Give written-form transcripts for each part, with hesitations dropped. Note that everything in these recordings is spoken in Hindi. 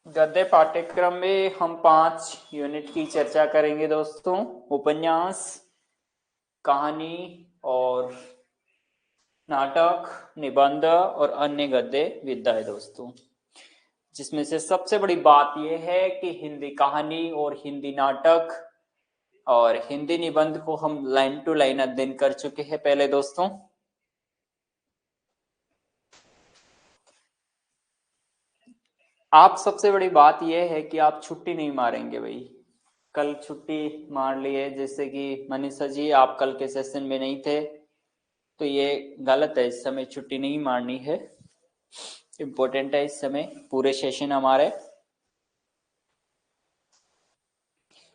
गद्य पाठ्यक्रम में हम 5 यूनिट की चर्चा करेंगे दोस्तों। उपन्यास, कहानी और नाटक, निबंध और अन्य गद्य विधाएं दोस्तों। जिसमें से सबसे बड़ी बात यह है कि हिंदी कहानी और हिंदी नाटक और हिंदी निबंध को हम लाइन टू लाइन अध्ययन कर चुके हैं पहले दोस्तों। आप सबसे बड़ी बात यह है कि आप छुट्टी नहीं मारेंगे भाई। कल छुट्टी मार लिए, जैसे कि मनीषा जी आप कल के सेशन में नहीं थे, तो ये गलत है। इस समय छुट्टी नहीं मारनी है, इम्पोर्टेंट है इस समय पूरे सेशन हमारे।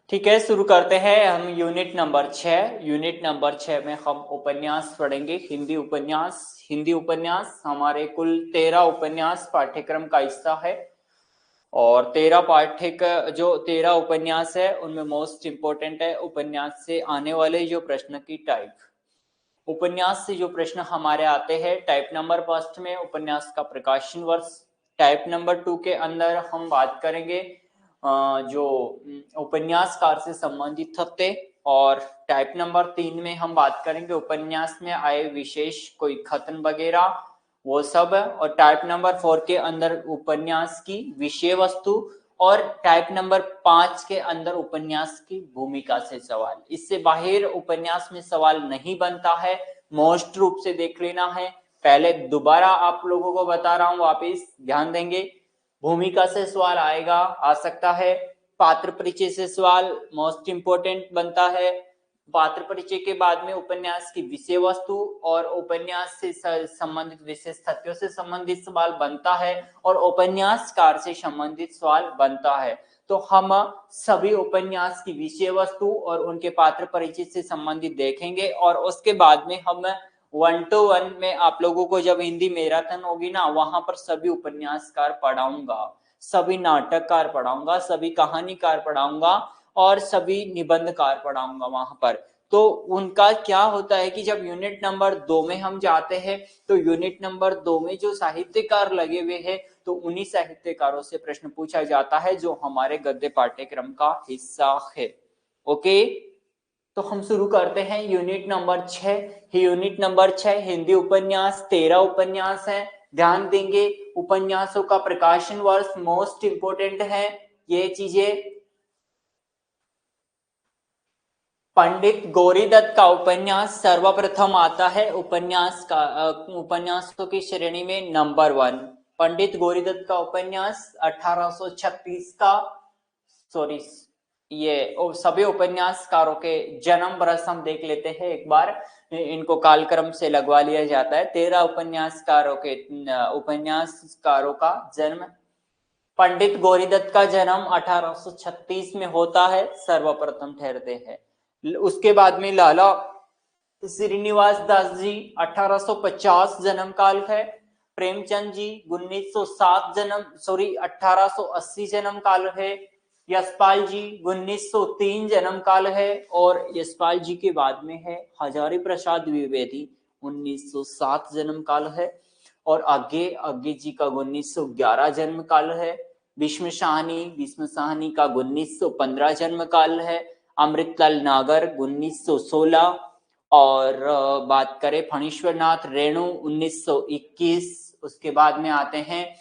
ठीक है, शुरू करते हैं हम यूनिट नंबर 6। यूनिट नंबर 6 में हम उपन्यास पढ़ेंगे, हिंदी उपन्यास। हिंदी उपन्यास हमारे कुल 13 उपन्यास पाठ्यक्रम का हिस्सा है और 13 उपन्यास है उनमें मोस्ट इंपोर्टेंट है उपन्यास से आने वाले जो प्रश्न की टाइप। उपन्यास से जो प्रश्न हमारे आते हैं, टाइप नंबर फर्स्ट में उपन्यास का प्रकाशन वर्ष, टाइप नंबर 2 के अंदर हम बात करेंगे जो उपन्यासकार से संबंधित तथ्य, और टाइप नंबर 3 में हम बात करेंगे उपन्यास में आए विशेष कोई कथन वगैरह वो सब। और टाइप नंबर 4 के अंदर उपन्यास की विषय वस्तु, और टाइप नंबर 5 के अंदर उपन्यास की भूमिका से सवाल। इससे बाहर उपन्यास में सवाल नहीं बनता है, मोस्ट रूप से देख लेना है। पहले दोबारा आप लोगों को बता रहा हूं, वापिस ध्यान देंगे। भूमिका से सवाल आएगा, आ सकता है। पात्र परिचय से सवाल मोस्ट इंपोर्टेंट बनता है। पात्र परिचय के बाद में उपन्यास की विषय वस्तु और उपन्यास से संबंधित विशेष तथ्यों से संबंधित सवाल बनता है, और उपन्यासकार से संबंधित सवाल बनता है। तो हम सभी उपन्यास की विषय वस्तु और उनके पात्र परिचय से संबंधित देखेंगे, और उसके बाद में हम 1-to-1 में आप लोगों को जब हिंदी मैराथन होगी ना, वहां पर सभी उपन्यासकार पढ़ाऊंगा, सभी नाटककार पढ़ाऊंगा, सभी कहानीकार पढ़ाऊंगा और सभी निबंधकार पढ़ाऊंगा वहां पर। तो उनका क्या होता है कि जब यूनिट नंबर 2 में हम जाते हैं, तो यूनिट नंबर 2 में जो साहित्यकार लगे हुए हैं, तो उन्हीं साहित्यकारों से प्रश्न पूछा जाता है जो हमारे गद्य पाठ्यक्रम का हिस्सा है। ओके, तो हम शुरू करते हैं unit number 6। Unit number 6 Hindi उपन्यास, 13 उपन्यास है। ध्यान देंगे, उपन्यासों का प्रकाशन वर्ष मोस्ट इंपोर्टेंट है ये चीजें। पंडित गौरीदत्त का उपन्यास सर्वप्रथम आता है उपन्यासों की श्रेणी में नंबर 1। पंडित गौरीदत्त का उपन्यास 1836 का, सॉरी, ये सभी उपन्यासकारों के जन्म वर्ष हम देख लेते हैं एक बार, इनको कालक्रम से लगवा लिया जाता है। 13 उपन्यासकारों का जन्म। पंडित गौरीदत्त का जन्म 1836 में होता है, सर्वप्रथम ठहरते हैं। उसके बाद में लाला श्रीनिवास दास जी 1850 जन्म काल है। प्रेमचंद जी 1880 जन्म काल है। यशपाल जी 1903 जन्म काल है, और यशपाल जी के बाद में है हजारी प्रसाद द्विवेदी 1907 जन्म काल है, और आगे जी का 1911 जन्म काल है। भीष्म साहनी का 1915 जन्म काल है। अमृतलाल नागर 1916, और बात करें फणीश्वर नाथ रेणु 1921। उसके बाद में आते हैं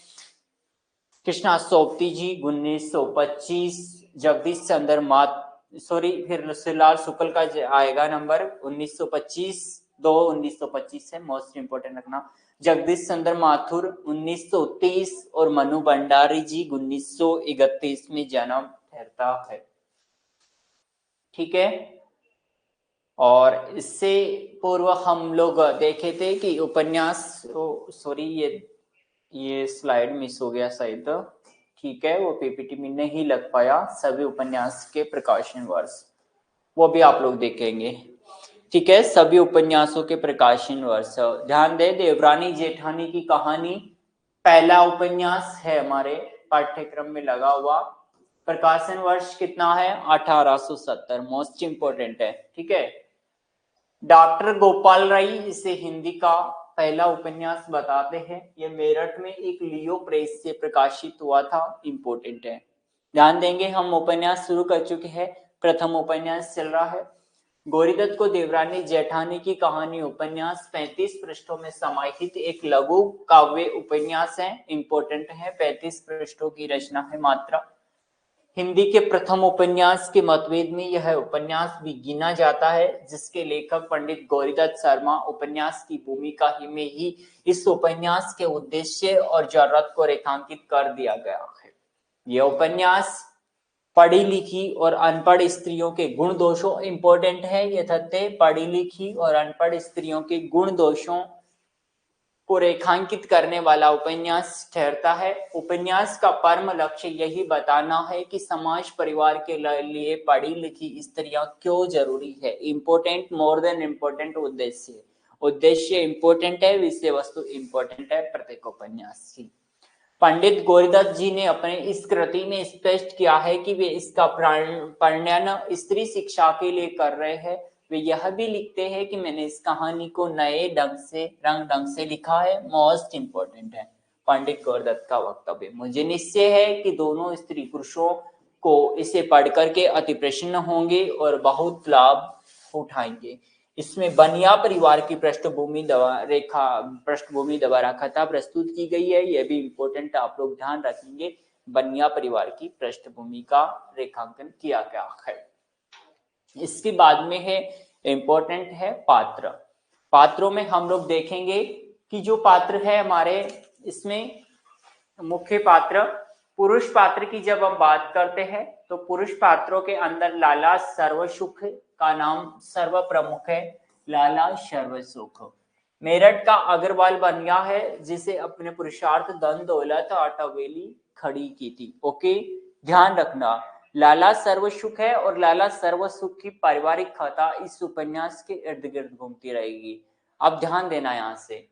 कृष्णा सोपती जी 1925। जगदीश चंद्र फिर श्रीलाल शुक्ल का आएगा नंबर 1925, 1925 है, मोस्ट इंपोर्टेंट रखना। जगदीश चंद्र माथुर 1930, और मनु भंडारी जी 1931 में जन्म ठहरता है। ठीक है, और इससे पूर्व हम लोग देखे थे कि उपन्यास, सॉरी ये स्लाइड मिस हो गया शायद। ठीक है, वो पीपीटी में नहीं लग पाया। सभी उपन्यास के प्रकाशन वर्ष वो भी आप लोग देखेंगे। ठीक है, सभी उपन्यासों के प्रकाशन वर्ष ध्यान दे। देवरानी जेठानी की कहानी पहला उपन्यास है हमारे पाठ्यक्रम में लगा हुआ। प्रकाशन वर्ष कितना है? 1870, मोस्ट इंपोर्टेंट है। ठीक है, डॉक्टर गोपाल राय इसे हिंदी का पहला उपन्यास बताते हैं। ये मेरठ में एक लियो प्रेस से प्रकाशित हुआ था, इंपॉर्टेंट है, ध्यान देंगे। हम उपन्यास शुरू कर चुके हैं, प्रथम उपन्यास चल रहा है। गौरीदत्त को देवरानी जेठानी की कहानी उपन्यास 35 पृष्ठों में समाहित एक लघु काव्य उपन्यास है, इंपॉर्टेंट है। 35 पृष्ठों की रचना है मात्र। हिंदी के प्रथम उपन्यास के मतभेद में यह उपन्यास भी गिना जाता है, जिसके लेखक पंडित गौरीदत्त शर्मा उपन्यास की भूमिका में ही इस उपन्यास के उद्देश्य और जरूरत को रेखांकित कर दिया गया है। यह उपन्यास पढ़ी लिखी और अनपढ़ स्त्रियों के गुण दोषों, इंपॉर्टेंट है ये तथ्य, पढ़ी लिखी और अनपढ़ स्त्रियों के गुण दोषों को रेखांकित करने वाला उपन्यास ठहरता है। उपन्यास का परम लक्ष्य यही बताना है कि समाज परिवार के लिए पढ़ी लिखी स्त्रियां क्यों जरूरी है। इंपॉर्टेंट, मोर देन इंपॉर्टेंट उद्देश्य, उद्देश्य इंपॉर्टेंट है, विषय वस्तु इंपॉर्टेंट है प्रत्येक उपन्यास की। पंडित गौरीदत्त जी ने अपने इस कृति में स्पष्ट किया है कि वे इसका प्रणयन स्त्री शिक्षा के लिए कर रहे हैं। वे यह भी लिखते हैं कि मैंने इस कहानी को नए ढंग से, रंग ढंग से लिखा है, मोस्ट इंपॉर्टेंट है पंडित गौरीदत्त का वक्तव्य। मुझे निश्चय है कि दोनों स्त्री पुरुषों को इसे पढ़ करके अति प्रसन्न होंगे और बहुत लाभ उठाएंगे। इसमें बनिया परिवार की पृष्ठभूमि द्वारा कथा प्रस्तुत की गई है, यह भी इंपॉर्टेंट, आप लोग ध्यान रखेंगे। बनिया परिवार की पृष्ठभूमि का रेखांकन किया गया है। इसके बाद में है, इंपॉर्टेंट है पात्र। पात्रों में हम लोग देखेंगे कि जो पात्र है हमारे, इसमें मुख्य पात्र, पुरुष पात्र की जब हम बात करते हैं तो पुरुष पात्रों के अंदर लाला सर्वसुख का नाम सर्व प्रमुख है। लाला सर्वसुख मेरठ का अग्रवाल बनिया है, जिसे अपने पुरुषार्थ धन दौलत आटावेली खड़ी की थी। ओके, ध्यान रखना, लाला सर्वसुख है और लाला सर्वसुख की पारिवारिक कथा इस उपन्यास के इर्द गिर्द घूमती रहेगी। अब ध्यान देना, यहां से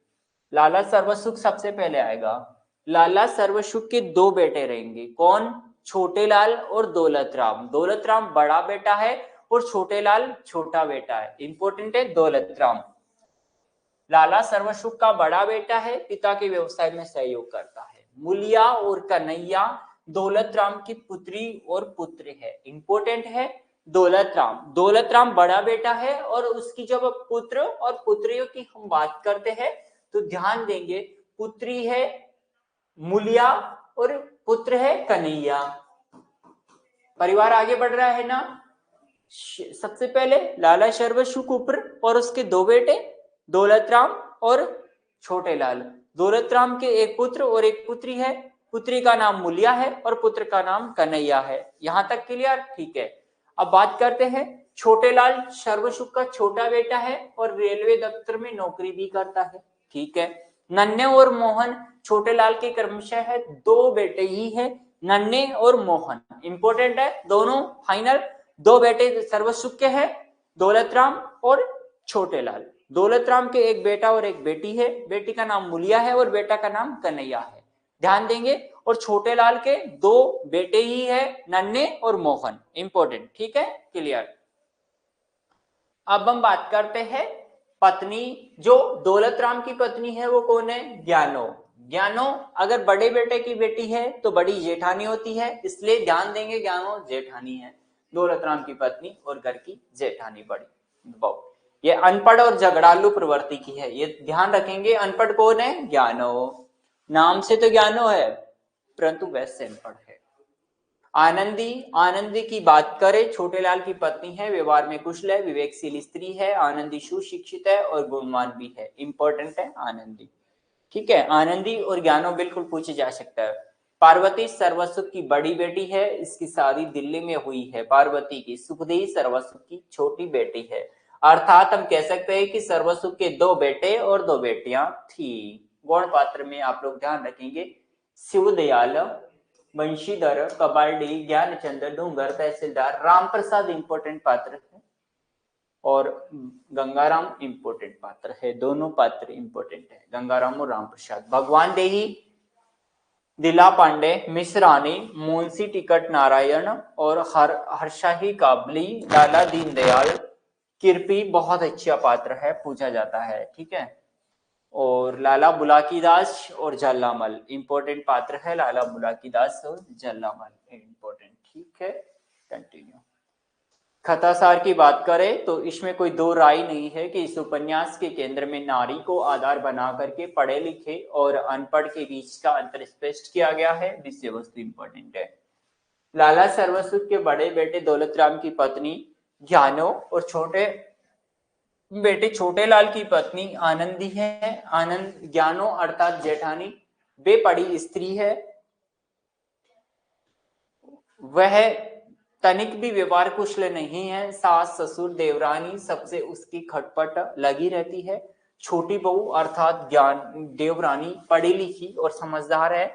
लाला सर्वसुख सबसे पहले आएगा। लाला सर्वसुख के दो बेटे रहेंगे, कौन? छोटे लाल और दौलत राम। दौलत राम बड़ा बेटा है और छोटे लाल छोटा बेटा है, इंपॉर्टेंट है दौलत राम। लाला सर्वसुख का बड़ा बेटा है, पिता के व्यवसाय में सहयोग करता है। मुलिया और कन्हैया दौलत राम की पुत्री और पुत्र है, इंपॉर्टेंट है दौलत राम। दौलत राम बड़ा बेटा है और उसकी जब पुत्र और पुत्रियों की हम बात करते हैं तो ध्यान देंगे, पुत्री है मुलिया और पुत्र है कन्हैया। परिवार आगे बढ़ रहा है ना। सबसे पहले लाला सर्वसुख ऊपर और उसके दो बेटे दौलत राम और छोटे लाल। दौलत राम के एक पुत्र और एक पुत्री है, पुत्री का नाम मुलिया है और पुत्र का नाम कन्हैया है। यहां तक क्लियर? ठीक है। अब बात करते हैं, छोटे लाल सर्वसुख का छोटा बेटा है और रेलवे दफ्तर में नौकरी भी करता है, ठीक है। नन्हे और मोहन छोटे लाल के क्रमशः है, दो बेटे ही है, नन्हे और मोहन, इंपॉर्टेंट है दोनों, फाइनल। दो बेटे सर्वसुख के हैं, दौलत राम और छोटे लाल। दौलत राम के एक बेटा और एक बेटी है, बेटी का नाम मुलिया है और बेटा का नाम कन्हैया है, ध्यान देंगे। और छोटे लाल के दो बेटे ही है, नन्हे और मोहन, इंपॉर्टेंट, ठीक है, क्लियर। अब हम बात करते हैं पत्नी, जो दौलत राम की पत्नी है वो कौन है? ज्ञानो। ज्ञानो अगर बड़े बेटे की बेटी है तो बड़ी जेठानी होती है, इसलिए ध्यान देंगे ज्ञानो जेठानी है, दौलत राम की पत्नी और घर की जेठानी बड़ी बहू। ये अनपढ़ और झगड़ालू प्रवृत्ति की है, ये ध्यान रखेंगे। अनपढ़ कौन है? ज्ञानो, नाम से तो ज्ञानो है परंतु वैसे अनपढ़ है। आनंदी, आनंदी की बात करें, छोटे लाल की पत्नी है, व्यवहार में कुशल है, विवेकशील स्त्री है। आनंदी सुशिक्षित है और गुणवान भी है, इंपॉर्टेंट है आनंदी, ठीक है। आनंदी और ज्ञानो बिल्कुल पूछे जा सकता है। पार्वती सर्वसुख की बड़ी बेटी है, इसकी शादी दिल्ली में हुई है पार्वती की। सुखदेही सर्वसुख की छोटी बेटी है, अर्थात हम कह सकते हैं कि सर्वसुख के दो बेटे और दो बेटियां थी। गौण पात्र में आप लोग ध्यान रखेंगे, शिवदयाल, बंशीधर, कबाल्डी, ज्ञानचंद्र, डूंगर, तहसीलदार, राम प्रसाद इंपॉर्टेंट पात्र है और गंगाराम इंपॉर्टेंट पात्र है, दोनों पात्र इंपॉर्टेंट है, गंगाराम और राम प्रसाद। भगवान देही, दिला पांडे, मिश्रानी, मुंशी टिकट नारायण और हर्षाही काबली, लाला दीनदयाल, किरपी बहुत अच्छा पात्र है, पूछा जाता है, ठीक है। और लाला बुलाकीदास और झल्लामल इंपॉर्टेंट पात्र है। लाला बुलाकीदास और झल्लामल इंपॉर्टेंट। ठीक है, कंटिन्यू। कथासार की बात करें तो इसमें कोई दो राय नहीं है कि इस उपन्यास के केंद्र में नारी को आधार बना करके पढ़े लिखे और अनपढ़ के बीच का अंतर स्पष्ट किया गया है। विषय वस्तु इंपॉर्टेंट है। लाला सर्वसुख के बड़े बेटे दौलत राम की पत्नी ज्ञानो और छोटे बेटे छोटे लाल की पत्नी आनंदी है। आनंद ज्ञानो अर्थात जेठानी बेपढ़ी स्त्री है। वह तनिक भी व्यवहार कुशल नहीं है। सास ससुर देवरानी सबसे उसकी खटपट लगी रहती है। छोटी बहू अर्थात ज्ञान देवरानी पढ़ी लिखी और समझदार है।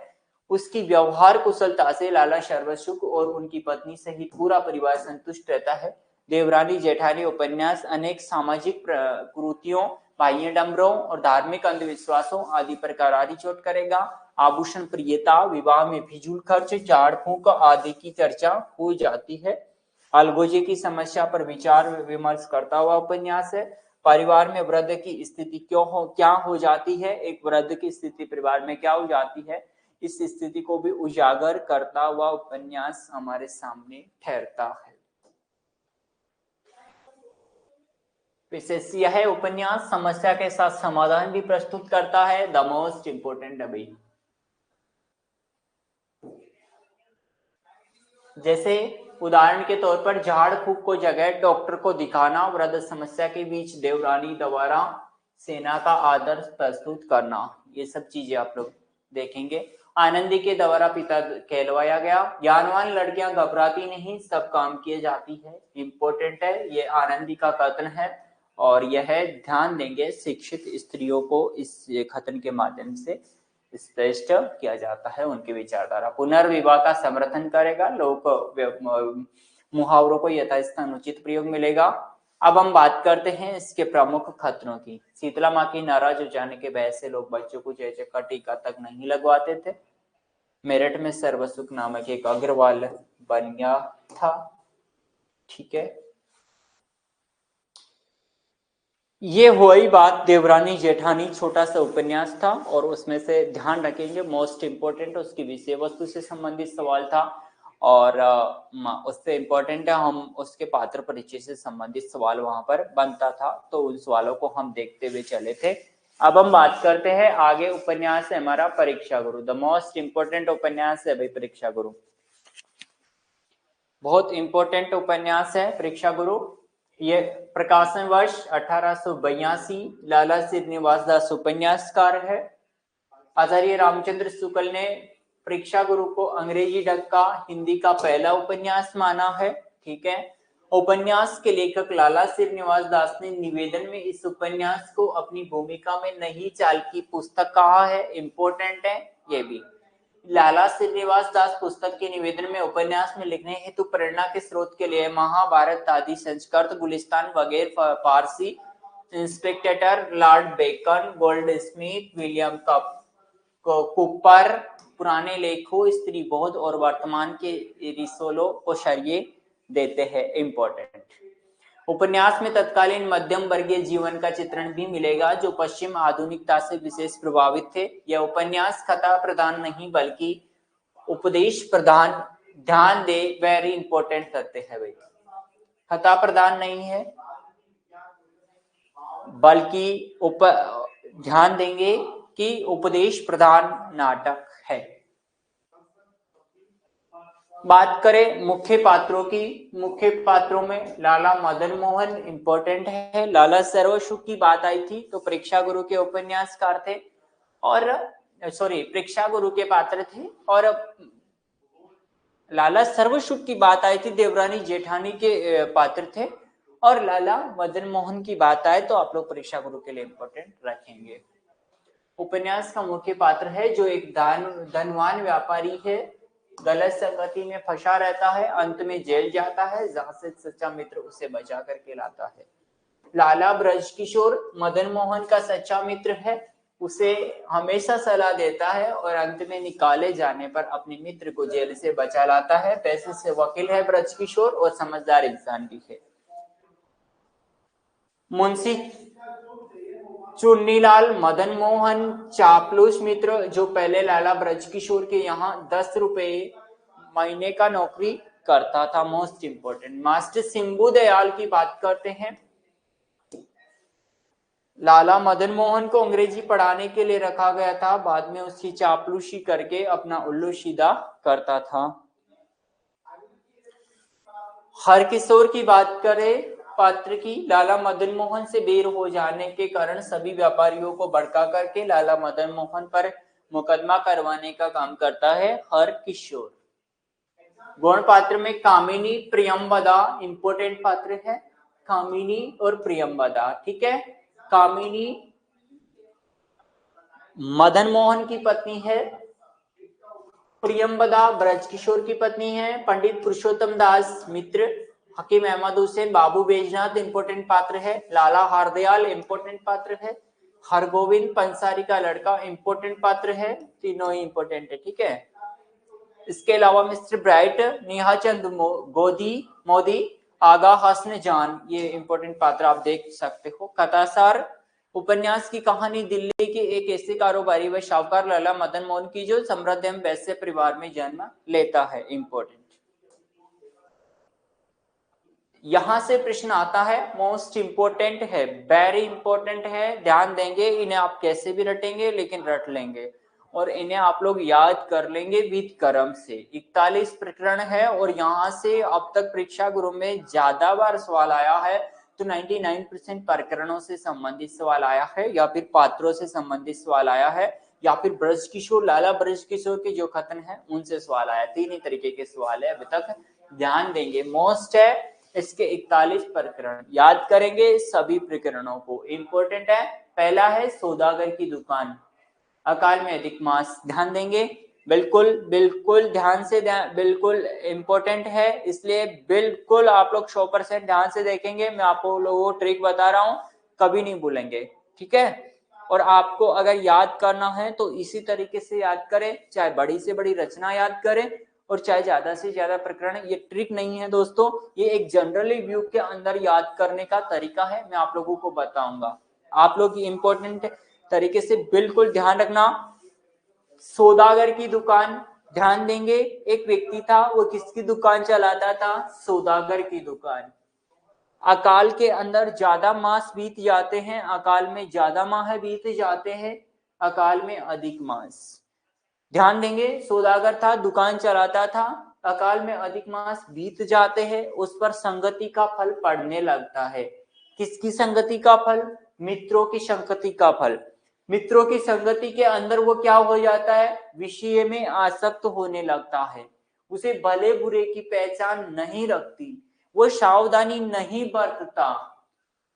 उसकी व्यवहार कुशलता से लाला सर्वसुख और उनकी पत्नी सहित पूरा परिवार संतुष्ट रहता है। देवरानी जेठानी उपन्यास अनेक सामाजिक कुरीतियों, बाह्यडंबरों और धार्मिक अंधविश्वासों आदि पर करारी चोट करेगा। आभूषण प्रियता, विवाह में फिजूल खर्च, झाड़ फूक आदि की चर्चा हो जाती है। अलगोजे की समस्या पर विचार विमर्श करता हुआ उपन्यास है। परिवार में वृद्ध की स्थिति क्या हो जाती है, एक वृद्ध की स्थिति परिवार में क्या हो जाती है, इस स्थिति को भी उजागर करता हुआ उपन्यास हमारे सामने ठहरता है। विशेष यह है उपन्यास समस्या के साथ समाधान भी प्रस्तुत करता है। द मोस्ट इंपोर्टेंट अभी जैसे उदाहरण के तौर पर झाड़ फूक को जगह डॉक्टर को दिखाना, वृद्ध समस्या के बीच देवरानी द्वारा सेना का आदर्श प्रस्तुत करना, ये सब चीजें आप लोग देखेंगे। आनंदी के द्वारा पिता कहलवाया गया। ज्ञानवान लड़कियां घबराती नहीं, सब काम किए जाती है। इंपॉर्टेंट है, ये आनंदी का कथन है और यह ध्यान देंगे शिक्षित स्त्रियों को इस कथन के माध्यम से स्पष्ट किया जाता है उनकी विचारधारा। पुनर्विवाह का समर्थन करेगा। लोक मुहावरों को यथास्थान उचित प्रयोग मिलेगा। अब हम बात करते हैं इसके प्रमुख खतरों की। शीतला माँ की नाराज हो जाने के भय से लोग बच्चों को जैसे का टीका तक नहीं लगवाते थे। मेरठ में सर्वसुख नामक एक अग्रवाल बन गया था। ठीक है, ये हुई बात देवरानी जेठानी, छोटा सा उपन्यास था और उसमें से ध्यान रखेंगे मोस्ट इंपोर्टेंट उसकी विषय वस्तु से संबंधित सवाल था और उससे इंपॉर्टेंट है हम उसके पात्र परिचय से संबंधित सवाल वहां पर बनता था, तो उन सवालों को हम देखते हुए चले थे। अब हम बात करते हैं आगे। उपन्यास है हमारा परीक्षा गुरु। द मोस्ट इंपोर्टेंट उपन्यास है भाई परीक्षा गुरु। बहुत इंपॉर्टेंट उपन्यास है परीक्षा गुरु। ये प्रकाशन वर्ष 1882। लाला श्रीनिवास दास उपन्यासकार है। आचार्य रामचंद्र शुक्ल ने परीक्षा गुरु को अंग्रेजी ढंग का हिंदी का पहला उपन्यास माना है। ठीक है, उपन्यास के लेखक लाला श्रीनिवास दास ने निवेदन में इस उपन्यास को अपनी भूमिका में नई चाल की पुस्तक कहा है। इंपॉर्टेंट है ये भी। लाला श्रीनिवास दास पुस्तक के निवेदन में उपन्यास में लिखने हेतु प्रेरणा के स्रोत के लिए महाभारत आदि संस्कृत, गुलिस्तान वगैरह Farsi, inspector Lord Bacon, Goldsmith, William Cowper, पुराने लेखों, स्त्री बौद्ध और वर्तमान के रिसोलो को शर्ये देते हैं। इंपॉर्टेंट उपन्यास में तत्कालीन मध्यम वर्गीय जीवन का चित्रण भी मिलेगा जो पश्चिम आधुनिकता से विशेष प्रभावित थे। यह उपन्यास कथा प्रधान नहीं बल्कि उपदेश प्रधान, ध्यान दे, वेरी इंपॉर्टेंट करते हैं भाई। कथा प्रधान नहीं है बल्कि ध्यान देंगे कि उपदेश प्रधान नाटक है। बात करें मुख्य पात्रों की। मुख्य पात्रों में लाला मदन मोहन इंपॉर्टेंट है। लाला सर्वसुख की बात आई थी तो परीक्षा गुरु के उपन्यासकार थे और परीक्षा गुरु के पात्र थे। और लाला सर्वसुख की बात आई थी देवरानी जेठानी के पात्र थे। और लाला मदन मोहन की बात आए तो आप लोग परीक्षा गुरु के लिए इंपॉर्टेंट रखेंगे। उपन्यास का मुख्य पात्र है जो एक धनवान व्यापारी है, गलत संगति में फंसा रहता है, अंत में जेल जाता है जहां से सच्चा मित्र उसे बचा करके लाता है। लाला ब्रजकिशोर मदन मोहन का सच्चा मित्र है, उसे हमेशा सलाह देता है और अंत में निकाले जाने पर अपने मित्र को जेल से बचा लाता है। पैसे से वकील है ब्रजकिशोर और समझदार इंसान भी है। मुंशी चुन्नीलाल, मदन मोहन, चापलूस मित्र जो पहले लाला ब्रजकिशोर के यहाँ 10 रुपए महीने का नौकरी करता था, मोस्ट इंपोर्टेंट। मास्टर सिंबू दयाल की बात करते हैं। लाला मदन मोहन को अंग्रेजी पढ़ाने के लिए रखा गया था, बाद में उसकी चापलूसी करके अपना उल्लू सीधा करता था। हरकिशोर की बात करें पात्र की, लाला मदन मोहन से बेर हो जाने के कारण सभी व्यापारियों को भड़का करके लाला मदन मोहन पर मुकदमा करवाने का काम करता है हरकिशोर। गौण पात्र में कामिनी, प्रियंवदा इंपोर्टेंट पात्र है, कामिनी और प्रियंवदा, ठीक है। कामिनी मदन मोहन की पत्नी है, प्रियंवदा ब्रजकिशोर की पत्नी है। पंडित पुरुषोत्तम दास मित्र, हकीम अहमद हुसैन, बाबू बैजनाथ इंपोर्टेंट पात्र है। लाला हरदयाल इंपोर्टेंट पात्र है। हरगोविंद पंसारी का लड़का इंपोर्टेंट पात्र है, तीनों ही इंपोर्टेंट है, ठीक है। इसके अलावा मिस्टर ब्राइट, नेहा चंद मोदी, आगा हसन जान, ये इंपोर्टेंट पात्र आप देख सकते हो। कथासार उपन्यास की कहानी दिल्ली के एक ऐसे कारोबारी व शाहूकार लाला मदन मोहन की जो समृद्ध एवं वैश्य परिवार में जन्म लेता है, इंपोर्टेंट। यहां से प्रश्न आता है, मोस्ट इंपोर्टेंट है, वेरी इंपोर्टेंट है, ध्यान देंगे, इन्हें आप कैसे भी रटेंगे लेकिन रट लेंगे और इन्हें आप लोग याद कर लेंगे विद क्रम से। 41 प्रकरण है और यहाँ से अब तक परीक्षा गुरु में ज्यादा बार सवाल आया है तो 99% प्रकरणों से संबंधित सवाल आया है या फिर पात्रों से संबंधित सवाल आया है या फिर ब्रजकिशोर, लाला ब्रजकिशोर के जो कथन है उनसे सवाल आया। तीन ही तरीके के सवाल है अभी तक, ध्यान देंगे। मोस्ट है इसके 41 प्रकरण, याद करेंगे सभी प्रकरणों को, इंपोर्टेंट है। पहला है सौदागर की दुकान, अकाल में अधिक मास, ध्यान देंगे, बिल्कुल बिल्कुल ध्यान से, बिल्कुल इंपॉर्टेंट है, इसलिए बिल्कुल आप लोग 100% ध्यान से देखेंगे। मैं आपको लोगों को ट्रिक बता रहा हूं, कभी नहीं भूलेंगे, ठीक है। और आपको अगर याद करना है तो इसी तरीके से याद करें, चाहे बड़ी से बड़ी रचना याद करें और चाहे ज्यादा से ज्यादा प्रकरण। ये ट्रिक नहीं है दोस्तों, ये एक जनरली व्यू के अंदर याद करने का तरीका है, मैं आप लोगों को बताऊंगा। आप लोग इंपॉर्टेंट तरीके से बिल्कुल ध्यान रखना। सौदागर की दुकान, ध्यान देंगे, एक व्यक्ति था, वो किसकी दुकान चलाता था? सौदागर की दुकान। अकाल के अंदर ज्यादा मास बीत जाते हैं, अकाल में ज्यादा माह बीत जाते हैं, अकाल में अधिक मास, ध्यान देंगे। सौदागर था, दुकान चलाता था, अकाल में अधिक मास बीत जाते हैं, उस पर संगति का फल पड़ने लगता है। किसकी संगति का फल? मित्रों की संगति का फल। मित्रों की संगति के अंदर वो क्या हो जाता है? विषय में आसक्त होने लगता है, उसे भले बुरे की पहचान नहीं रखती, वो सावधानी नहीं बरतता,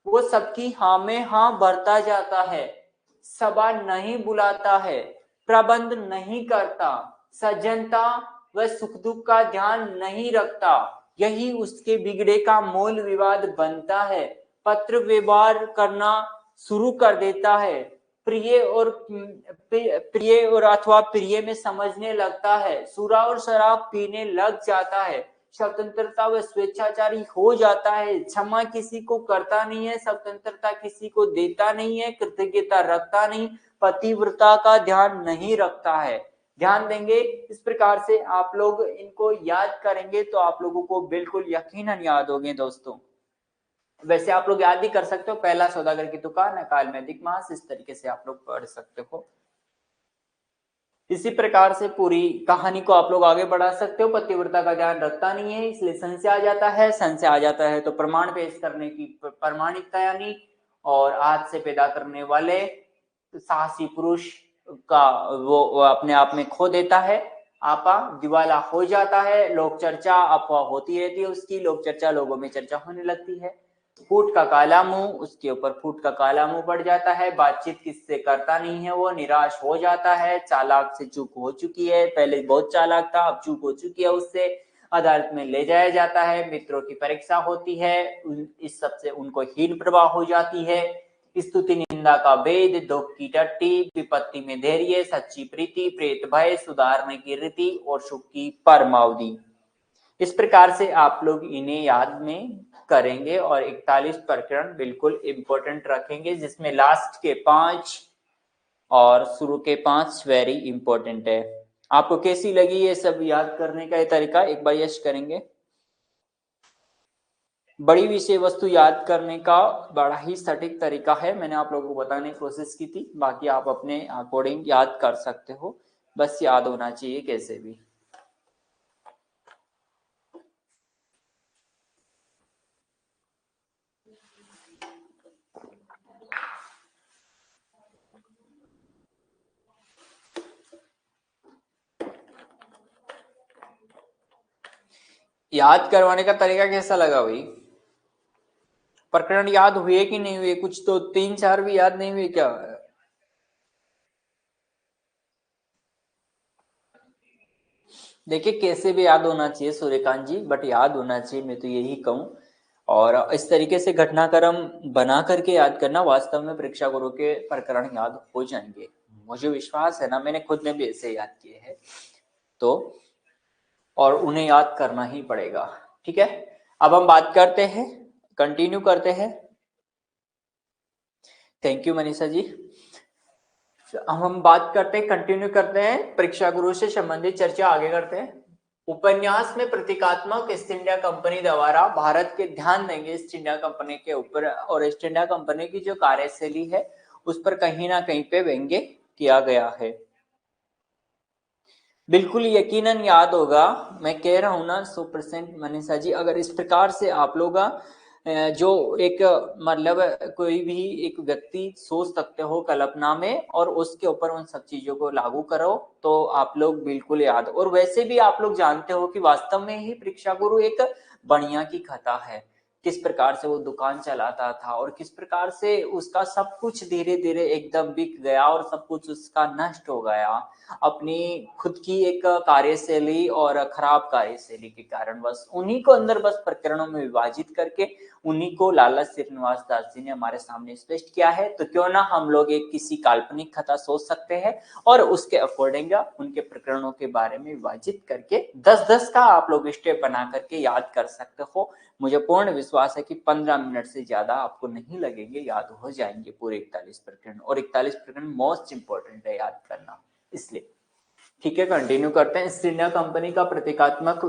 वो सबकी हाँ में हाँ भरता जाता है, सभा नहीं बुलाता है, प्रबंध नहीं करता, सज्जनता व सुख दुख का ध्यान नहीं रखता, यही उसके बिगड़े का मूल विवाद बनता है। पत्र व्यवहार करना शुरू कर देता है, प्रिय और अथवा प्रिय में समझने लगता है, सुरा और शराब पीने लग जाता है, स्वतंत्रता व स्वेच्छाचारी हो जाता है, क्षमा किसी को करता नहीं है, स्वतंत्रता किसी को देता नहीं है, कृतज्ञता रखता नहीं, पतिव्रता का ध्यान नहीं रखता है। ध्यान देंगे, इस प्रकार से आप लोग इनको याद करेंगे तो आप लोगों को बिल्कुल यकीनन याद होंगे दोस्तों। वैसे आप लोग याद भी कर सकते हो, पहला सौदागर की दुकान, अकाल में अधिक मास, इस तरीके से आप लोग पढ़ सकते हो। इसी प्रकार से पूरी कहानी को आप लोग आगे बढ़ा सकते हो। पतिव्रता का ध्यान रखता नहीं है, इसलिए संशय आ जाता है, संशय आ जाता है तो प्रमाण पेश करने की प्रामाणिकता यानी, और आज से पैदा करने वाले साहसी पुरुष का वो अपने आप में खो देता है, आपा दिवाला हो जाता है, लोक चर्चा अफवाह होती रहती है उसकी, लोक चर्चा लोगों में चर्चा होने लगती है, फूट का काला मुंह, उसके ऊपर फूट का काला मुंह पड़ जाता है, बातचीत किससे करता नहीं है, वो निराश हो जाता है, चालाक से चूक हो चुकी है, पहले बहुत चालाक था अब चूक हो चुकी है, उससे अदालत में ले जाया जाता है, मित्रों की परीक्षा होती है, इस सबसे उनको हीन प्रवाह हो जाती है, स्तुति निंदा का भेद, दुख की टट्टी, विपत्ति में धैर्य, सच्ची प्रीति, प्रेत भय, सुधारने की रीति और सुख की परमावधि। इस प्रकार से आप लोग इन्हें याद में करेंगे और 41 प्रकरण बिल्कुल इंपॉर्टेंट रखेंगे, जिसमें लास्ट के 5 और शुरू के 5 वेरी इंपॉर्टेंट है। आपको कैसी लगी ये सब याद करने का ये तरीका, एक बार यश करेंगे। बड़ी विषय वस्तु याद करने का बड़ा ही सटीक तरीका है, मैंने आप लोगों को बताने की कोशिश की थी, बाकी आप अपने अकॉर्डिंग याद कर सकते हो, बस याद होना चाहिए कैसे भी। याद करवाने का तरीका कैसा लगा भाई? प्रकरण याद हुए कि नहीं हुए? कुछ तो 3-4 भी याद नहीं हुए क्या? देखिए कैसे भी याद होना चाहिए सूर्यकांत जी, बट याद होना चाहिए, मैं तो यही कहूँ। और इस तरीके से घटनाक्रम बना करके याद करना, वास्तव में परीक्षा गुरु के प्रकरण याद हो जाएंगे, मुझे विश्वास है ना, मैंने खुद ने भी ऐसे याद किए हैं, तो और उन्हें याद करना ही पड़ेगा। ठीक है, अब हम बात करते हैं, कंटिन्यू करते हैं। Thank you Manisha ji. अब हम बात करते हैं, कंटिन्यू करते हैं, परीक्षा गुरु से संबंधित चर्चा आगे करते हैं। उपन्यास में प्रतीकात्मक ईस्ट इंडिया कंपनी द्वारा भारत के, ध्यान देंगे ईस्ट इंडिया कंपनी के ऊपर, और ईस्ट इंडिया कंपनी की जो कार्यशैली है उस पर कहीं ना कहीं पे व्यंग्य किया गया है। बिल्कुल यकीनन याद होगा, मैं कह रहा हूं ना 100% मनीषा जी, अगर इस प्रकार से आप लोग जो एक मतलब कोई भी एक व्यक्ति सोच सकते हो कल्पना में और उसके ऊपर उन सब चीजों को लागू करो तो आप लोग बिल्कुल याद। और वैसे भी आप लोग जानते हो कि वास्तव में ही परीक्षा गुरु एक बढ़िया की कथा है, किस प्रकार से वो दुकान चलाता था और किस प्रकार से उसका सब कुछ धीरे धीरे एकदम बिक गया और सब कुछ उसका नष्ट हो गया अपनी खुद की एक कार्यशैली और खराब कार्यशैली के कारण। बस उन्हीं को अंदर बस प्रकरणों में विभाजित करके उन्हीं को लाला श्रीनिवास दास जी ने हमारे सामने स्पष्ट किया है। तो क्यों ना हम लोग एक किसी काल्पनिक कथा सोच सकते हैं और उसके अकॉर्डिंग उनके प्रकरणों के बारे में विभाजित करके 10-10 का आप लोग स्टेप बना करके याद कर सकते हो। मुझे पूर्ण विश्वास है कि 15 मिनट से ज्यादा आपको नहीं लगेंगे, याद हो जाएंगे पूरे 41 प्रकरण, और 41 प्रकरण मोस्ट इंपोर्टेंट है याद करना, इसलिए। ठीक है, कंटिन्यू करते हैं। ईस्ट इंडिया कंपनी का प्रतीकात्मक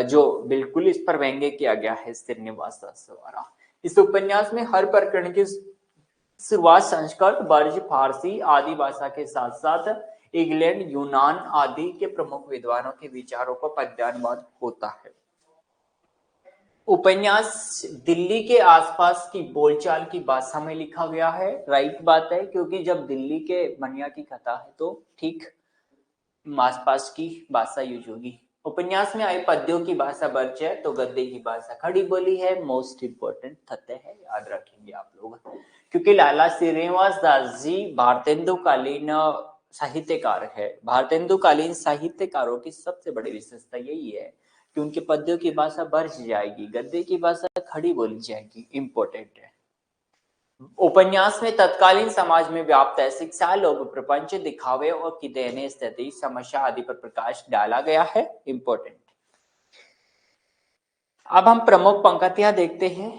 जो बिल्कुल इस पर व्यंग्य किया गया है श्रीनिवास दास द्वारा। इस उपन्यास में हर प्रकरण की शुरुआत संस्कृत, ब्रज, फारसी आदि भाषा के साथ साथ इंग्लैंड, यूनान आदि के प्रमुख विद्वानों के विचारों का पद्यानुवाद होता है। उपन्यास दिल्ली के आसपास की बोलचाल की भाषा में लिखा गया है, राइट बात है, क्योंकि जब दिल्ली के बनिया की कथा है तो ठीक आसपास की भाषा यूज होगी। उपन्यास में आए पद्यों की भाषा ब्रज है तो गद्य की भाषा खड़ी बोली है, मोस्ट इंपोर्टेंट तथ्य है, याद रखेंगे आप लोग। क्योंकि लाला श्रीनिवास दास जी भारतेंदुकालीन साहित्यकार है, भारतेंदुकालीन साहित्यकारों की सबसे बड़ी विशेषता यही है कि उनके पद्यों की भाषा ब्रज जाएगी, गद्य की भाषा खड़ी बोली जाएगी, इंपॉर्टेंट है। उपन्यास में तत्कालीन समाज में व्याप्त है शिक्षा, लोग प्रपंच, दिखावे और की दयनीय स्थिति, समस्या आदि पर प्रकाश डाला गया है, इंपॉर्टेंट। अब हम प्रमुख पंक्तियां देखते हैं।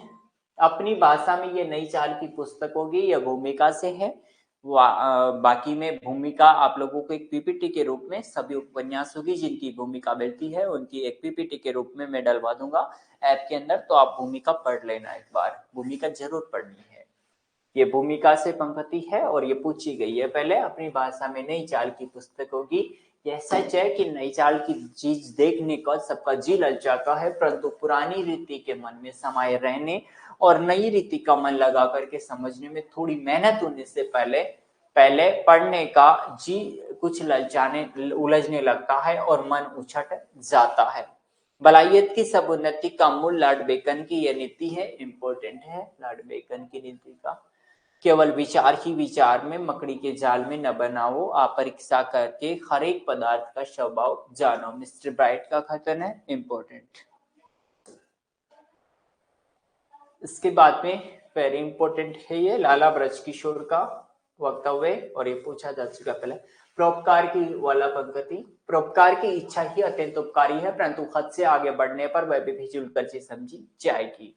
अपनी भाषा में ये नई चाल की पुस्तक होगी, यह भूमिका से है। बाकी में भूमिका आप लोगों को एक पीपीटी के रूप में सभी उपन्यास होगी जिनकी भूमिका मिलती है उनकी एक पीपीटी के रूप में मैं डलवा दूंगा ऐप के अंदर, तो आप भूमिका पढ़ लेना, एक बार भूमिका जरूर पढ़नी है। ये भूमिका से पंक्ति है और ये पूछी गई है पहले, अपनी भाषा में नई चाल की पुस्तक होगी। यह सच है कि नई चाल की चीज देखने का सबका जी ललचाता है, परंतु पुरानी रीति के मन में समाये रहने और नई रीति का मन लगा करके समझने में थोड़ी मेहनत होने से पहले पहले पढ़ने का जी कुछ ललचाने उलझने लगता है और मन उछट जाता है। भलायत की सब उन्नति का मूल लॉर्ड बेकन की यह नीति है, इंपॉर्टेंट है लॉर्ड बेकन की नीति का। केवल विचार ही विचार में मकड़ी के जाल में न बनाओ, आप परीक्षा करके हर एक पदार्थ का स्वभाव जानो, मिस्टर ब्राइट का कथन है, इंपॉर्टेंट। इसके बाद में वेरी इंपॉर्टेंट है ये लाला ब्रजकिशोर का वक्तव्य, और ये पूछा जा चुका पहले। परोपकार की वाला पंक्ति, परोपकार की इच्छा ही अत्यंत उपकारी है, परंतु हद से आगे बढ़ने पर वह भी फिजूल खर्ची समझी जाएगी।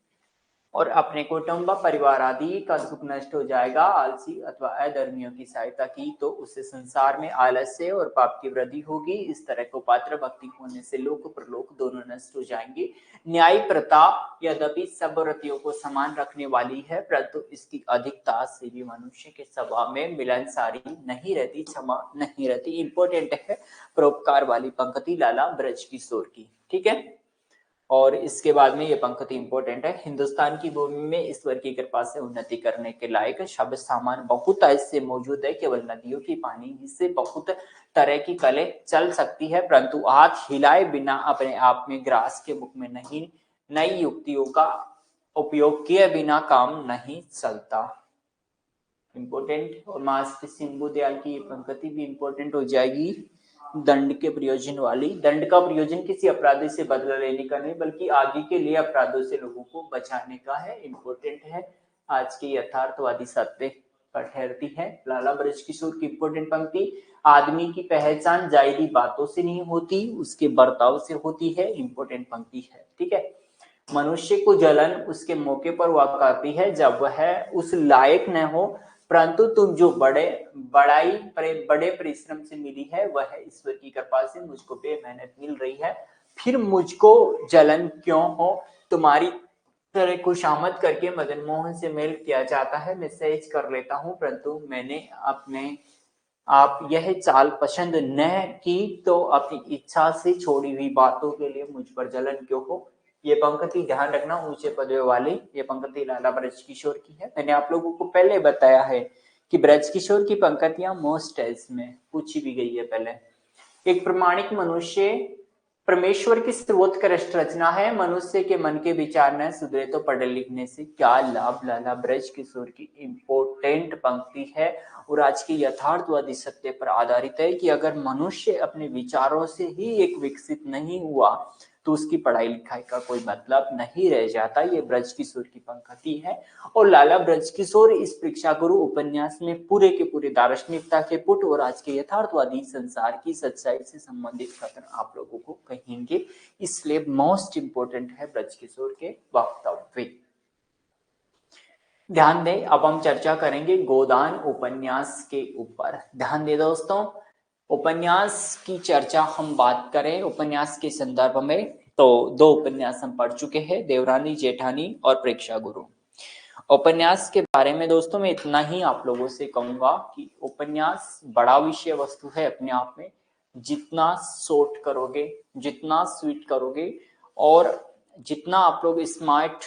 और अपने कुटुंब परिवार आदि का सुख नष्ट हो जाएगा। आलसी अथवा अधर्मियों की सहायता की तो उससे संसार में आलस्य और पाप की वृद्धि होगी। इस तरह को पात्र भक्ति होने से लोक परलोक दोनों नष्ट हो जाएंगे। न्याय प्रथा यद्यपि सब रतियों को समान रखने वाली है, परंतु इसकी अधिकता से भी मनुष्य के स्वभाव में मिलनसारी नहीं रहती, क्षमा नहीं रहती। इंपॉर्टेंट है परोपकार वाली पंक्ति लाला ब्रज किशोर की, ठीक है। और इसके बाद में ये पंक्ति इंपॉर्टेंट है, हिंदुस्तान की भूमि में ईश्वर की कृपा से उन्नति करने के लायक शब्द सामान बहुत ऐसे मौजूद है, केवल नदियों की पानी ही से बहुत तरह की कले चल सकती है, परंतु हाथ हिलाए बिना अपने आप में ग्रास के मुख में नहीं, नई युक्तियों का उपयोग किए बिना काम नहीं चलता। इंपॉर्टेंट। और मास्टर सिंबू दयाल की पंक्ति भी इंपॉर्टेंट हो जाएगी, दंड के प्रयोजन वाली। दंड का प्रयोजन किसी अपराधी से बदला लेने का नहीं, बल्कि आगे के लिए अपराधों से लोगों को बचाने का है। इंपॉर्टेंट है, आज की यथार्थवादी सत्य पर ठहरती है। लाला ब्रज किशोर की इंपॉर्टेंट पंक्ति, आदमी की पहचान जाहिरी बातों से नहीं होती, उसके बर्ताव से होती है। इंपॉर्टेंट पंक्ति है, ठीक है। मनुष्य को जलन उसके मौके पर हुआ करती है जब वह उस लायक न हो, परंतु तुम जो बड़े परिश्रम से मिली है वह ईश्वर की कृपा से मुझको बेमेहनत मिल रही है, फिर मुझको जलन क्यों हो। तुम्हारी तरह खुशामद करके मदन मोहन से मेल किया जाता है, मैं सहज कर लेता हूँ, परंतु मैंने अपने आप यह चाल पसंद न की तो अपनी इच्छा से छोड़ी हुई बातों के लिए मुझ पर जलन क्यों हो। ये पंक्ति ध्यान रखना, ऊंचे पदों वाली ये पंक्ति लाला ब्रज किशोर की है। मैंने आप लोगों को पहले बताया है कि ब्रज किशोर की पंक्तियां मोस्ट टेस्ट में पूछी भी गई है पहले। एक प्रमाणिक मनुष्य परमेश्वर की सर्वोत्कृष्ट रचना है, मनुष्य के मन के विचार न सुधरे तो पढ़े लिखने से क्या लाभ। लाला ब्रज किशोर की इंपोर्टेंट पंक्ति है और आज की यथार्थवादी सत्य पर आधारित है कि अगर मनुष्य अपने विचारों से ही एक विकसित नहीं हुआ तो उसकी पढ़ाई लिखाई का कोई मतलब नहीं रह जाता। ये ब्रज किशोर की पंक्ति है। और लाला ब्रज किशोर इस परीक्षा गुरु उपन्यास में पूरे के पूरे दार्शनिकता के पुट और आज के यथार्थवादी संसार की सच्चाई से संबंधित कथन आप लोगों को कहेंगे, इसलिए मोस्ट इंपोर्टेंट है ब्रज किशोर के वक्तव्य। ध्यान दें, अब हम चर्चा करेंगे गोदान उपन्यास के ऊपर। ध्यान दें दोस्तों, उपन्यास की चर्चा हम बात करें उपन्यास के संदर्भ में तो दो उपन्यास हम पढ़ चुके हैं, देवरानी जेठानी और प्रेक्षा गुरु। उपन्यास के बारे में दोस्तों मैं इतना ही आप लोगों से कहूंगा कि उपन्यास बड़ा विषय वस्तु है अपने आप में। जितना शॉर्ट करोगे, जितना स्वीट करोगे और जितना आप लोग स्मार्ट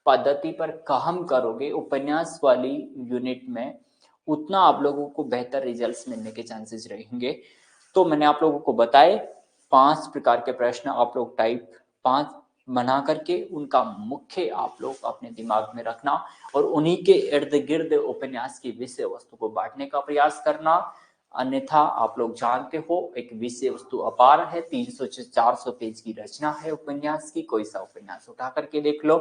पद्धति पर काम करोगे उपन्यास वाली यूनिट में, उतना आप लोगों को बेहतर रिजल्ट्स मिलने के चांसेस रहेंगे। तो मैंने आप लोगों को बताए 5 प्रकार के प्रश्न आप लोग टाइप 5 बना करके उनका मुख्य आप लोग अपने दिमाग में रखना और उन्हीं के इर्द गिर्द उपन्यास की विषय वस्तु को बांटने का प्रयास करना। अन्यथा आप लोग जानते हो एक विषय वस्तु अपार है, 300 से 400 पेज की रचना है उपन्यास की, कोई सा उपन्यास उठा करके देख लो,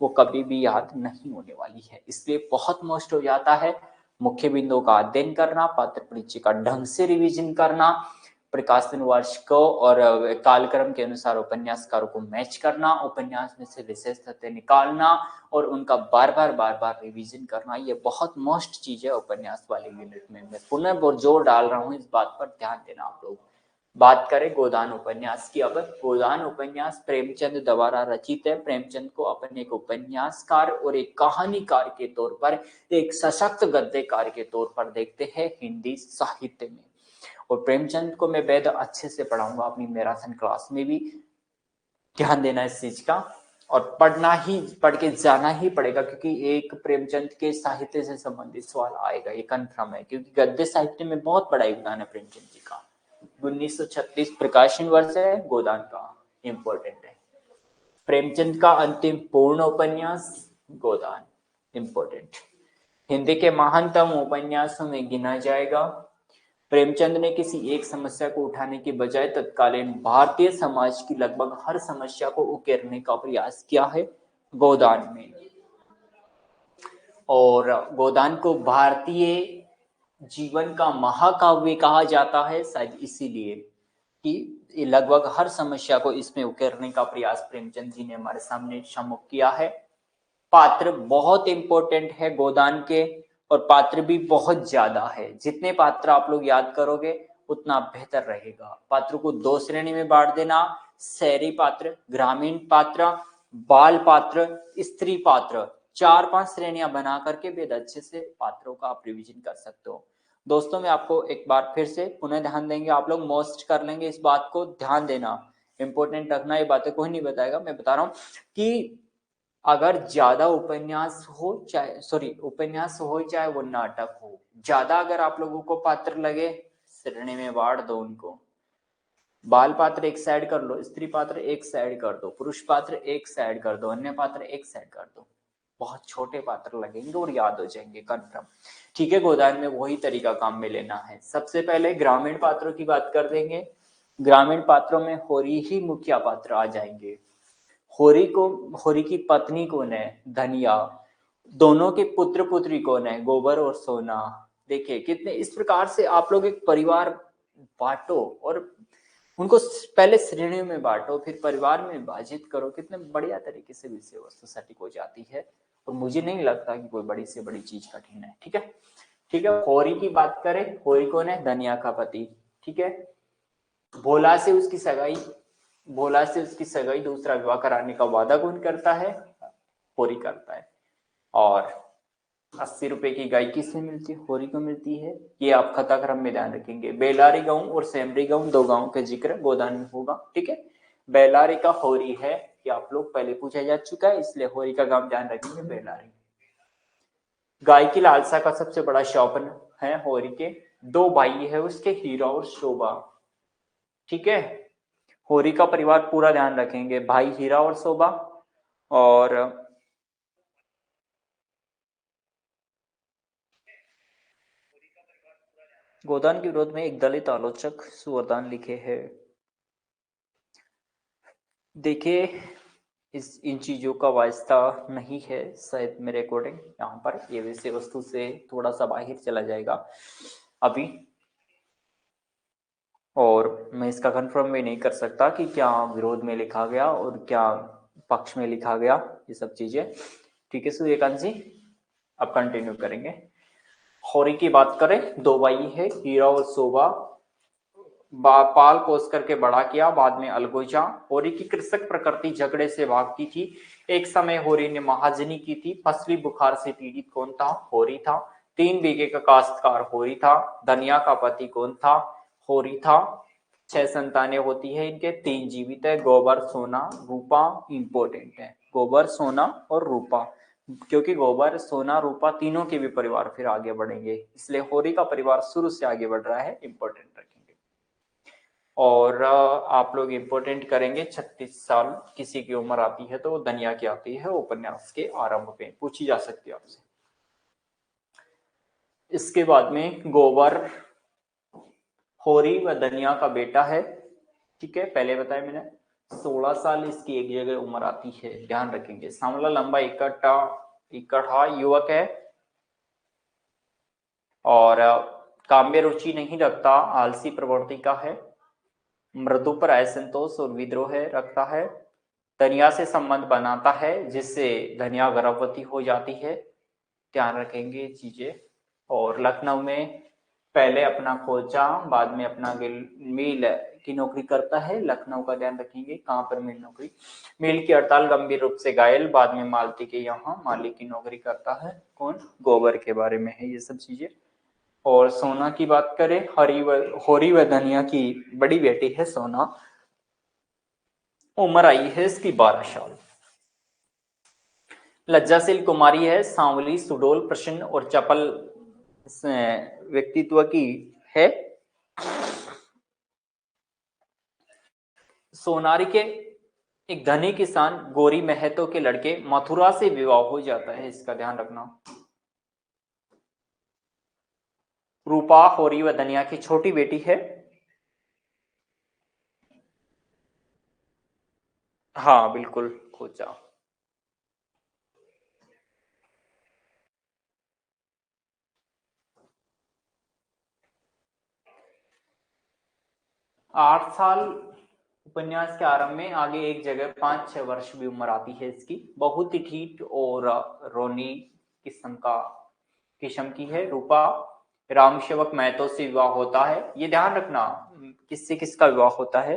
वो कभी भी याद नहीं होने वाली है। इसलिए बहुत मोस्ट हो जाता है मुख्य बिंदुओं का अध्ययन करना, पात्र परिचय का ढंग से रिवीजन करना, प्रकाशन वर्ष को और कालक्रम के अनुसार उपन्यासकारों को मैच करना, उपन्यास में से विशेष तथ्य निकालना और उनका बार बार रिवीजन करना। ये बहुत मोस्ट चीज है उपन्यास वाले यूनिट में। मैं पुनः बहुत जोर डाल रहा हूँ, इस बात पर ध्यान देना आप लोग। बात करें गोदान उपन्यास की। अब गोदान उपन्यास प्रेमचंद द्वारा रचित है। प्रेमचंद को अपने एक उपन्यासकार और एक कहानीकार के तौर पर, एक सशक्त गद्यकार के तौर पर देखते हैं हिंदी साहित्य में। और प्रेमचंद को मैं बेहद अच्छे से पढ़ाऊंगा अपनी मैराथन क्लास में भी, ध्यान देना इस चीज का। और पढ़ के जाना ही पड़ेगा क्योंकि एक प्रेमचंद के साहित्य से संबंधित सवाल आएगा, ये कन्फर्म है, क्योंकि गद्य साहित्य में बहुत बड़ा योगदान है प्रेमचंद जी का। 1936 प्रकाशन वर्ष है गोदान का, इंपॉर्टेंट है। प्रेमचंद का अंतिम पूर्ण उपन्यास गोदान, इंपॉर्टेंट, हिंदी के महानतम उपन्यासों में गिना जाएगा। प्रेमचंद ने किसी एक समस्या को उठाने के बजाय तत्कालीन भारतीय समाज की लगभग हर समस्या को उकेरने का प्रयास किया है गोदान में। और गोदान को भारतीय जीवन का महाकाव्य कहा जाता है, शायद इसीलिए कि लगभग हर समस्या को इसमें उकेरने का प्रयास प्रेमचंद जी ने हमारे सामने सम्मुख किया है। पात्र बहुत इंपॉर्टेंट है गोदान के, और पात्र भी बहुत ज्यादा है। जितने पात्र आप लोग याद करोगे उतना बेहतर रहेगा। पात्र को दो श्रेणी में बांट देना, शहरी पात्र, ग्रामीण पात्र, बाल पात्र, स्त्री पात्र, 4-5 श्रेणियां बना करके बेहद अच्छे से पात्रों का आप रिविजन कर सकते हो। दोस्तों मैं आपको एक बार फिर से पुनः ध्यान देंगे, आप लोग मोस्ट कर लेंगे, इस बात को ध्यान देना, इंपॉर्टेंट रखना। ये बातें कोई नहीं बताएगा, मैं बता रहा हूँ कि अगर ज्यादा उपन्यास हो चाहे वो नाटक हो, ज्यादा अगर आप लोगों को पात्र लगे श्रेणी में बांट दो उनको। बाल पात्र एक साइड कर लो, स्त्री पात्र एक साइड कर दो, पुरुष पात्र एक साइड कर दो, अन्य पात्र एक साइड कर दो। बहुत छोटे पात्र लगेंगे और याद हो जाएंगे कंफर्म। ठीक है, गोदान में वही तरीका काम में लेना है। सबसे पहले ग्रामीण पात्रों की बात कर देंगे। ग्रामीण पात्रों में होरी ही मुखिया पात्र आ जाएंगे। होरी की पत्नी कौन है? धनिया। दोनों के पुत्र पुत्री कौन है? गोबर और सोना। देखिए कितने इस प्रकार से आप लोग एक परिवार बांटो और उनको पहले श्रेणियों में बांटो, फिर परिवार में विभाजित करो। कितने बढ़िया तरीके से विषय वस्तु सटीक हो जाती है, और मुझे नहीं लगता कि कोई बड़ी से बड़ी चीज कठिन है। ठीक है, ठीक है। होरी की बात करें, होरी कौन है? धनिया का पति। ठीक है। भोला से उसकी सगाई, दूसरा विवाह कराने का वादा कौन करता है? होरी करता है। और 80 रुपए की गाय किससे मिलती है? होरी को मिलती है। ये आप कथाक्रम में ध्यान रखेंगे। बेलारी गांव और सेमरी गांव, दो गांव का जिक्र गोदान में होगा। ठीक है, बेलारी का होरी है, ये आप लोग पहले पूछा जा चुका है, इसलिए होरी का गांव ध्यान रखेंगे बेलारी। गाय की लालसा का सबसे बड़ा शौकन है होरी के। दो भाई है उसके, हीरा और शोभा। ठीक है, होरी का परिवार पूरा ध्यान रखेंगे, भाई हीरा और शोभा। और गोदान के विरोध में एक दलित आलोचक सुवरदान लिखे हैं। देखिए इन चीजों का वास्ता नहीं है शायद मेरे अकॉर्डिंग, यहाँ पर ये विषय वस्तु से थोड़ा सा बाहर चला जाएगा अभी, और मैं इसका कंफर्म भी नहीं कर सकता कि क्या विरोध में लिखा गया और क्या पक्ष में लिखा गया, ये सब चीजें। ठीक है सूर्यकांत जी, अब कंटिन्यू करेंगे। होरी की बात करें, दो भाई है, हीरा और शोभा। पाल पोस करके बड़ा किया, बाद में अलगोजा। होरी की कृषक प्रकृति झगड़े से भागती थी। एक समय होरी ने महाजनी की थी। फसली बुखार से पीड़ित कौन था? होरी था। 3 बीघे का काश्तकार होरी था। धनिया का पति कौन था? होरी था। 6 संतानें होती है इनके, 3 जीवित है, गोबर, सोना, रूपा। इंपॉर्टेंट है गोबर, सोना और रूपा, क्योंकि गोबर, सोना, रूपा तीनों के भी परिवार फिर आगे बढ़ेंगे, इसलिए होरी का परिवार शुरू से आगे बढ़ रहा है, इंपॉर्टेंट रखेंगे। और आप लोग इंपॉर्टेंट करेंगे 36 साल किसी की उम्र आती है तो वो धनिया की आती है, उपन्यास के आरंभ में पूछी जा सकती है आपसे। इसके बाद में गोबर होरी व धनिया का बेटा है। ठीक है, पहले बताया मैंने। 16 साल इसकी एक जगह उम्र आती है, ध्यान रखेंगे। सांवला, लंबा, इकट्ठा युवक है, और काम में रुचि नहीं रखता, आलसी प्रवृत्ति का है, मृदु पर असंतोष और विद्रोह रखता है। धनिया से संबंध बनाता है जिससे धनिया गर्भवती हो जाती है, ध्यान रखेंगे चीजें। और लखनऊ में पहले अपना खोचा, बाद में अपना मिल की नौकरी करता है। लखनऊ का ध्यान रखेंगे, कहाँ पर मिल नौकरी, मिल की हड़ताल, गंभीर रूप से घायल, बाद में मालती के यहाँ माली की नौकरी करता है। कौन? गोबर के बारे में है ये सब चीजें। और सोना की बात करें, होरी व धनिया की बड़ी बेटी है सोना, उम्र आई है इसकी 12 साल। लज्जाशील कुमारी है, सांवली, सुडोल, प्रसन्न और चपल व्यक्तित्व की है। सोनारी के एक धनी किसान गोरी महतो के लड़के मथुरा से विवाह हो जाता है, इसका ध्यान रखना। रूपा होरी व धनिया की छोटी बेटी है। हाँ बिल्कुल, खोजा। 8 साल उपन्यास के आरंभ में आगे एक जगह 5-6 वर्ष भी उम्र आती है इसकी। बहुत ही ठीक और रोनी किस्म की है रूपा। राम सेवक महतो से विवाह होता है। ये ध्यान रखना किससे किसका विवाह होता है,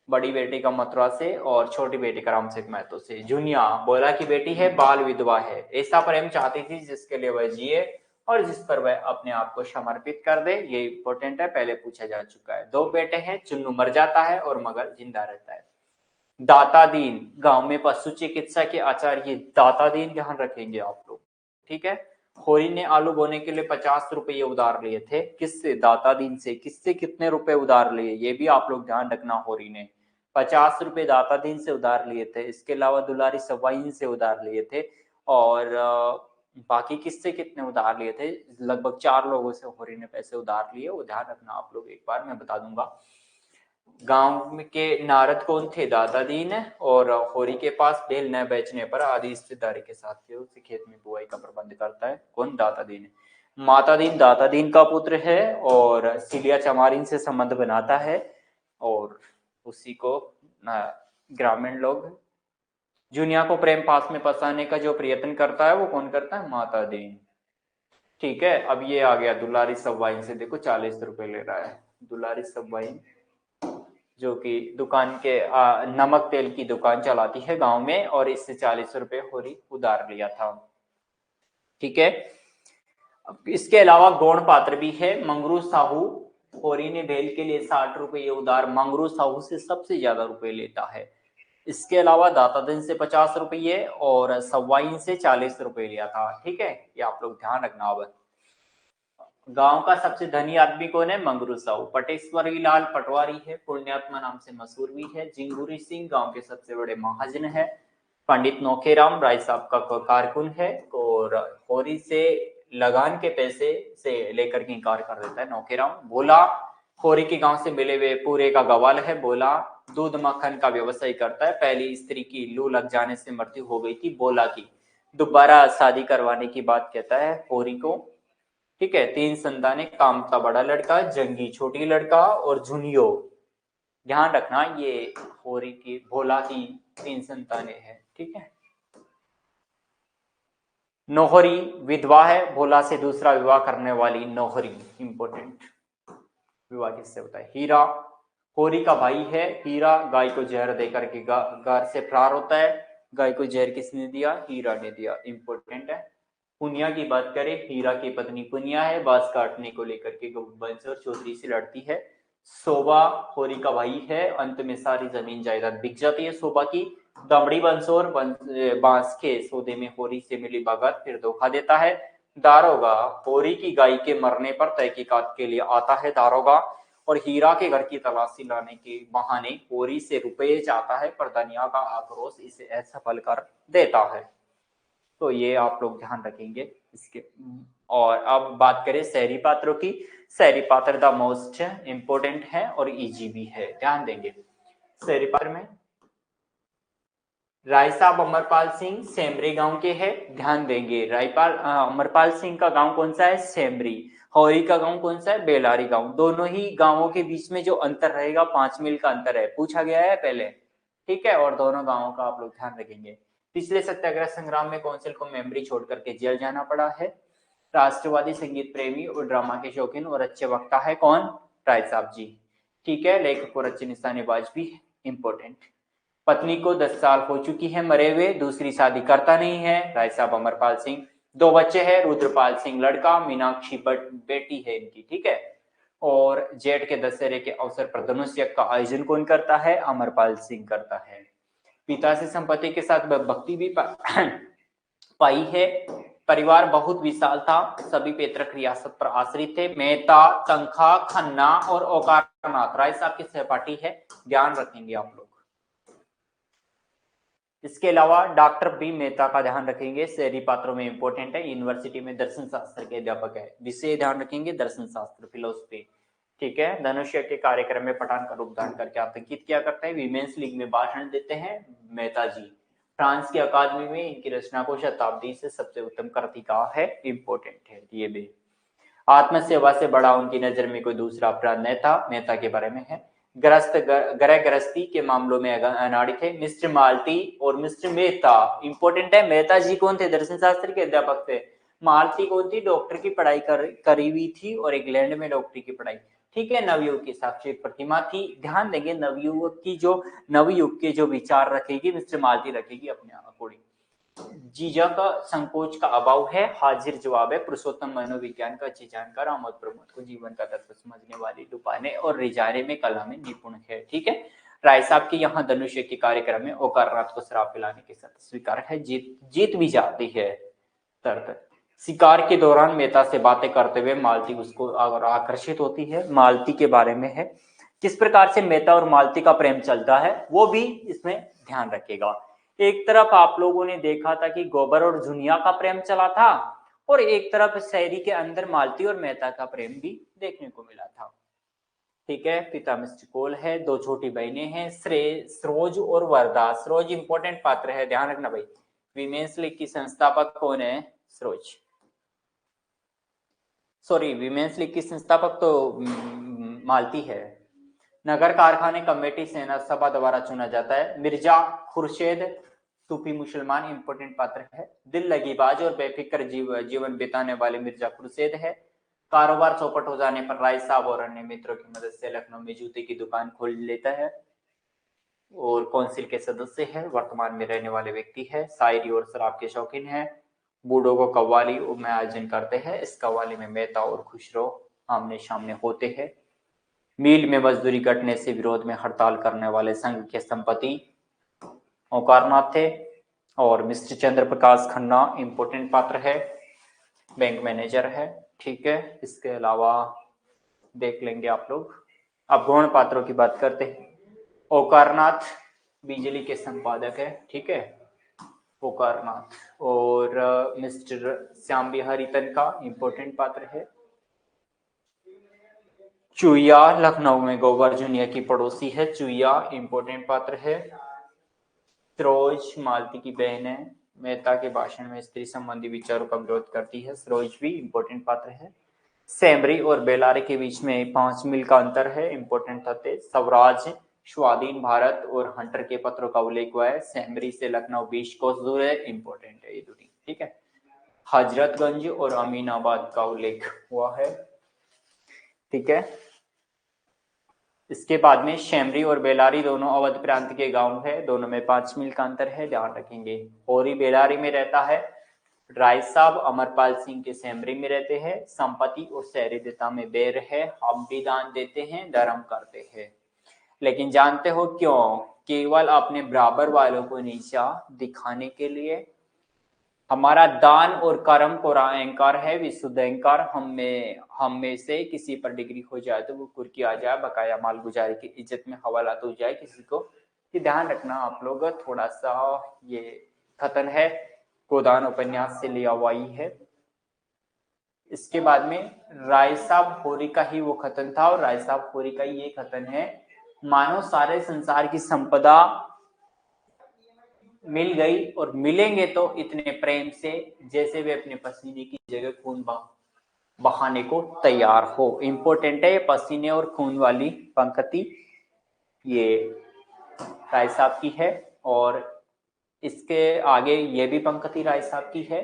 बड़ी बेटी का मथुरा से और छोटी बेटी का राम सेवक महतो से। जुनिया बोला की बेटी है, बाल विधवा है, ऐसा प्रेम चाहती थी जिसके लिए वह जिए और जिस पर वह अपने आप को समर्पित कर दे। ये इंपॉर्टेंट है, पहले पूछा जा चुका है। 2 बेटे हैं, चुन्नू मर जाता है और मगर जिंदा रहता है। दाता दीन गांव में पशु चिकित्सा के आचार्य, दाता दीन ध्यान रखेंगे आप लोग, ठीक है। होरी ने आलू बोने के लिए 50 रुपये उधार लिए थे, किससे, दाता दीन से। किससे कितने रुपए उधार लिए, ये भी आप लोग ध्यान रखना। होरी ने 50 रुपए दाता दीन से उधार लिए थे, इसके अलावा दुलारी सवाइन से उधार लिए थे और बाकी किससे कितने उधार लिए थे, लगभग 4 लोगों से होरी ने पैसे उधार लिए, वो ध्यान रखना आप लोग, एक बार मैं बता दूंगा। गांव के नारद कौन थे, दाता दीन, और होरी के पास बैल न बेचने पर आधी हिस्सेदारी के साथ थे, उसे खेत में बुआई का प्रबंध करता है, कौन, दाता दीन। माता दीन दाता दीन का पुत्र है और सिलिया चमारिन से संबंध बनाता है और उसी को ग्रामीण लोग जुनिया को प्रेम पास में फंसाने का जो प्रयत्न करता है वो कौन करता है, माता दीन, ठीक है। अब ये आ गया दुलारी सवाइन से, देखो 40 रुपए ले रहा है दुलारी सवाइन, जो कि दुकान के नमक तेल की दुकान चलाती है गांव में और इससे 40 रुपए होरी उधार लिया था, ठीक है। अब इसके अलावा गौण पात्र भी है, मंगरू साहू। होरी ने भेल के लिए 60 रुपये उधार मंगरू साहू से सबसे ज्यादा रुपए लेता है। इसके अलावा दाता दिन से 50 रुपये और सवाइन से 40 रुपये लिया था, ठीक है। ये आप लोग ध्यान रखना। अब गांव का सबसे धनी आदमी कौन है, मंगरू साहू। पटेश्वरी लाल पटवारी है, पुण्यात्मा नाम से मशहूर भी है। जिंगूरी सिंह गांव के सबसे बड़े महाजन है। पंडित नौखेराम राय साहब का कारकुन है और होरी से लगान के पैसे से लेकर के इनकार कर देता है नौखेराम। भोला होरी के गांव से मिले हुए पूरे का गवाल है। भोला दूध मक्खन का व्यवसाय करता है। पहली स्त्री की लू लग जाने से मृत्यु हो गई थी भोला की, दोबारा शादी करवाने की बात कहता है होरी को, ठीक है। 3 संतानें, कामता बड़ा लड़का, जंगी छोटी लड़का और झुनियो, ध्यान रखना ये होरी की भोला की 3 संतानें हैं, ठीक है। नोहरी विधवा है, भोला से दूसरा विवाह करने वाली नोहरी, इंपोर्टेंट। विवाह किससे होता है, हीरा होरी का भाई है। हीरा गाय को जहर देकर के घर से फरार होता है। गाय को जहर किसने दिया, हीरा ने दिया, इंपोर्टेंट है। पुनिया की बात करें, हीरा की पत्नी पुनिया है, बांस काटने को लेकर के बंस और चौधरी से लड़ती है। सोबा होरी का भाई है, अंत में सारी जमीन जायदाद बिक जाती है सोबा की। दमड़ी बंसोर बांस के सौदे में होरी से मिली बगत फिर धोखा देता है। दारोगा होरी की गाय के मरने पर तहकीकात के लिए आता है दारोगा और हीरा के घर की तलाशी लाने के बहाने होरी से रुपये चाहता है, पर धनिया का आक्रोश इसे असफल कर देता है। तो ये आप लोग ध्यान रखेंगे इसके। और अब बात करें शहरी पात्रों की। शहरी पात्र द मोस्ट इंपोर्टेंट है और इजी भी है, ध्यान देंगे। शहरी पात्र में राय साहब अमरपाल सिंह सेमरी गांव के हैं, ध्यान देंगे। अमरपाल सिंह का गांव कौन सा है, सेमरी। होरी का गांव कौन सा है, बेलारी गांव। दोनों ही गांवों के बीच में जो अंतर रहेगा 5 मील का अंतर है, पूछा गया है पहले, ठीक है। और दोनों गांवों का आप लोग ध्यान रखेंगे। पिछले सत्याग्रह संग्राम में कौंसिल को मेमरी छोड़ करके जेल जाना पड़ा है। राष्ट्रवादी संगीत प्रेमी और ड्रामा के शौकीन और अच्छे वक्ता है कौन, राय साहब जी, ठीक है। लेखक और अच्छे निशानेबाज भी इंपोर्टेंट। पत्नी को 10 साल हो चुकी है मरे हुए, दूसरी शादी करता नहीं है, राय साहब अमरपाल सिंह। 2 बच्चे हैं, रुद्रपाल सिंह लड़का, मीनाक्षी बेटी है इनकी, ठीक है। और जेठ के दशहरे के अवसर पर धनुष यज्ञ का आयोजन कौन करता है, अमरपाल सिंह करता है। पिता से संपत्ति के साथ भक्ति भी पाई है। परिवार बहुत विशाल था, सभी पैतृक रियासत पर आश्रित थे। मेहता, तंखा, खन्ना और ओकारनाथ राय साहब के सहपाठी है, ध्यान रखेंगे आप लोग। इसके अलावा डॉक्टर बी मेहता का ध्यान रखेंगे, शहरी पात्रों में इंपोर्टेंट है। यूनिवर्सिटी में दर्शन शास्त्र के अध्यापक है, विषय ध्यान रखेंगे दर्शन शास्त्र, फिलोसफी, ठीक है। धनुष्य के कार्यक्रम में पठान का रूप धारण करके आतंकित किया करते हैं। विमेंस लीग में भाषण देते हैं मेहता जी। फ्रांस की अकादमी में इनकी रचना को शताब्दी से सबसे उत्तम कृति कहा है, इंपोर्टेंट है ये भी। आत्मसेवा से बड़ा उनकी नजर में कोई दूसरा अपराध नहीं था, मेहता के बारे में है। ग्रह गृहस्थी के मामलों में अनाड़ी थे। मिस्टर मालती और मिस्टर मेहता, इंपॉर्टेंट है। मेहता जी कौन थे? दर्शन शास्त्र के अध्यापक थे। मालती कौन थी? डॉक्टर की पढ़ाई करी हुई थी और इंग्लैंड में डॉक्टरी की पढ़ाई। ठीक है, नवयुग की साक्षी प्रतिमा थी। ध्यान देंगे, नवयुग के जो विचार रखेगी मिस्टर मालती रखेगी अपने अकॉर्डिंग। जीजा का संकोच का अभाव है, हाजिर जवाब है। पुरुषोत्तम मनोविज्ञान का अच्छी जानकार, आमोद प्रमोद को जीवन का तत्व समझने वाली, लुपाने और रिझाने में कला में निपुण है। ठीक है, राय साहब के यहाँ धनुष के कार्यक्रम में ओकारनाथ को शराब पिलाने के साथ स्वीकार है, जीत भी जाती है। तर्क, शिकार के दौरान मेहता से बातें करते हुए मालती उसको आकर्षित होती है। मालती के बारे में है, किस प्रकार से मेहता और मालती का प्रेम चलता है वो भी इसमें ध्यान रखेगा। एक तरफ आप लोगों ने देखा था कि गोबर और जुनिया का प्रेम चला था, और एक तरफ शायरी के अंदर मालती और मेहता का प्रेम भी देखने को मिला था। ठीक है, पिता मिस्टर कोल है, दो छोटी बहनें हैं, सरोज और वरदा। सरोज इंपॉर्टेंट पात्र है, ध्यान रखना भाई। विमेंस लीग की संस्थापक कौन है? सरोज। सॉरी, विमेंस लीग की संस्थापक तो मालती है। नगर कारखाने कमेटी सेना सभा द्वारा चुना जाता है मिर्जा खुर्शेद सूफी मुसलमान, इंपोर्टेंट पात्र है। दिल लगीबाज और बेफिक्र जीवन बिताने वाले मिर्जा खुर्शेद है। कारोबार चौपट हो जाने पर राय साहब और अन्य मित्रों की मदद से लखनऊ में जूते की दुकान खोल लेता है और काउंसिल के सदस्य है। वर्तमान में रहने वाले व्यक्ति है। शायरी और शराब के शौकीन है। बूढ़ों को कव्वाली में आयोजन करते हैं। इस कव्वाली में मेहता और खुसरो आमने सामने होते हैं। मील में मजदूरी घटने से विरोध में हड़ताल करने वाले संघ के संपत्ति ओकारनाथ थे। और मिस्टर चंद्र प्रकाश खन्ना इंपोर्टेंट पात्र है, बैंक मैनेजर है। ठीक है, इसके अलावा देख लेंगे आप लोग। अब गौण पात्रों की बात करते हैं। ओकारनाथ बिजली के संपादक है। ठीक है, ओकारनाथ। और मिस्टर श्याम बिहारी तनका इंपोर्टेंट पात्र है। चुईया लखनऊ में गोबर जुनिया की पड़ोसी है। चुईया इंपोर्टेंट पात्र है। सरोज मालती की बहन है। मेहता के भाषण में स्त्री संबंधी विचारों का विरोध करती है। सरोज भी इंपोर्टेंट पात्र है। सेमरी और बेलारे के बीच में 5 मील का अंतर है, इंपोर्टेंट तथ्य। स्वराज, स्वाधीन भारत और हंटर के पत्रों का उल्लेख हुआ है। सेमरी से लखनऊ 20 कोस दूर है, इंपोर्टेंट है ये दूरी। ठीक है, हजरतगंज और अमीनाबाद का उल्लेख हुआ है। ठीक है, इसके बाद में शेमरी और बेलारी दोनों अवध प्रांत के गांव है। दोनों में 5 मील का अंतर है, ध्यान रखेंगे। होरी बेलारी में रहता है। राय साहब अमरपाल सिंह के सेमरी में रहते हैं। संपत्ति और शहरीदता में बैर है। हम भी दान देते हैं, धर्म करते हैं, लेकिन जानते हो क्यों? केवल अपने बराबर वालों को नीचा दिखाने के लिए। हमारा दान और कर्म को अहंकार है, विशुद्ध अहंकार। हम में से किसी पर डिग्री हो जाए तो वो कुर्की आ जाए, बकाया माल गुजारी की इज्जत में हवाला तो जाए किसी को। ये ध्यान रखना आप लोग। थोड़ा सा ये कथन है, गोदान उपन्यास से लिया हुआ ही है। इसके बाद में राय साहब होरी का ही वो कथन था, और राय साहब होरी का ये कथन है, मानो सारे संसार की संपदा मिल गई और मिलेंगे तो इतने प्रेम से जैसे वे अपने पसीने की जगह खून बहाने को तैयार हो। इंपोर्टेंट है ये पसीने और खून वाली पंक्ति, ये राय साहब की है। और इसके आगे ये भी पंक्ति राय साहब की है,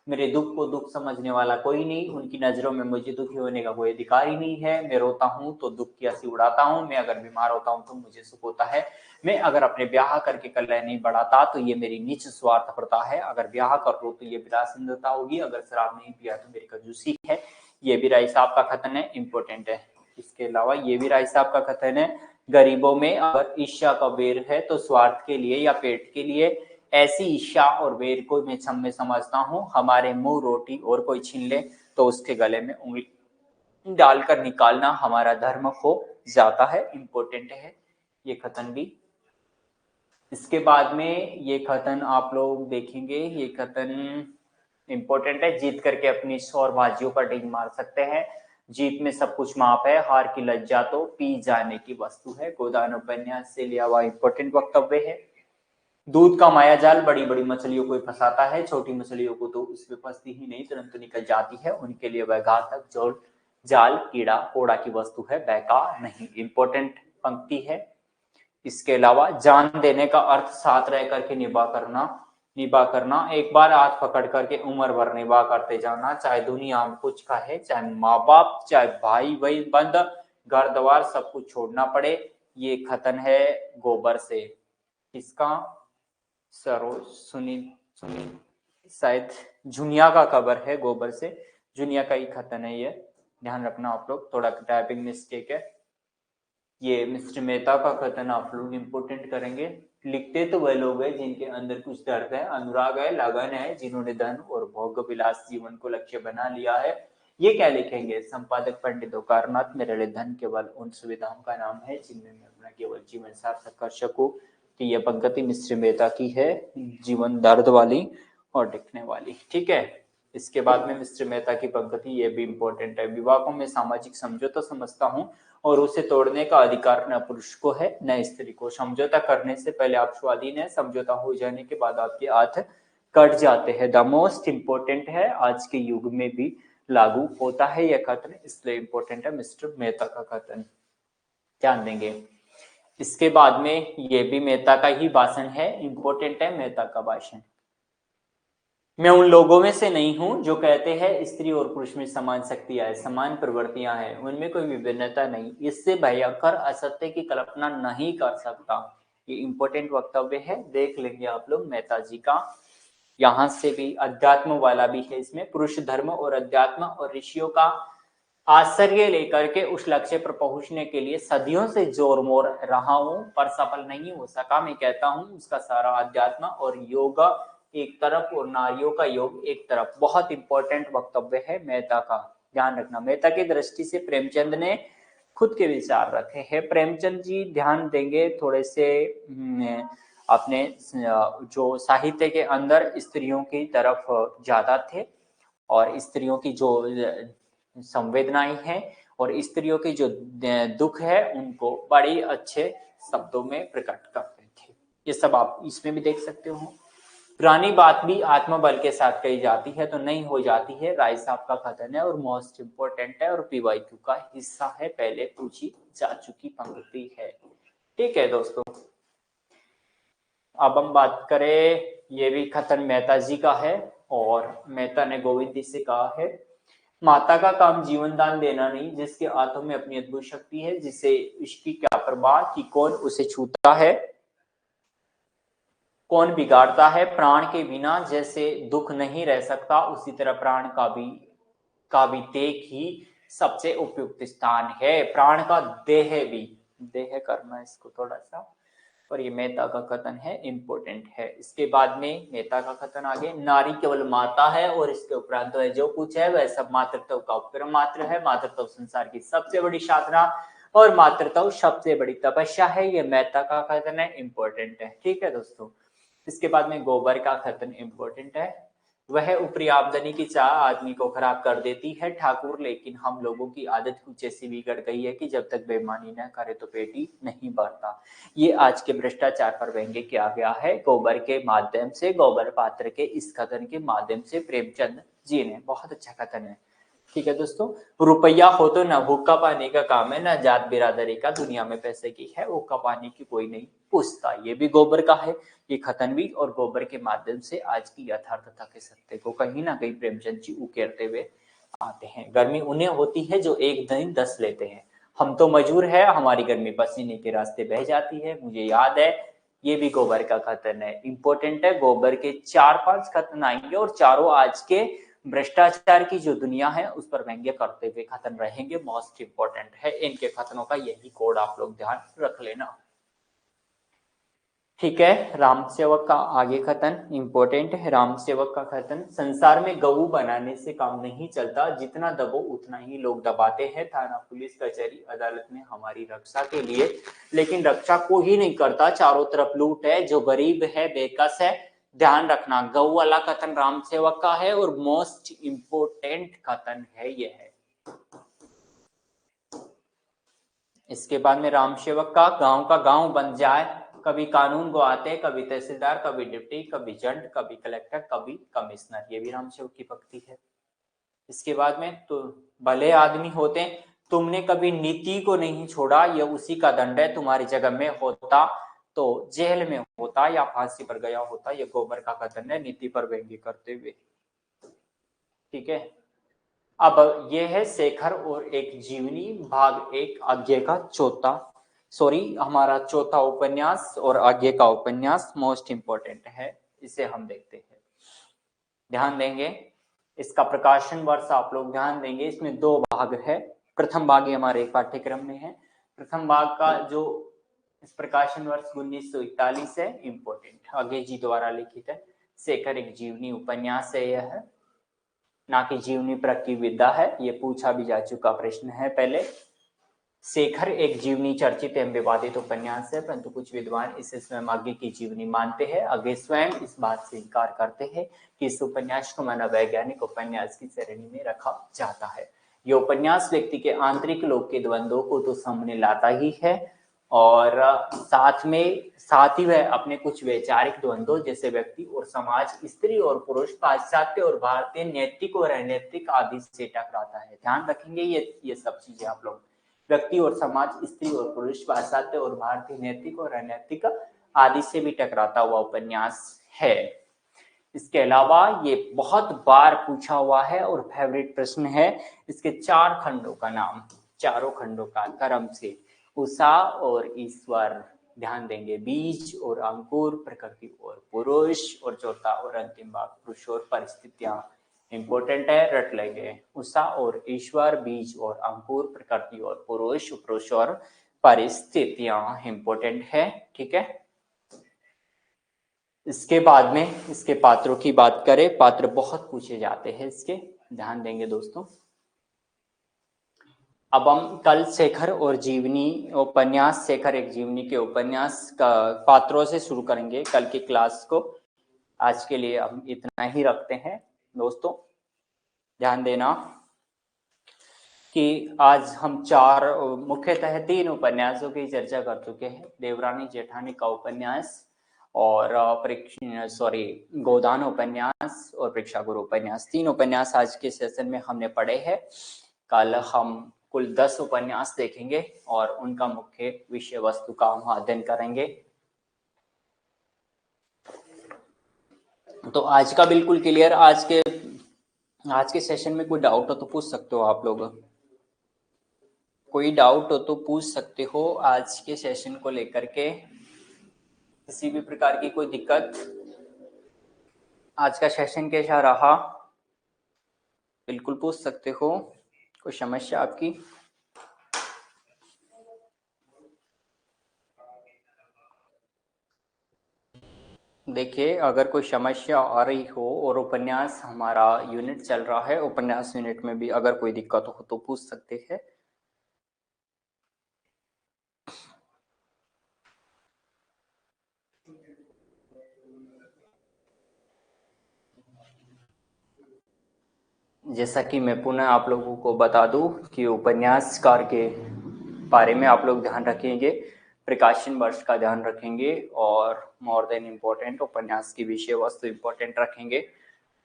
मेरे दुख को दुख समझने वाला कोई नहीं, उनकी नजरों में मुझे दुखी होने का कोई अधिकार ही नहीं है। मैं रोता हूँ तो दुख की हंसी उड़ाता हूँ, मैं अगर बीमार होता हूँ तो मुझे सुख होता है, मैं अगर अपने ब्याह करके कलह नहीं बढ़ाता तो ये मेरी नीच स्वार्थपरता है, अगर ब्याह कर लो तो ये विलासिता होगी, अगर शराब नहीं पिया तो मेरी कंजूसी है। ये भी राय साहब का कथन है, इंपोर्टेंट है। इसके अलावा ये भी राय साहब का कथन है, गरीबों में अगर ईर्ष्या का बेर है तो स्वार्थ के लिए या पेट के लिए। ऐसी ईर्ष्या और वेर को मैं समझता हूँ, हमारे मुंह रोटी और कोई छीन ले तो उसके गले में उंगली डालकर निकालना हमारा धर्म हो जाता है। इंपोर्टेंट है ये कथन भी। इसके बाद में ये कथन आप लोग देखेंगे, ये कथन इंपोर्टेंट है। जीत करके अपनी शौरबाजियों पर डिंग मार सकते हैं, जीत में सब कुछ माप है, हार की लज्जा तो पी जाने की वस्तु है। गोदान उपन्यास से लिया हुआ इंपोर्टेंट वक्तव्य है। दूध का माया जाल बड़ी बड़ी मछलियों को फंसाता है, छोटी मछलियों को तो उसमें फंसती ही नहीं, तुरंत निकल जाती है। उनके लिए वह घातक जाल कीड़ा कोड़ा की वस्तु है, बेकार नहीं। इंपोर्टेंट पंक्ति है। इसके अलावा जान देने का अर्थ साथ रह करके निभा करना, एक बार हाथ पकड़ करके उम्र भर निभा करते जाना, चाहे दुनिया में कुछ कहे, चाहे माँ बाप, चाहे भाई भाई बंद, घर द्वार सब कुछ छोड़ना पड़े। ये खतन है गोबर से। किसका? सरोज सुनील शायद जुनिया का कबर है गोबर से, जुनिया का ही खतन है ये, ध्यान रखना आप लोग, थोड़ा टाइपिंग मिस्टेक है। ये मिस्टर मेहता का कथन आप लोग इंपोर्टेंट करेंगे। लिखते तो वह लोग हैं जिनके अंदर कुछ दर्द है, अनुराग है, लगन है, जिन्होंने धन और भोग विलास जीवन को लक्ष्य बना लिया है। ये क्या लिखेंगे? संपादक पंडित ओकारनाथ, मेरे लिए धन केवल उन सुविधाओं का नाम है जिनमें मैं अपना केवल जीवन सार्थक कर सकूं। तो यह पंक्ति मिस्टर मेहता की है, जीवन दर्द वाली और लिखने वाली। ठीक है, इसके बाद में मिस्टर मेहता की पंक्ति ये भी इंपॉर्टेंट है। विवाहों में सामाजिक समझौता समझता हूँ और उसे तोड़ने का अधिकार न पुरुष को है न स्त्री को। समझौता करने से पहले आप स्वाधीन है, समझौता हो जाने के बाद आपके हाथ कट जाते हैं। द मोस्ट इम्पोर्टेंट है, आज के युग में भी लागू होता है यह कथन, इसलिए इम्पोर्टेंट है मिस्टर मेहता का कथन, ध्यान देंगे। इसके बाद में ये भी मेहता का ही भाषण है, इम्पोर्टेंट है मेहता का भाषण। मैं उन लोगों में से नहीं हूं जो कहते हैं स्त्री और पुरुष में समान शक्तियां हैं, समान प्रवृत्तियां हैं, उनमें कोई विभिन्नता नहीं। इससे भयंकर असत्य की कल्पना नहीं कर सकता। ये इंपॉर्टेंट वक्तव्य है, देख लेंगे आप लोग मेहता जी का। यहां से भी अध्यात्म वाला भी है इसमें, पुरुष धर्म और अध्यात्म और ऋषियों का आश्चर्य लेकर के उस लक्ष्य पर पहुंचने के लिए सदियों से जोर मोर रहा हूं, पर सफल नहीं हो सका। मैं कहता हूं उसका सारा अध्यात्म और योग एक तरफ और नारियों का योग एक तरफ। बहुत इंपॉर्टेंट वक्तव्य है मेहता का, ध्यान रखना। मेहता की दृष्टि से प्रेमचंद ने खुद के विचार रखे हैं। प्रेमचंद जी ध्यान देंगे थोड़े से अपने जो साहित्य के अंदर स्त्रियों की तरफ ज्यादा थे और स्त्रियों की जो संवेदनाएं हैं और स्त्रियों की जो दुख है उनको बड़ी अच्छे शब्दों में प्रकट करते थे। ये सब आप इसमें भी देख सकते हो। पुरानी बात भी आत्मबल के साथ कही जाती है तो नहीं हो जाती है, राय साहब का कथन है और मोस्ट इंपोर्टेंट है और पीवाईक्यू का हिस्सा है, पहले पूछी जा चुकी पंक्ति है। ठीक है दोस्तों, अब हम बात करें, ये भी कथन मेहता जी का है और मेहता ने गोविंद जी से कहा है, माता का काम जीवन दान देना नहीं, जिसके हाथों में अपनी अद्भुत शक्ति है, जिसे इसकी क्या परवाह कि कौन उसे छूता है, कौन बिगाड़ता है। प्राण के बिना जैसे दुख नहीं रह सकता, उसी तरह प्राण का भी देह ही सबसे उपयुक्त स्थान है। प्राण का देह भी, देह करना इसको थोड़ा सा, और ये मेहता का कथन है, इंपॉर्टेंट है। इसके बाद में मेहता का कथन आगे, नारी केवल माता है और इसके उपरांत तो है जो कुछ है वह सब मातृत्व का उपक्रम मात्र है। मातृत्व संसार की सबसे बड़ी साधना और मातृत्व सबसे बड़ी तपस्या है। ये मेहता का कथन है, इंपॉर्टेंट है। ठीक है दोस्तों, इसके बाद में गोबर का कथन इंपॉर्टेंट है। वह ऊपरी आमदनी की चाह आदमी को खराब कर देती है ठाकुर, लेकिन हम लोगों की आदत कुछ ऐसी बिगड़ गई है कि जब तक बेईमानी न करे तो पेट ही नहीं भरता। ये आज के भ्रष्टाचार पर व्यंग्य किया गया है गोबर के माध्यम से, गोबर पात्र के इस कथन के माध्यम से प्रेमचंद जी ने। बहुत अच्छा कथन है। ठीक है दोस्तों, रुपया हो तो न हुक्का पानी का काम है, न जात बिरादरी का, दुनिया में पैसे की है हुक्का पानी की कोई नहीं पूछता। ये भी गोबर का है, ये कथन भी, और गोबर के माध्यम से आज की यथार्थता के सत्य को कहीं ना कहीं प्रेमचंद जी उकेरते हुए आते हैं। गर्मी उन्हें होती है जो एक दिन 10 लेते हैं, हम तो मजूर है, हमारी गर्मी पसीने के रास्ते बह जाती है। मुझे याद है, ये भी गोबर का कथन है, इंपॉर्टेंट है। गोबर के 4-5 कथन आएंगे और चारों आज के भ्रष्टाचार की जो दुनिया है उस पर व्यंग्य करते हुए कथन रहेंगे, मोस्ट इंपोर्टेंट है। इनके कथनों का यही कोड आप लोग ध्यान रख लेना। ठीक है, राम सेवक का आगे कथन इंपॉर्टेंट है। राम सेवक का कथन, संसार में गऊ बनाने से काम नहीं चलता, जितना दबो उतना ही लोग दबाते हैं। थाना पुलिस कचहरी अदालत में हमारी रक्षा के लिए, लेकिन रक्षा को ही नहीं करता, चारों तरफ लूट है, जो गरीब है बेकस है। ध्यान रखना, गऊ वाला कथन राम सेवक का है और मोस्ट इंपोर्टेंट कथन है यह है। इसके बाद में राम सेवक का, गांव का गांव बन जाए, कभी कानून को आते, कभी तहसीलदार, कभी डिप्टी, कभी जज, कभी कलेक्टर, कभी कमिश्नर। ये भी राम सेवक की पंक्ति है। इसके बाद में, तो भले आदमी होते तुमने कभी नीति को नहीं छोड़ा, यह उसी का दंड है। तुम्हारी जगह में होता तो जेल में होता या फांसी पर गया होता। यह गोबर का कथन है नीति पर व्यंग्य करते हुए। ठीक है, अब यह है शेखर और एक जीवनी भाग 1 आज्ञे का हमारा चौथा उपन्यास और आज्ञे का उपन्यास मोस्ट इंपोर्टेंट है, इसे हम देखते हैं। ध्यान देंगे, इसका प्रकाशन वर्ष आप लोग ध्यान देंगे, इसमें 2 भाग है। प्रथम भाग हमारे पाठ्यक्रम में है। प्रथम भाग का जो इस प्रकाशन वर्ष 1941 है, इंपोर्टेंट, आगे जी द्वारा लिखित है। शेखर एक जीवनी उपन्यास है, यह है ना कि जीवनी पर की विद्या है। ये पूछा भी जा चुका प्रश्न है पहले। शेखर एक जीवनी चर्चित एवं विवादित उपन्यास है, परंतु कुछ विद्वान इसे स्वयं आगे की जीवनी मानते हैं। आगे स्वयं इस बात से इनकार करते हैं कि इस उपन्यास को मनोवैज्ञानिक उपन्यास की श्रेणी में रखा जाता है। यह उपन्यास व्यक्ति के आंतरिक लोक के द्वंद्वों को तो सामने लाता ही है, और साथ ही वह अपने कुछ वैचारिक द्वंद्वों जैसे व्यक्ति और समाज, स्त्री और पुरुष, पाश्चात्य और भारतीय, नैतिक और अनैतिक आदि से टकराता है। ध्यान रखेंगे ये सब चीजें आप लोग, व्यक्ति और समाज, स्त्री और पुरुष, पाश्चात्य और भारतीय, नैतिक और अनैतिक आदि से भी टकराता हुआ उपन्यास है। इसके अलावा ये बहुत बार पूछा हुआ है और फेवरेट प्रश्न है। इसके 4 खंडों का नाम, चारों खंडों का क्रम से उषा और ईश्वर, ध्यान देंगे, बीज और अंकुर, प्रकृति और पुरुष, और चौथा और अंतिम भाग पुरुष और परिस्थितियां। इंपोर्टेंट है, रट लेंगे। उषा और ईश्वर, बीज और अंकुर, प्रकृति और पुरुष, पुरुष और परिस्थितियां, इंपोर्टेंट है। ठीक है, इसके बाद में इसके पात्रों की बात करें, पात्र बहुत पूछे जाते हैं इसके, ध्यान देंगे दोस्तों। अब हम कल शेखर और जीवनी उपन्यास, शेखर एक जीवनी के उपन्यास का पात्रों से शुरू करेंगे कल की क्लास को। आज के लिए हम इतना ही रखते हैं दोस्तों। ध्यान देना कि आज हम मुख्यतः 3 उपन्यासों की चर्चा कर चुके हैं। देवरानी जेठानी का उपन्यास और गोदान उपन्यास और प्रेक्षागुरु उपन्यास, 3 उपन्यास आज के सेशन में हमने पढ़े हैं। कल हम कुल 10 उपन्यास देखेंगे और उनका मुख्य विषय वस्तु का हम अध्ययन करेंगे। तो आज का बिल्कुल क्लियर। आज के सेशन में कोई डाउट हो तो पूछ सकते हो आप लोग, कोई डाउट हो तो पूछ सकते हो आज के सेशन को लेकर के। किसी भी प्रकार की कोई दिक्कत, आज का सेशन कैसा रहा बिल्कुल पूछ सकते हो। कोई समस्या आपकी? देखिए, अगर कोई समस्या आ रही हो और उपन्यास हमारा यूनिट चल रहा है, उपन्यास यूनिट में भी अगर कोई दिक्कत हो तो पूछ सकते हैं। जैसा कि मैं पुनः आप लोगों को बता दूं कि उपन्यासकार के बारे में आप लोग ध्यान रखेंगे, प्रकाशन वर्ष का ध्यान रखेंगे, और मोर देन इम्पोर्टेंट उपन्यास की विषय वस्तु इम्पोर्टेंट रखेंगे,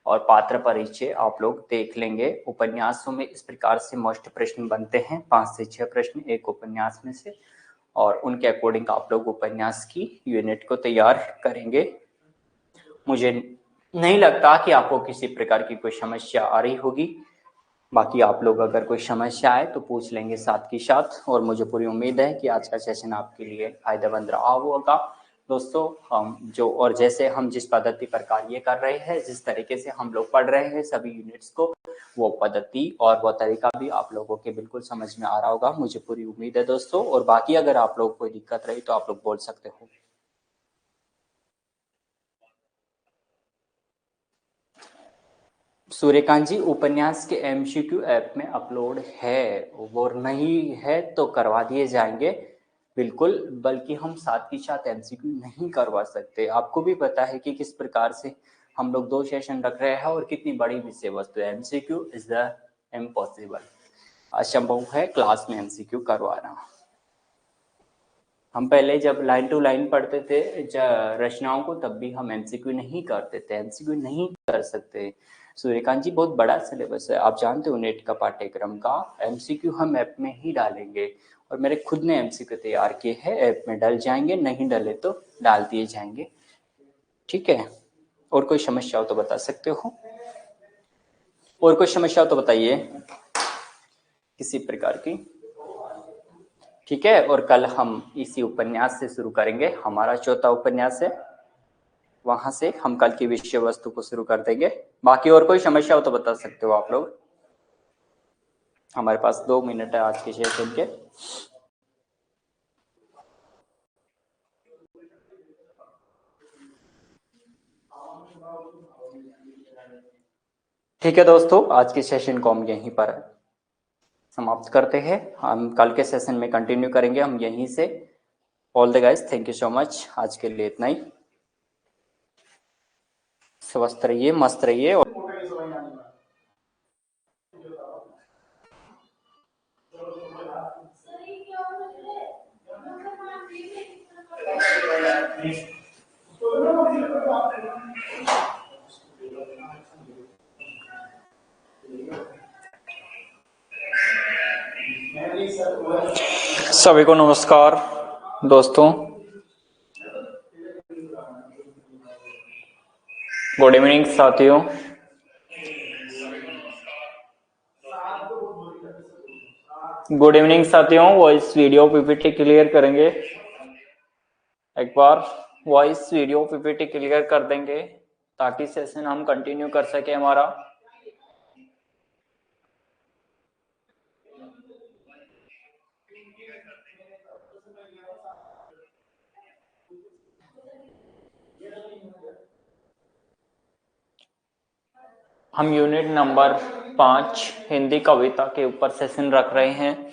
और पात्र परिचय आप लोग देख लेंगे। उपन्यासों में इस प्रकार से मोस्ट प्रश्न बनते हैं, 5 से 6 प्रश्न एक उपन्यास में से, और उनके अकॉर्डिंग आप लोग उपन्यास की यूनिट को तैयार करेंगे। मुझे नहीं लगता कि आपको किसी प्रकार की कोई समस्या आ रही होगी। बाकी आप लोग अगर कोई समस्या आए तो पूछ लेंगे साथ के साथ, और मुझे पूरी उम्मीद है कि आज का सेशन आपके लिए फायदेमंद रहा होगा दोस्तों। हम और जैसे हम जिस पद्धति पर कार्य कर रहे हैं, जिस तरीके से हम लोग पढ़ रहे हैं सभी यूनिट्स को, वो पद्धति और वो तरीका भी आप लोगों के बिल्कुल समझ में आ रहा होगा, मुझे पूरी उम्मीद है दोस्तों। और बाकी अगर आप लोग कोई दिक्कत रही तो आप लोग बोल सकते हो। सूर्यकांत जी, उपन्यास के MCQ ऐप में अपलोड है, वो नहीं है तो करवा दिए जाएंगे बिल्कुल, बल्कि हम साथ के साथ MCQ नहीं करवा सकते। आपको भी पता है कि किस प्रकार से हम लोग 2 सेशन रख रहे हैं और कितनी बड़ी विषय वस्तु है। MCQ इज द इम्पॉसिबल, असंभव है क्लास में MCQ करवाना। हम पहले जब लाइन टू लाइन पढ़ते थे रचनाओं को, तब भी हम MCQ नहीं करते थे, MCQ नहीं कर सकते। सूर्यकांत जी बहुत बड़ा सिलेबस है, आप जानते हो नेट का पाठ्यक्रम का एमसीक्यू हम ऐप में ही डालेंगे और मेरे खुद ने एमसीक्यू तैयार किए हैं, ऐप में डल जाएंगे, नहीं डले तो डाल दिए जाएंगे। ठीक है, और कोई समस्या हो तो बता सकते हो, और कोई समस्या हो तो बताइए किसी प्रकार की। ठीक है, और कल हम इसी उपन्यास से शुरू करेंगे, हमारा चौथा उपन्यास है, वहां से हम कल की विषय वस्तु को शुरू कर देंगे। बाकी और कोई समस्या हो तो बता सकते हो आप लोग। हमारे पास 2 मिनट है आज के सेशन के। ठीक है दोस्तों, आज के सेशन को हम यहीं पर समाप्त करते हैं, हम कल के सेशन में कंटिन्यू करेंगे हम यहीं से। All the guys, thank you so much, आज के लिए इतना ही। स्वस्थ रहिए, मस्त रहिए। सभी को नमस्कार दोस्तों, गुड इवनिंग साथियों। गुड इवनिंग साथियों, वॉइस वीडियो पीपीटी क्लियर करेंगे एक बार, वॉइस वीडियो पीपीटी क्लियर कर देंगे ताकि सेशन हम कंटिन्यू कर सके हमारा। हम यूनिट नंबर 5 हिंदी कविता के ऊपर सेशन रख रहे हैं।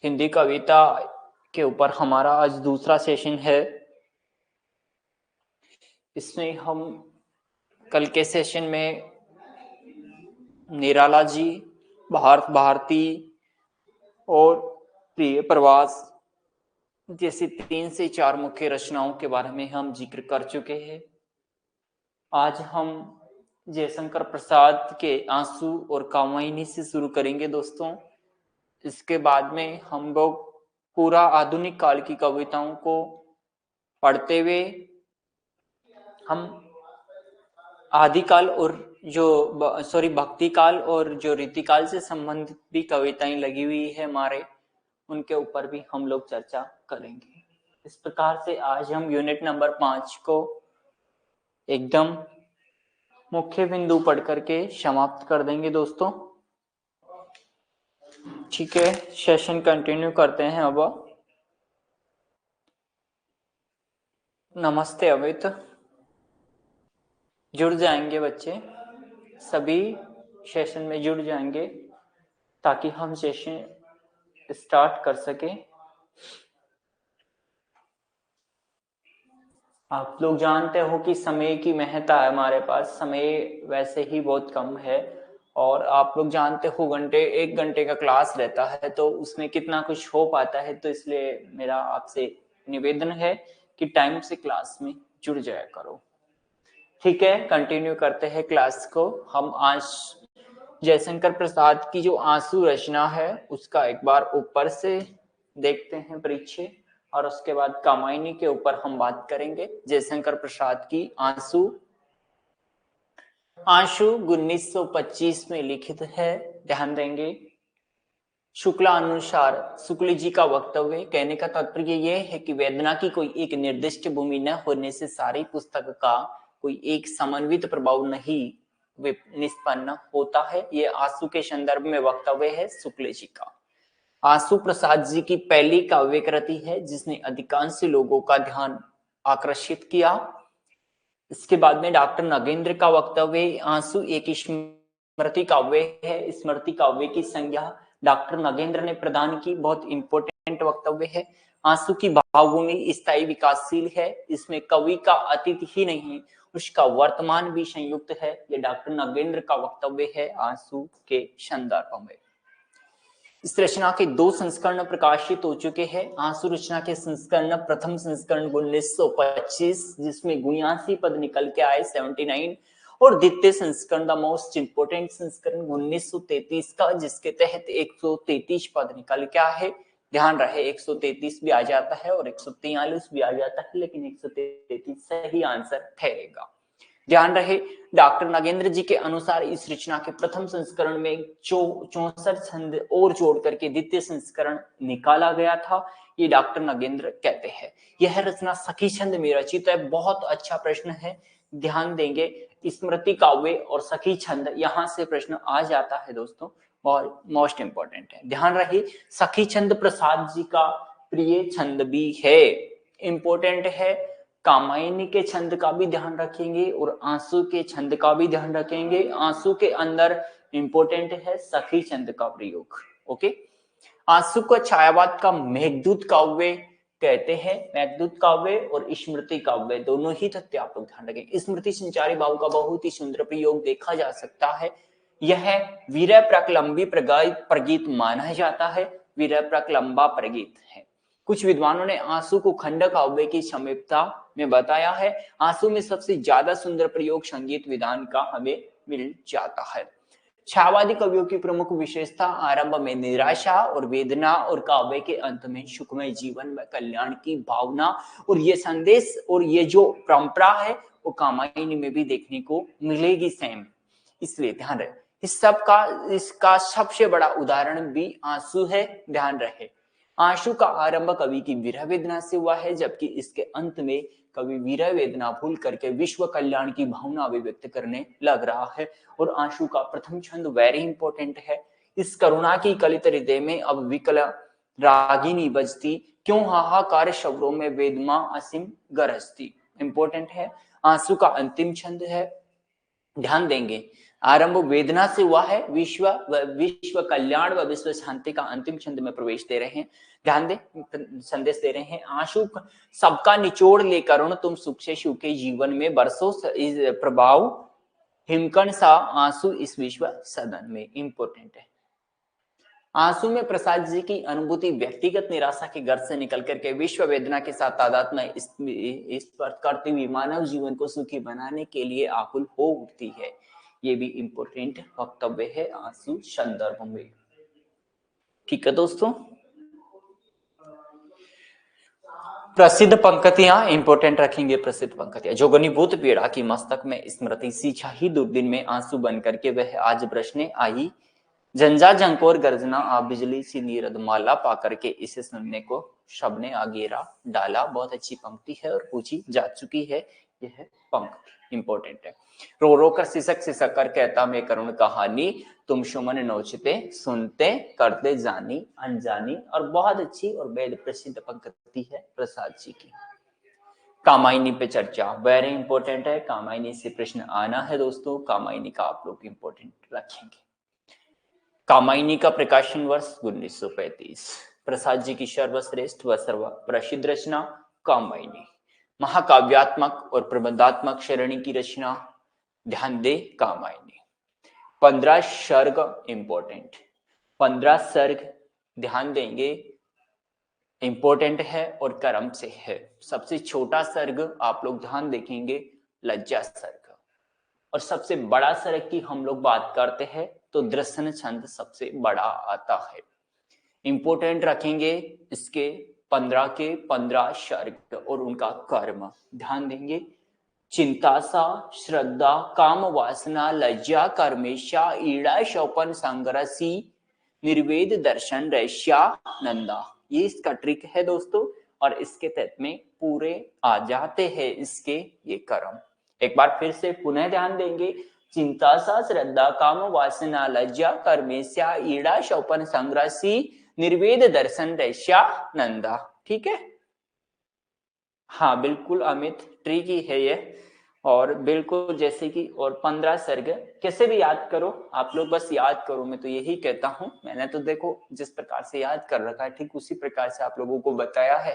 हिंदी कविता के ऊपर हमारा आज दूसरा सेशन है। इसमें हम कल के सेशन में निराला जी, भारत भारती और प्रिय प्रवास जैसी 3 से 4 मुख्य रचनाओं के बारे में हम जिक्र कर चुके हैं। आज हम जयशंकर प्रसाद के आंसू और कामायनी से शुरू करेंगे दोस्तों। इसके बाद में हम लोग पूरा आधुनिक काल की कविताओं को पढ़ते हुए हम आदिकाल और भक्ति काल और जो रीतिकाल से संबंधित भी कविताएं लगी हुई है हमारे, उनके ऊपर भी हम लोग चर्चा करेंगे। इस प्रकार से आज हम यूनिट नंबर 5 को एकदम मुख्य बिंदु पढ़ करके समाप्त कर देंगे दोस्तों। ठीक है, सेशन कंटिन्यू करते हैं अब। नमस्ते अमित, जुड़ जाएंगे बच्चे, सभी सेशन में जुड़ जाएंगे ताकि हम सेशन स्टार्ट कर सके। आप लोग जानते हो कि समय की महत्ता है हमारे पास, समय वैसे ही बहुत कम है और आप लोग जानते हो 1 घंटे का क्लास रहता है तो उसमें कितना कुछ हो पाता है, तो इसलिए मेरा आपसे निवेदन है कि टाइम से क्लास में जुड़ जाया करो। ठीक है, कंटिन्यू करते हैं क्लास को। हम आज जयशंकर प्रसाद की जो आंसू रचना है उसका एक बार ऊपर से देखते हैं परिचय, और उसके बाद कामायनी के ऊपर हम बात करेंगे। जयशंकर प्रसाद की आंसू 1925 में लिखित है, ध्यान देंगे। शुक्ला अनुसार शुक्ल जी का वक्तव्य, कहने का तात्पर्य यह है कि वेदना की कोई एक निर्दिष्ट भूमि न होने से सारी पुस्तक का कोई एक समन्वित प्रभाव नहीं निष्पन्न होता है। ये आंसू के संदर्भ में वक्तव्य है शुक्ल जी का। आंसू प्रसाद जी की पहली काव्य कृति है जिसने अधिकांश लोगों का ध्यान आकर्षित किया। इसके बाद में डॉक्टर नगेंद्र का वक्तव्य, आंसू एक स्मृति काव्य है। स्मृति काव्य की संज्ञा डॉक्टर नगेंद्र ने प्रदान की, बहुत इंपॉर्टेंट वक्तव्य है। आंसू की भावभूमि स्थायी विकासशील है, इसमें कवि का अतीत ही नहीं उसका वर्तमान भी संयुक्त है। ये डॉक्टर नगेंद्र का वक्तव्य है आंसू के संदर्भ में। इस रचना के 2 संस्करण प्रकाशित हो चुके हैं। आंसू रचना के संस्करण, प्रथम संस्करण 1925 जिसमें 82 पद निकल के आए 79, और द्वितीय संस्करण द मोस्ट इंपोर्टेंट संस्करण 1933 का, जिसके तहत 133 पद निकल क्या है, ध्यान रहे 133 भी आ जाता है और 143 भी आ जाता है, लेकिन 133 सही आंसर ठहरेगा। ध्यान रहे डॉक्टर नागेंद्र जी के अनुसार इस रचना के प्रथम संस्करण में 64 छंद और जोड़ करके द्वितीय संस्करण निकाला गया था, ये डॉक्टर नागेंद्र कहते हैं। यह रचना सखी छंद में रचित है। बहुत अच्छा प्रश्न है, ध्यान देंगे। स्मृति काव्य और सखी छंद, यहां से प्रश्न आ जाता है दोस्तों, और मोस्ट इंपोर्टेंट है। ध्यान रहे सखी छंद प्रसाद जी का प्रिय छंद भी है, इंपोर्टेंट है। कामायनी के छंद का भी ध्यान रखेंगे और आंसू के छंद का भी ध्यान रखेंगे। आंसू के अंदर इंपोर्टेंट है सखी छंद का प्रयोग। ओके, आंसू को छायावाद का मेघदूत काव्य कहते हैं। मेघदूत काव्य और स्मृति काव्य दोनों ही तथ्य आप लोग ध्यान रखें। स्मृति संचारी भाव का बहुत ही सुंदर प्रयोग देखा जा सकता है। यह वीर प्रकलंबी प्रगीत माना जाता है, वीर प्रकलंबा प्रगीत है। कुछ विद्वानों ने आंसू को खंड काव्य की समीपता में बताया है। आंसू में सबसे ज्यादा सुंदर प्रयोग संगीत विधान का हमें मिल जाता है। छायावादी कवियों की प्रमुख विशेषता आरंभ में निराशा और वेदना और काव्य के अंत में सुखमय जीवन में कल्याण की भावना, और ये संदेश और ये जो परंपरा है वो कामायनी में भी देखने को मिलेगी सेम। इसलिए ध्यान रहे इस सब का, इसका सबसे बड़ा उदाहरण भी आंसू है। ध्यान रहे आंसू का आरंभ कवि की विरह वेदना से हुआ है, जबकि इसके अंत में कवि विरह वेदना भूल करके विश्व कल्याण की भावना अभिव्यक्त करने लग रहा है। और आंसू का प्रथम छंद वेरी इंपॉर्टेंट है। इस करुणा की कलित हृदय में अब विकल रागिनी बजती, क्यों हाहाकार शब्दों में वेदमा असीम गरजती, इंपॉर्टेंट है। आंसू का अंतिम छंद है, ध्यान देंगे आरंभ वेदना से हुआ है, विश्व कल्याण व विश्व शांति का अंतिम छंद में प्रवेश दे रहे हैं। ध्यान दे संदेश दे रहे हैं आंसू सबका निचोड़ ले करुण तुम सुख से सूखे जीवन में बरसों प्रभाव हिमकण सा आंसू इस विश्व सदन में, इंपॉर्टेंट है। आंसू में प्रसाद जी की अनुभूति व्यक्तिगत निराशा के घर से निकल करके विश्व वेदना के साथ तादात्म्य इस पर करती हुई मानव जीवन को सुखी बनाने के लिए आकुल हो उठती है। ये भी इंपॉर्टेंट वक्तव्य है आंसू संदर्भ में। ठीक है दोस्तों, प्रसिद्ध पंक्तियां इंपॉर्टेंट रखेंगे। प्रसिद्ध पंक्तियां, जो घनीभूत पीड़ा की मस्तक में स्मृति सी छाही दुर्दिन में आंसू बन करके वह आज बरसने आई, झंझा झंकोर गर्जना आ बिजली सी नीरद माला पा करके इसे सुनने को सबने आगेरा डाला। बहुत अच्छी पंक्ति है और पूछी जा चुकी है यह पंक्ति, इंपॉर्टेंट है। रो रो कर सिसक सिसक कर कहता मैं करुण कहानी, तुम सुमन नोचते सुनते करते जानी अनजानी। और बहुत अच्छी और बेहद प्रसिद्ध पंक्ति है प्रसाद जी की। कामायनी पे चर्चा वेरी इंपॉर्टेंट है। कामायनी से प्रश्न आना है दोस्तों, कामायनी का आप लोग इंपॉर्टेंट रखेंगे। कामायनी का प्रकाशन वर्ष 1935। प्रसाद जी की सर्वश्रेष्ठ व सर्व प्रसिद्ध रचना कामायनी, महाकाव्यात्मक और प्रबंधात्मक श्रेणी की रचना। ध्यान दे कामायनी 15 सर्ग इंपॉर्टेंट, 15 सर्ग ध्यान देंगे इंपॉर्टेंट है और क्रम से है। सबसे छोटा सर्ग आप लोग ध्यान देखेंगे लज्जा सर्ग, और सबसे बड़ा सर्ग की हम लोग बात करते हैं तो दर्शन छंद सबसे बड़ा आता है। इंपॉर्टेंट रखेंगे इसके 15 के 15 सर्ग और उनका कर्म ध्यान देंगे। चिंता सा श्रद्धा काम वासना लज्जा कर्मेशा ईड़ा शोपन संग्रसी निर्वेद दर्शन रैश्या नंदा, ये इसका ट्रिक है दोस्तों, और इसके तहत में पूरे आ जाते हैं इसके ये कर्म। एक बार फिर से पुनः ध्यान देंगे, चिंता सा श्रद्धा काम वासना लज्जा कर्मेशा ईड़ा शोपन संग्रसी निर्वेद दर्शन रैश्या नंदा। ठीक है, हाँ बिल्कुल अमित, ट्रिकी है ये, और बिल्कुल जैसे कि और 15 सर्ग कैसे भी याद करो आप लोग, बस याद करो। मैं तो यही कहता हूं, मैंने तो देखो जिस प्रकार से याद कर रखा है ठीक उसी प्रकार से आप लोगों को बताया है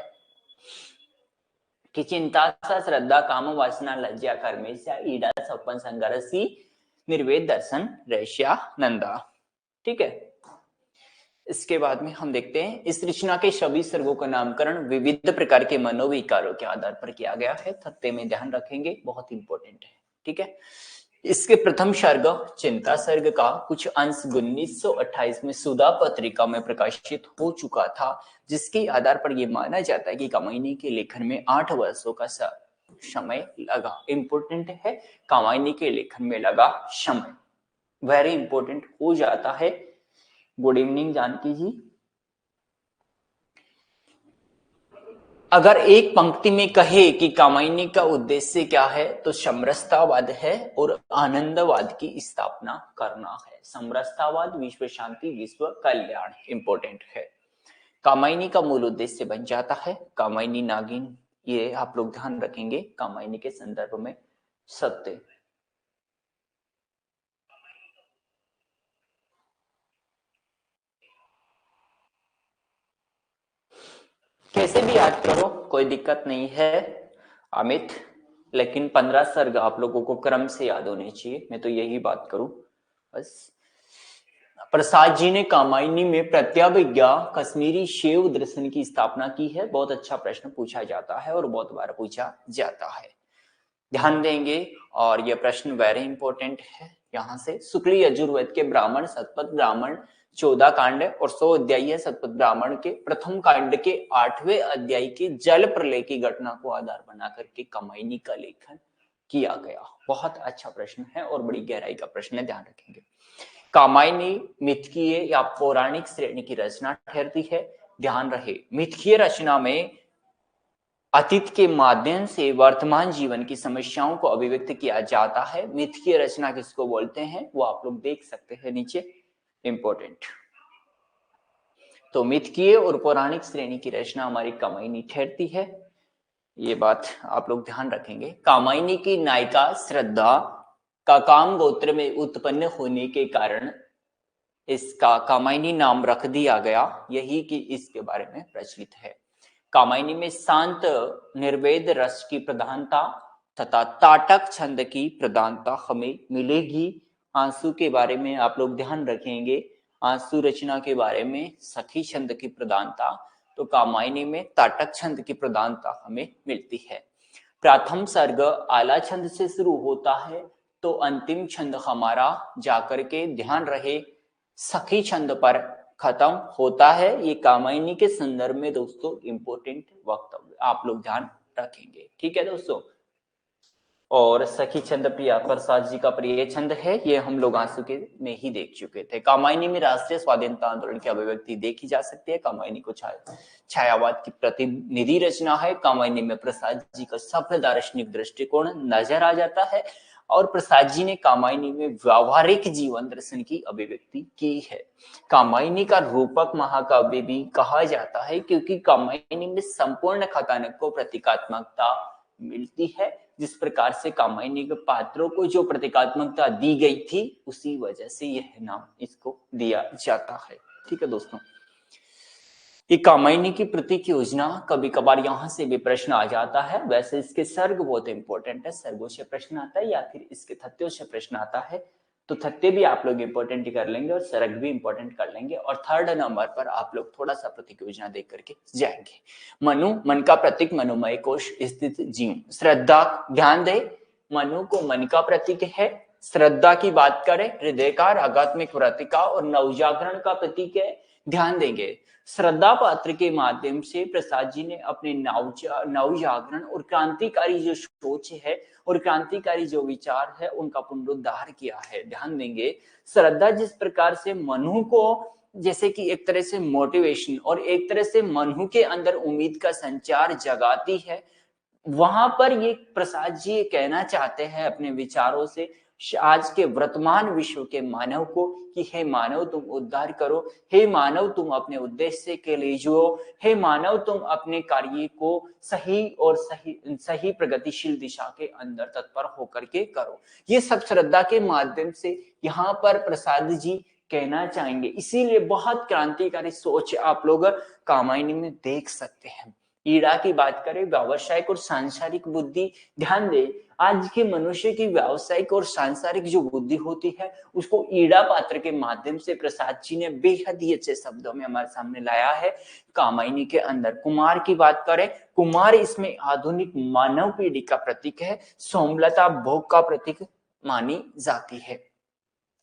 कि चिंता सा श्रद्धा काम वासना लज्जा कर्मेशा ईड़ा सपन संगरसी निर्वेद दर्शन रैश्या नंदा। ठीक है, इसके बाद में हम देखते हैं इस रचना के सभी सर्गों का नामकरण विविध प्रकार के मनोविकारों के आधार पर किया गया है। तथ्य में ध्यान रखेंगे, बहुत इंपॉर्टेंट है। ठीक है, इसके प्रथम सर्ग चिंता सर्ग का कुछ अंश 1928 में सुधा पत्रिका में प्रकाशित हो चुका था, जिसके आधार पर यह माना जाता है कि कामायनी के लेखन में 8 वर्षों का समय लगा। इंपोर्टेंट है, कामायनी के लेखन में लगा समय वेरी इंपोर्टेंट हो जाता है। गुड इवनिंग जानकी जी। अगर एक पंक्ति में कहे कि कामायनी का उद्देश्य क्या है तो समरसतावाद है और आनंदवाद की स्थापना करना है। समरसतावाद, विश्व शांति, विश्व कल्याण इंपोर्टेंट है। कामायनी का मूल उद्देश्य बन जाता है कामायनी नागिन, ये आप लोग ध्यान रखेंगे कामायनी के संदर्भ में। सत्य कैसे भी याद करो, कोई दिक्कत नहीं है अमित, लेकिन 15 सर्ग आप लोगों को क्रम से याद होने चाहिए। मैं तो यही बात करूं बस। प्रसाद जी ने कामायनी में प्रत्याभिज्ञा कश्मीरी शैव दर्शन की स्थापना की है। बहुत अच्छा प्रश्न पूछा जाता है और बहुत बार पूछा जाता है, ध्यान देंगे। और यह प्रश्न वेरी इंपॉर्टेंट है। यहाँ से शुक्ल यजुर्वेद के ब्राह्मण शतपथ ब्राह्मण 14 कांड और 100 अध्याय है। शतपथ ब्राह्मण के प्रथम कांड के 8वें अध्याय के जल प्रलय की घटना को आधार बना करके कामायनी का लेखन किया गया। बहुत अच्छा प्रश्न है और बड़ी गहराई का प्रश्न है, ध्यान रखेंगे। कामायनी मिथकीय या पौराणिक श्रेणी की रचना ठहरती है। ध्यान रहे, मिथकीय रचना में अतीत के माध्यम से वर्तमान जीवन की समस्याओं को अभिव्यक्त किया जाता है। मिथकीय रचना किसको बोलते हैं वो आप लोग देख सकते हैं नीचे, इंपॉर्टेंट। तो मिथकीय और पौराणिक श्रेणी की रचना हमारी कामायनी ठहरती है, ये बात आप लोग ध्यान रखेंगे। कामायनी की नायिका श्रद्धा का काम गोत्र में उत्पन्न होने के कारण इसका कामायनी नाम रख दिया गया, यही कि इसके बारे में प्रचलित है। कामायनी में शांत निर्वेद रस की प्रधानता तथा ताटक छंद की प्रधानता हमें मिलेगी। आंसू के बारे में आप लोग ध्यान रखेंगे, आंसू रचना के बारे में सखी छंद की प्रधानता, तो कामायनी में ताटक छंद की प्रधानता हमें मिलती है। प्रथम सर्ग आला छंद से शुरू होता है तो अंतिम छंद हमारा जाकर के ध्यान रहे सखी छंद पर खत्म होता है। ये कामायनी के संदर्भ में दोस्तों इंपोर्टेंट वक्तव्य आप लोग ध्यान रखेंगे, ठीक है दोस्तों। और सखी छंद प्रिया प्रसाद जी का प्रिय छंद है, ये हम लोग आंसू के में ही देख चुके थे। कामायनी में राष्ट्रीय स्वाधीनता आंदोलन की अभिव्यक्ति देखी जा सकती है। कामायनी को छायावाद की प्रतिनिधि रचना है। कामायनी में प्रसाद जी का सफल दार्शनिक दृष्टिकोण नजर आ जाता है और प्रसाद जी ने कामायनी में व्यावहारिक जीवन दर्शन की अभिव्यक्ति की है। कामायनी का रूपक महाकाव्य भी कहा जाता है क्योंकि कामायनी में संपूर्ण कथानक को प्रतीकात्मकता मिलती है। जिस प्रकार से कामायनी के पात्रों को जो प्रतीकात्मकता दी गई थी उसी वजह से यह नाम इसको दिया जाता है, ठीक है दोस्तों। ये कामायनी की प्रतीक योजना कभी कभार यहाँ से भी प्रश्न आ जाता है। वैसे इसके सर्ग बहुत इंपॉर्टेंट है, सर्गों से प्रश्न आता है या फिर इसके थत्यों से प्रश्न आता है, तो थत्ते भी आप लोग इंपॉर्टेंट कर लेंगे और सर्ग भी इंपॉर्टेंट कर लेंगे। और थर्ड नंबर पर आप लोग थोड़ा सा प्रतीक योजना देख करके जाएंगे। मनु, मन का प्रतीक, मनोमय कोश स्थित जीव। श्रद्धा, ध्यान दे, मनु को मन का प्रतीक है। श्रद्धा की बात करें, हृदय का आध्यात्मिक प्रतिका और नवजागरण का प्रतीक है। ध्यान देंगे, श्रद्धा पात्र के माध्यम से प्रसाद जी ने अपने नवजागरण और क्रांतिकारी जो सोच है और क्रांतिकारी जो विचार है उनका पुनरुद्धार किया है। ध्यान देंगे, श्रद्धा जिस प्रकार से मनु को जैसे कि एक तरह से मोटिवेशन और एक तरह से मनु के अंदर उम्मीद का संचार जगाती है, वहां पर ये प्रसाद जी ये कहना चाहते हैं अपने विचारों से आज के वर्तमान विश्व के मानव को कि हे मानव तुम उद्धार करो, हे मानव तुम अपने उद्देश्य के लिए जुओ, हे मानव तुम अपने कार्य को सही और सही प्रगतिशील दिशा के अंदर तत्पर होकर के करो। ये सब श्रद्धा के माध्यम से यहाँ पर प्रसाद जी कहना चाहेंगे। इसीलिए बहुत क्रांतिकारी सोच आप लोग कामायनी में देख सकते हैं। ईड़ा की बात करें, व्यावसायिक और सांसारिक बुद्धि। ध्यान दे, आज के मनुष्य की व्यावसायिक और सांसारिक जो बुद्धि होती है उसको ईड़ा पात्र के माध्यम से प्रसाद जी ने बेहद ही अच्छे शब्दों में हमारे सामने लाया है कामायनी के अंदर। कुमार की बात करें, कुमार इसमें आधुनिक मानव पीढ़ी का प्रतीक है। सोमलता भोग का प्रतीक मानी जाती है।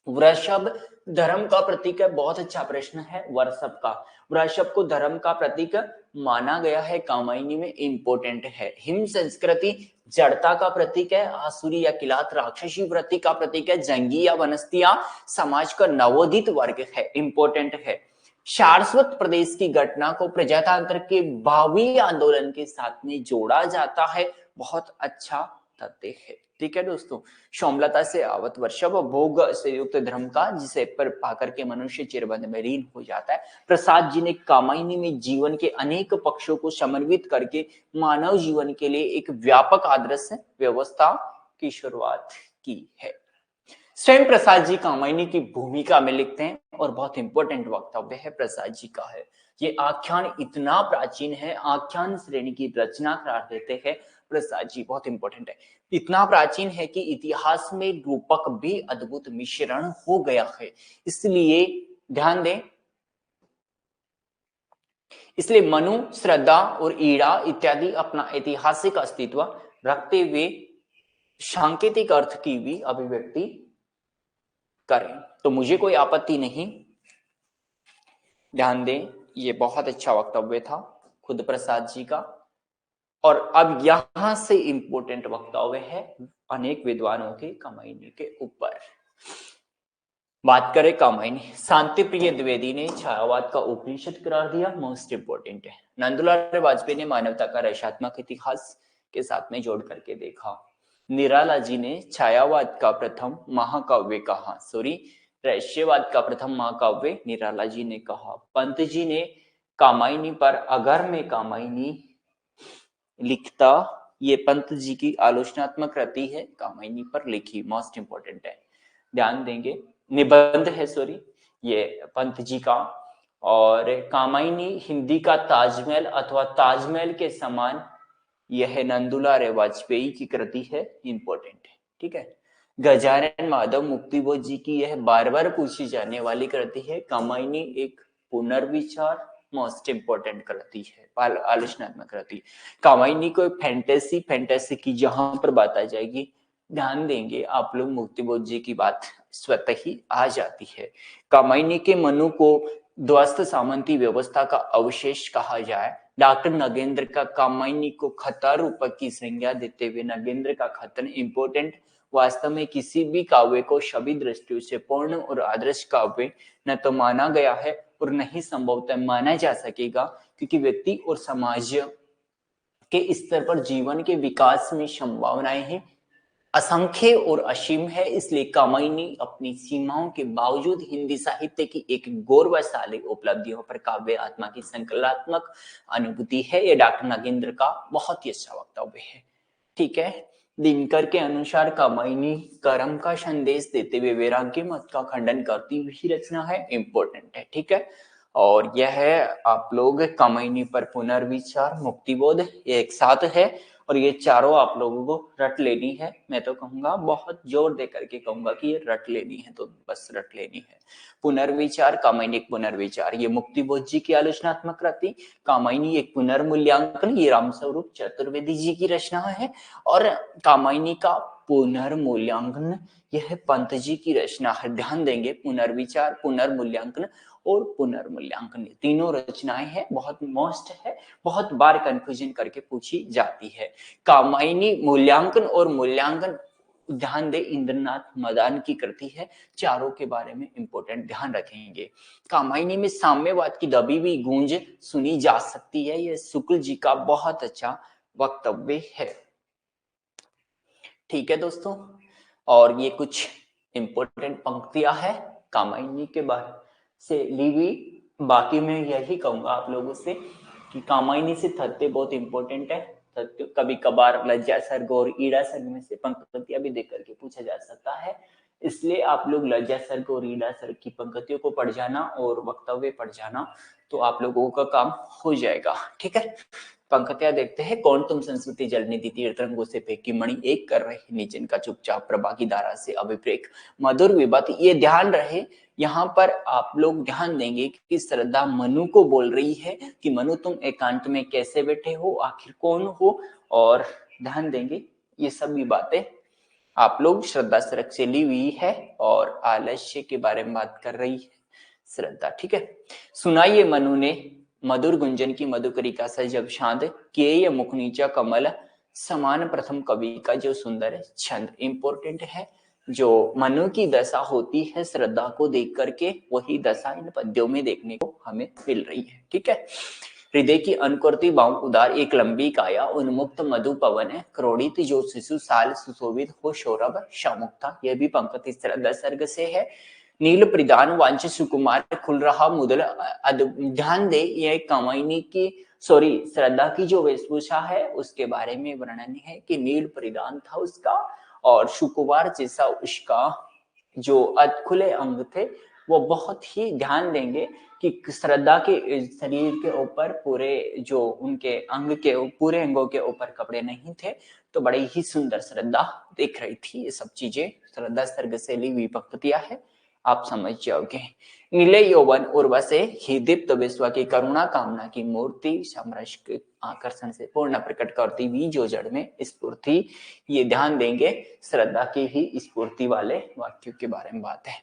वृषभ धर्म का प्रतीक है, बहुत अच्छा प्रश्न है। वृषभ को धर्म का प्रतीक माना गया है, कामायनी में इंपॉर्टेंट है। हिम संस्कृति जड़ता का प्रतीक है, आसुरी या किलात राक्षसी वृत्ति का प्रतीक है, जंगी या वनस्तियां समाज का नवोदित वर्ग है, इंपॉर्टेंट है। सारस्वत प्रदेश की घटना को प्रजातंत्र के भावी आंदोलन के साथ में जोड़ा जाता है, बहुत अच्छा तथ्य है। ठीक है दोस्तों, सोमलता से आवत वृषभ भोग से युक्त धर्म का, जिसे पर पाकर के मनुष्य चिरबंध में लीन हो जाता है। प्रसाद जी ने कामायनी में जीवन के अनेक पक्षों को समन्वित करके मानव जीवन के लिए एक व्यापक आदर्श व्यवस्था की शुरुआत की है। स्वयं प्रसाद जी कामायनी की भूमिका में लिखते हैं और बहुत इंपॉर्टेंट वक्तव्य है प्रसाद जी का है। ये आख्यान इतना प्राचीन है, आख्यान श्रेणी की रचना कर देते हैं प्रसाद जी, बहुत इंपॉर्टेंट है। इतना प्राचीन है कि इतिहास में रूपक भी अद्भुत मिश्रण हो गया है। इसलिए ध्यान दें, इसलिए मनु, श्रद्धा और ईड़ा इत्यादि अपना ऐतिहासिक अस्तित्व रखते हुए सांकेतिक अर्थ की भी अभिव्यक्ति करें तो मुझे कोई आपत्ति नहीं। ध्यान दें, ये बहुत अच्छा वक्तव्य था खुद प्रसाद जी का। और अब यहां से इंपॉर्टेंट वक्तव्य है अनेक विद्वानों के कामायनी के ऊपर। बात करें कामायनी, शांति प्रिय द्विवेदी ने छायावाद का उपनिषद करार दिया, मोस्ट इंपोर्टेंट है। नंदलाल वाजपेयी ने मानवता का रचनात्मक इतिहास के साथ में जोड़ करके देखा। निराला जी ने छायावाद का प्रथम महाकाव्य कहा, रहस्यवाद का प्रथम महाकाव्य निराला जी ने कहा। पंत जी ने कामायनी पर अगर मैं कामायनी लिखता, ये पंत जी की आलोचनात्मक कृति है, कामायनी पर लिखी, मोस्ट इंपोर्टेंट है, ध्यान देंगे। निबंध है ये पंत जी का। और कामायनी हिंदी का ताजमहल अथवा ताजमहल के समान यह नंदुलाल वाजपेयी की कृति है, इंपॉर्टेंट है। ठीक है, गजानन माधव मुक्तिबोध जी की यह बार बार पूछी जाने वाली कृति है। कामायनी एक पुनर्विचार, मोस्ट इंपोर्टेंट कृति है, आलोचनात्मक कृति। कामायनी को फैंटेसी की जहां पर बात आ जाएगी, ध्यान देंगे आप लोग, मुक्तिबोध जी की बात स्वतः ही आ जाती है। कामायनी के मनु को ध्वस्त सामंती व्यवस्था का अवशेष कहा जाए। डॉक्टर नगेंद्र का कामायनी को खता रूपक की संज्ञा देते हुए नगेंद्र का कथन इंपोर्टेंट, वास्तव में किसी भी काव्य को सभी दृष्टियों से पूर्ण और आदर्श काव्य न तो माना गया है और न ही संभवतः माना जा सकेगा, क्योंकि व्यक्ति और समाज के स्तर पर जीवन के विकास में संभावनाएं हैं असंख्य और असीम है। इसलिए कामायनी अपनी सीमाओं के बावजूद हिंदी साहित्य की एक गौरवशाली उपलब्धियों पर काव्य आत्मा की संकल्पात्मक अनुभूति है। यह डॉक्टर नागेंद्र का बहुत ही अच्छा वक्तव्य है। ठीक है, दिनकर के अनुसार कामायनी कर्म का संदेश देते हुए वैराग्य मत का खंडन करती हुई रचना है, इंपॉर्टेंट है। ठीक है, और यह है आप लोग कामायनी पर पुनर्विचार, मुक्तिबोध एक साथ है और ये चारों आप लोगों को रट लेनी है। मैं तो कहूंगा, बहुत जोर दे करके कहूंगा कि ये रट लेनी है, तो बस रट लेनी है। पुनर्विचार, कामायनी एक पुनर्विचार, ये मुक्तिबोध जी की आलोचनात्मक कृति। कामायनी एक पुनर्मूल्यांकन, ये रामस्वरूप चतुर्वेदी जी की रचना है। और कामायनी का पुनर्मूल्यांकन यह पंत जी की रचना है। ध्यान देंगे, पुनर्विचार, पुनर्मूल्यांकन और पुनर्मूल्यांकन, तीनों रचनाएं हैं, बहुत मोस्ट है, बहुत बार कंफ्यूजन करके पूछी जाती है। कामायनी मूल्यांकन और मूल्यांकन, ध्यान दे, इंद्रनाथ मदान की कृति है। चारों के बारे में इंपॉर्टेंट ध्यान रखेंगे। कामायनी में साम्यवाद की दबी हुई गूंज सुनी जा सकती है, यह शुक्ल जी का बहुत अच्छा वक्तव्य है। ठीक है दोस्तों, और ये कुछ इंपॉर्टेंट पंक्तियां है कामायनी के बारे से ली हुई। बाकी मैं यही कहूंगा आप लोगों से कि कामायनी से तथ्य बहुत इंपॉर्टेंट है। तथ्य कभी कभार लज्जा सर्ग और ईड़ा सर्ग में से पंक्तियां भी देख करके पूछा जा सकता है, इसलिए आप लोग लज्जा सर्ग और ईड़ा सर्ग की पंक्तियों को पढ़ जाना और वक्तव्य पढ़ जाना, तो आप लोगों का काम हो जाएगा। ठीक है, पंक्तियां देखते हैं। कौन तुम संस्कृति जलनिधि तीर्थरंगों से फेंकी मणि, एक कर रहे निजन का चुपचाप प्रभा की धारा से अभिप्रेक मधुर विभत। ये ध्यान रहे, यहाँ पर आप लोग ध्यान देंगे कि श्रद्धा मनु को बोल रही है कि मनु तुम एकांत में कैसे बैठे हो, आखिर कौन हो। और ध्यान देंगे ये सभी बातें आप लोग श्रद्धा सरक से ली हुई है और आलस्य के बारे में बात कर रही है श्रद्धा। ठीक है, सुनाइए मनु ने मधुर गुंजन की मधुकरिका से जब शांत किए ये मुख नीचा कमल समान प्रथम कवि का जो सुंदर छंद। इंपॉर्टेंट है, जो मनु की दशा होती है श्रद्धा को देख करके, वही दशा इन पद्यों में देखने को हमें मिल रही है। ठीक है, हृदय की अनकुरती बाहु उदार एक लंबी काया उन्मुक्त मधु पवन है क्रोड़ित जो शिशु साल सुशोभित हो सौरभ शामुक्ता। यह भी पंक्ति श्रद्धा सर्ग से है। नील प्रदान वांछित सुकुमार खुल रहा मुदल ध्यान दे, ये कमाइनी की श्रद्धा की जो वेशभूषा है उसके बारे में वर्णन है कि नील परिधान था उसका और सुकुमार जैसा उसका जो खुले अंग थे। वो बहुत ही ध्यान देंगे कि श्रद्धा के शरीर के ऊपर पूरे जो उनके अंग के पूरे अंगों के ऊपर कपड़े नहीं थे, तो बड़ी ही सुंदर श्रद्धा दिख रही थी। ये सब चीजें श्रद्धा सर्ग से ली हुई पंक्तियां है, आप समझ जाओगे। नीले यौवन उर्वसे ही दीप्त विश्व की करुणा कामना की मूर्ति समरस के आकर्षण से पूर्ण प्रकट करती हुई जो जड़ में स्फूर्ति। ये ध्यान देंगे श्रद्धा की ही स्फूर्ति वाले वाक्यों के बारे में बात है।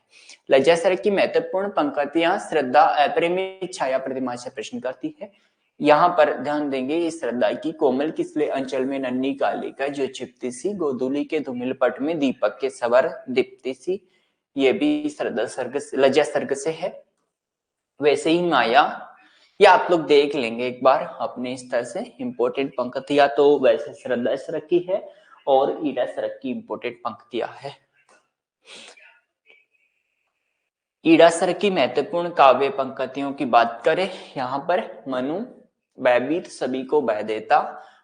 लज्जा सरक की महत्वपूर्ण पंक्तियां श्रद्धा प्रेमी छाया प्रतिमा से प्रश्न करती है। यहाँ पर ध्यान देंगे इस श्रद्धा की कोमल किसले अंचल में नन्ही काली का जो चिपती सी गोधूली के धूमिल पट में दीपक के सवर दीप्ति सी। ये भी श्रद्धा सर्ग लज्जा सर्ग से है। वैसे ही माया, या आप लोग देख लेंगे एक बार अपने स्तर से। इंपोर्टेंट पंक्तियां तो वैसे श्रद्धा सर्ग की है और ईड़ा सर्ग की इंपोर्टेंट पंक्तियां है। ईड़ा सर्ग की महत्वपूर्ण काव्य पंक्तियों की बात करें, यहाँ पर मनु भयभीत सभी को भय देता,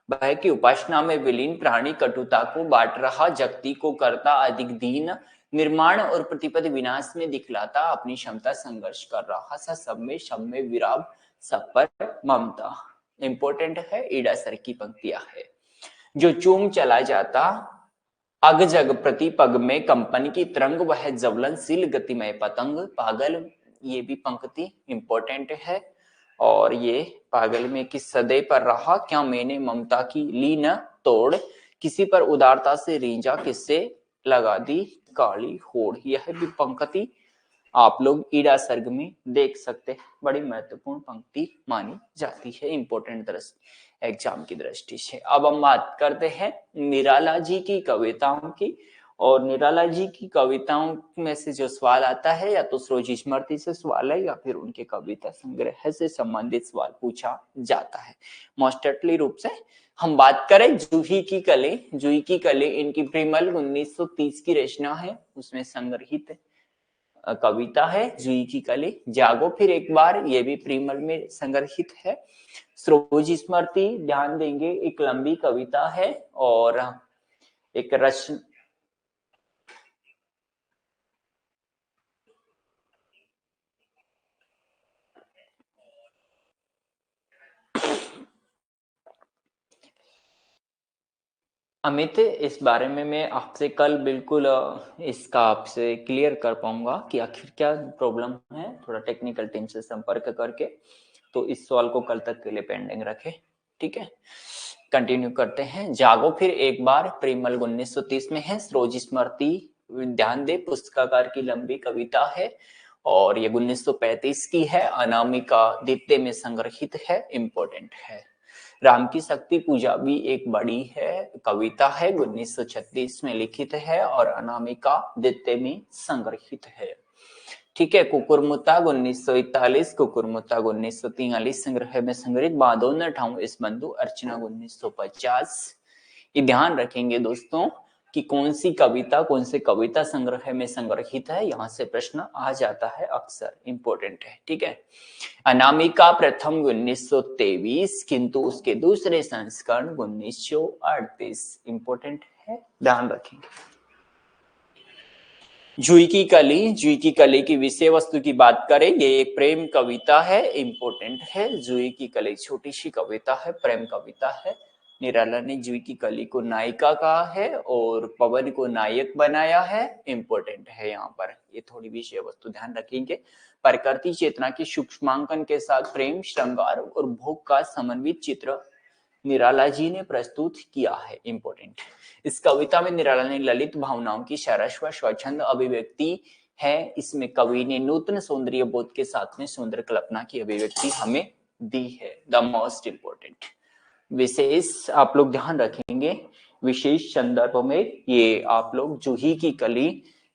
भय की उपासना में विलीन प्राणी कटुता को बांट रहा, जगती को करता अधिक दीन, निर्माण और प्रतिपद विनाश में दिखलाता, अपनी क्षमता संघर्ष कर रहा सा, सब में विराम, सब पर ममता। इंपोर्टेंट है, ईड़ा सर्ग की पंक्तियां है। जो चूम चला जाता अग जग प्रति पग में कंपन की तरंग, वह ज्वलनशील गतिमय पतंग पागल। ये भी पंक्ति इंपॉर्टेंट है। और ये पागल में किस सदे पर रहा, क्या मैंने ममता की ली न तोड़, किसी पर उदारता से रींजा, किससे लगा दी काली होड़। यह भी पंक्ति आप लोग ईड़ा सर्ग में देख सकते हैं, बड़ी महत्वपूर्ण पंक्ति मानी जाती है इंपोर्टेंट दृष्टि एग्जाम की दृष्टि से। अब हम बात करते हैं निराला जी की कविताओं की। और निराला जी की कविताओं में से जो सवाल आता है, या तो सरोज स्मृति से सवाल है या फिर उनके कविता संग्रह से संबंधित सवाल पूछा जाता है मोस्टली रूप से। हम बात करें जूही की कले, जूही की कले इनकी प्रिमल 1930 की रचना है, उसमें संग्रहित कविता है जूही की कली। जागो फिर एक बार, ये भी प्रिमल में संग्रहित है। सरोज स्मृति ध्यान देंगे एक लंबी कविता है और एक रचना। अमित, इस बारे में मैं आपसे कल बिल्कुल इसका आपसे क्लियर कर पाऊंगा कि आखिर क्या प्रॉब्लम है, थोड़ा टेक्निकल टीम से संपर्क करके। तो इस सवाल को कल तक के लिए पेंडिंग रखें, ठीक है। कंटिन्यू करते हैं। जागो फिर एक बार प्रिमल 1930 में है। सरोज स्मृति ध्यान दे पुस्तकाकार की लंबी कविता है और ये 1935 की है। अनामिका द्वितीय में संग्रहित है, इंपॉर्टेंट है। राम की शक्ति पूजा भी एक बड़ी है कविता है, 1936 में लिखित है और अनामिका द्वितीय में संग्रहित है, ठीक है। कुकुरमुत्ताग 1941, कुकुरमुत्ताग 1943 संग्रह में संग्रहित। बांधों ठाऊ इस बंधु अर्चना 1950। ये ध्यान रखेंगे दोस्तों कि कौन सी कविता कौन से कविता संग्रह में संग्रहित है, यहाँ से प्रश्न आ जाता है अक्सर, इंपॉर्टेंट है, ठीक है। अनामिका प्रथम 1923, किंतु उसके दूसरे संस्करण 1938, इंपॉर्टेंट है, ध्यान रखेंगे। जूही की कली, जूही की कली की विषय वस्तु की बात करें, ये एक प्रेम कविता है, इंपॉर्टेंट है। जूही की कली छोटी सी कविता है, प्रेम कविता है। निराला ने जूही की कली को नायिका कहा है और पवन को नायक बनाया है, इंपॉर्टेंट है। यहाँ पर ये थोड़ी विषय वस्तु ध्यान रखेंगे। प्रकृति चेतना के सूक्ष्मांकन के साथ प्रेम, श्रृंगार और भोग का समन्वित चित्र निराला जी ने प्रस्तुत किया है। इंपॉर्टेंट। इस कविता में निराला ने ललित भावनाओं की सरस स्वच्छंद अभिव्यक्ति है। इसमें कवि ने नूतन सौंदर्य बोध के साथ में सुंदर कल्पना की अभिव्यक्ति हमें दी है। The most important. विशेष आप लोग ध्यान रखेंगे, विशेष संदर्भ में ये आप लोग जूही की कली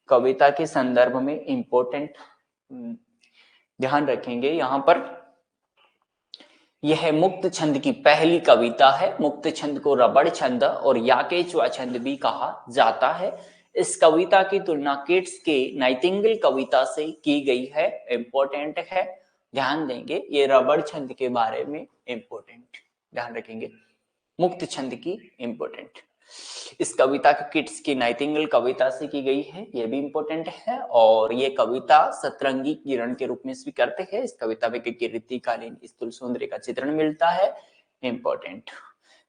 कविता के संदर्भ में इंपॉर्टेंट ध्यान रखेंगे। यहाँ पर यह मुक्त छंद की पहली कविता है। मुक्त छंद को रबड़ छंद और याकेचुआ छंद भी कहा जाता है। इस कविता की तुलना किट्स के नाइटिंगेल कविता से की गई है। इंपॉर्टेंट है, ध्यान देंगे। ये रबड़ छंद के बारे में इंपॉर्टेंट ध्यान रखेंगे, मुक्त छंद की इंपॉर्टेंट। इस कविता की किट्स की नाइटिंगेल कविता से की गई है, ये भी इंपॉर्टेंट है। और ये कविता सतरंगी किरण के रूप में स्वीकारते हैं। इस कविता में कीर्तिकालीन स्थूल सौंदर्य का चित्रण मिलता है। इंपॉर्टेंट।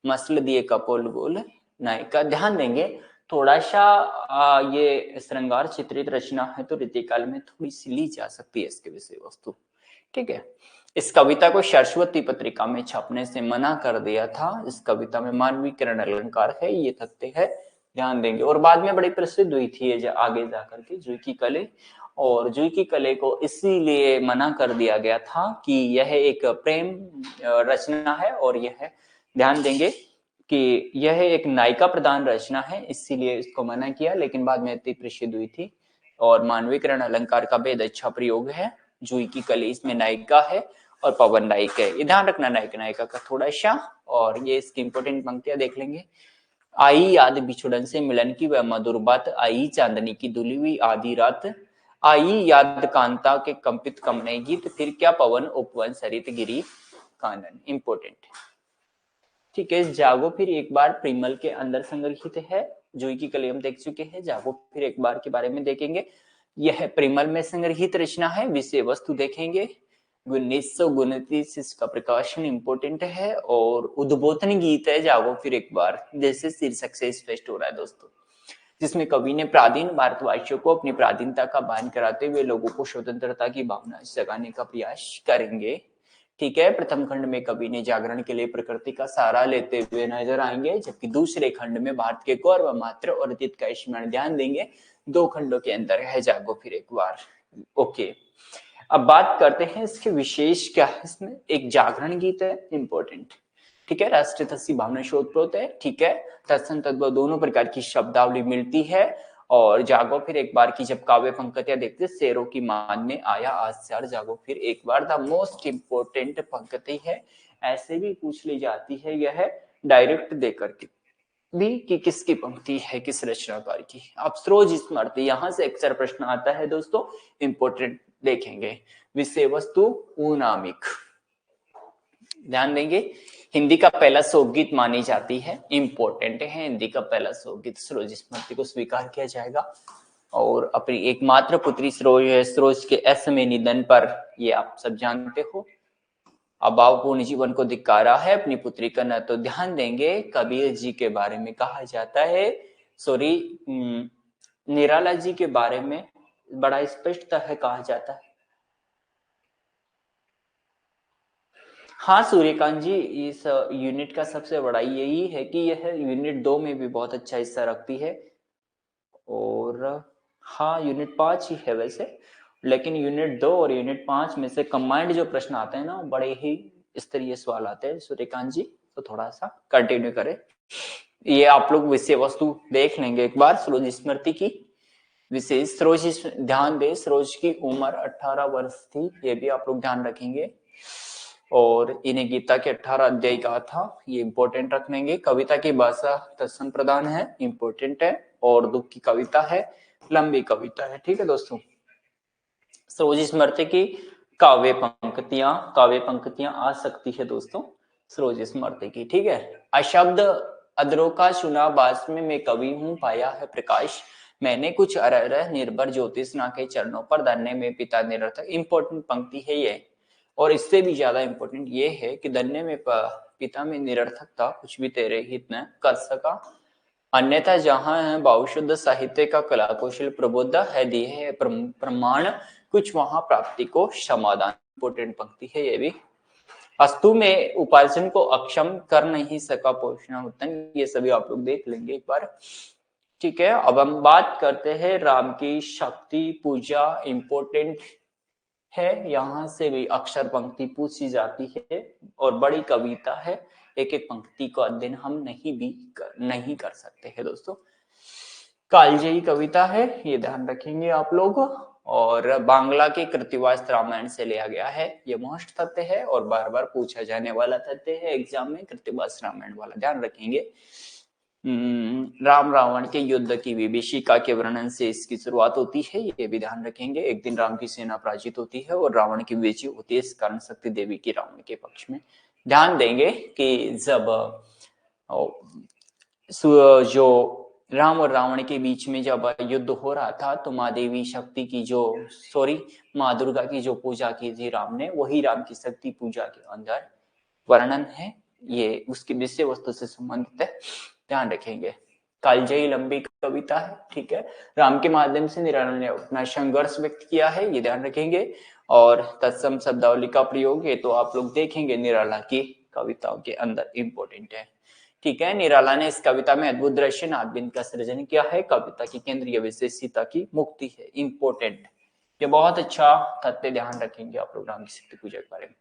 मसल दिए कपोल गोल नायिका, ध्यान देंगे थोड़ा सा ये श्रृंगार चित्रित रचना है तो रीतिकाल में थोड़ी सी ली जा सकती है इसके विषय वस्तु। ठीक है। इस कविता को सरस्वती पत्रिका में छपने से मना कर दिया था। इस कविता में मानवीकरण अलंकार है, ये तथ्य है, ध्यान देंगे। और बाद में बड़ी प्रसिद्ध हुई थी ये आगे जाकर के जूही की कली। और जूही की कली को इसीलिए मना कर दिया गया था कि यह एक प्रेम रचना है और यह ध्यान देंगे कि यह एक नायिका प्रधान रचना है, इसीलिए इसको मना किया। लेकिन बाद में इतनी प्रसिद्ध हुई थी। और मानवीकरण अलंकार का बेहद अच्छा प्रयोग है। जूही की कली इसमें नायिका है और पवन नायक है, ये ध्यान रखना नायक नायिका का थोड़ा सा। और ये इसकी इंपॉर्टेंट पंक्तियां देख लेंगे। आई याद बिछुड़न से मिलन की वह मधुर बात, आई चांदनी की धुली हुई आधी रात, आई याद कांता के कंपित कमने गीत, फिर क्या पवन उपवन सरित गिरी कानन। इंपॉर्टेंट। ठीक है। जागो फिर एक बार प्रिमल के अंदर संग्रहित है। जूही की कली हम देख चुके हैं, जागो फिर एक बार के बारे में देखेंगे। यह प्रिमल में संग्रहित रचना है। विषय वस्तु देखेंगे 1929 इसका प्रकाशन इंपॉर्टेंट है। और उद्बोधन गीत है जागो फिर एक बार, जैसे शीर्षक से स्पष्ट हो रहा है दोस्तों, जिसमें कवि ने प्राचीन भारतवासियों को अपनी प्राचीनता का भान कराते हुए लोगों को स्वतंत्रता की भावना जगाने का प्रयास करेंगे। ठीक है। प्रथम खंड में कवि ने जागरण के लिए प्रकृति का सहारा लेते हुए नजर आएंगे, जबकि दूसरे खंड में भारत के गौरव मात्र और अतीत का स्मरण ध्यान देंगे। 2 खंडों के अंदर है जागो फिर एक बार। ओके। अब बात करते हैं इसके विशेष क्या है। इसमें एक जागरण गीत है, इंपॉर्टेंट। ठीक है। राष्ट्रतसी भावना शोधप्रोत है। ठीक है। तत्सम तद्भव दोनों प्रकार की शब्दावली मिलती है। और जागो फिर एक बार की जब काव्य पंक्तियां देखते, शेरों की मान में आया आश्चर्य, जागो फिर एक बार द मोस्ट इंपोर्टेंट पंक्ति है। ऐसे भी पूछ ली जाती है यह डायरेक्ट देकर के भी कि किसकी पंक्ति है, किस रचनाकार की। अब सरोज स्मृति, यहां से अक्सर प्रश्न आता है दोस्तों, इंपोर्टेंट देखेंगे। विषय वस्तु ऊनामिक, ध्यान देंगे। हिंदी का पहला शोकगीत मानी जाती है, इंपॉर्टेंट है। हिंदी का पहला शोकगीत सरोज स्मृति को स्वीकार किया जाएगा। और अपनी एकमात्र पुत्री सरोज है, सरोज के असमय निधन पर, ये आप सब जानते हो, अभावपूर्ण जीवन को धिक्कारा है अपनी पुत्री का। न तो ध्यान देंगे कबीर जी के बारे में कहा जाता है, सॉरी निराला जी के बारे में बड़ा स्पष्टता है कहा जाता है। हाँ सूर्यकांत जी, इस यूनिट का सबसे बड़ा यही है कि यह यूनिट 2 में भी बहुत अच्छा हिस्सा रखती है। और हाँ यूनिट 5 ही है वैसे, लेकिन यूनिट 2 और यूनिट 5 में से कंबाइंड जो प्रश्न आते हैं ना, बड़े ही स्तरीय सवाल आते हैं सूर्यकांत जी, तो थोड़ा सा कंटिन्यू करें। ये आप लोग विषय वस्तु देख लेंगे एक बार सरोज स्मृति की। विशेष सरोज ध्यान दे, सरोज की उम्र 18 वर्ष थी, ये भी आप लोग ध्यान रखेंगे। और इन्हें गीता के 18 अध्याय कहा था, ये इंपॉर्टेंट रख लेंगे। कविता की भाषा तत्सम प्रधान है, इंपॉर्टेंट है। और दुख की कविता है, लंबी कविता है। ठीक है दोस्तों। सरोज स्मृति की काव्य पंक्तियां आ सकती है दोस्तों सरोज स्मृति की। ठीक है। अशब्द अदरों का चुना बास में मैं कवि हूँ, पाया है प्रकाश मैंने कुछ अरह निर्भर ज्योतिष ना के चरणों पर, धन्य में पिता निरर्थक। इंपॉर्टेंट पंक्ति है ये। और इससे भी ज्यादा इंपॉर्टेंट ये है कि धन्य में पिता में निरर्थकता, कुछ भी तेरे हित न कर सका, अन्यथा जहां है बहुशुद्ध साहित्य का कला कौशल प्रबोध है, दिए है प्रमाण कुछ वहां प्राप्ति को समाधान। इंपोर्टेंट पंक्ति है ये भी। अस्तु में उपार्जन को अक्षम कर नहीं सका पोषणाहुतन, ये सभी आप लोग देख लेंगे एक बार। ठीक है, अब हम बात करते हैं राम की शक्ति पूजा इम्पोर्टेंट है, यहाँ से भी अक्षर पंक्ति पूछी जाती है और बड़ी कविता है, एक एक पंक्ति को अध्ययन हम नहीं कर सकते हैं दोस्तों। कालजयी कविता है, ये ध्यान रखेंगे आप लोग, और बांग्ला के कृतिवास रामायण से लिया गया है, ये मोस्ट तथ्य है और बार बार पूछा जाने वाला तथ्य है एग्जाम में, कृतिवास रामायण वाला ध्यान रखेंगे। राम रावण के युद्ध की विभीषिका के वर्णन से इसकी शुरुआत होती है, ये भी ध्यान रखेंगे। एक दिन राम की सेना पराजित होती है और रावण की विजय होती है, इस कारण शक्ति देवी की रावण के पक्ष में। ध्यान देंगे कि जब जो राम और रावण के बीच में जब युद्ध हो रहा था तो माँ देवी शक्ति की माँ दुर्गा की जो पूजा की थी राम ने, वही राम की शक्ति पूजा के अंदर वर्णन है, ये उसकी विषय वस्तु से संबंधित है, ध्यान रखेंगे। कालजयी लंबी कविता है, ठीक है, राम के माध्यम से निराला ने अपना संघर्ष व्यक्त किया है, ये ध्यान रखेंगे। और तत्सम शब्दावली का प्रयोग ये तो आप लोग देखेंगे निराला की कविताओं के अंदर इंपॉर्टेंट है। ठीक है, निराला ने इस कविता में अद्भुत दृश्य नादबिंद का सृजन किया है, कविता की केंद्रीय विषय सीता की मुक्ति है, इंपॉर्टेंट, ये बहुत अच्छा तथ्य ध्यान रखेंगे आप लोग राम की शक्ति पूजा के बारे में।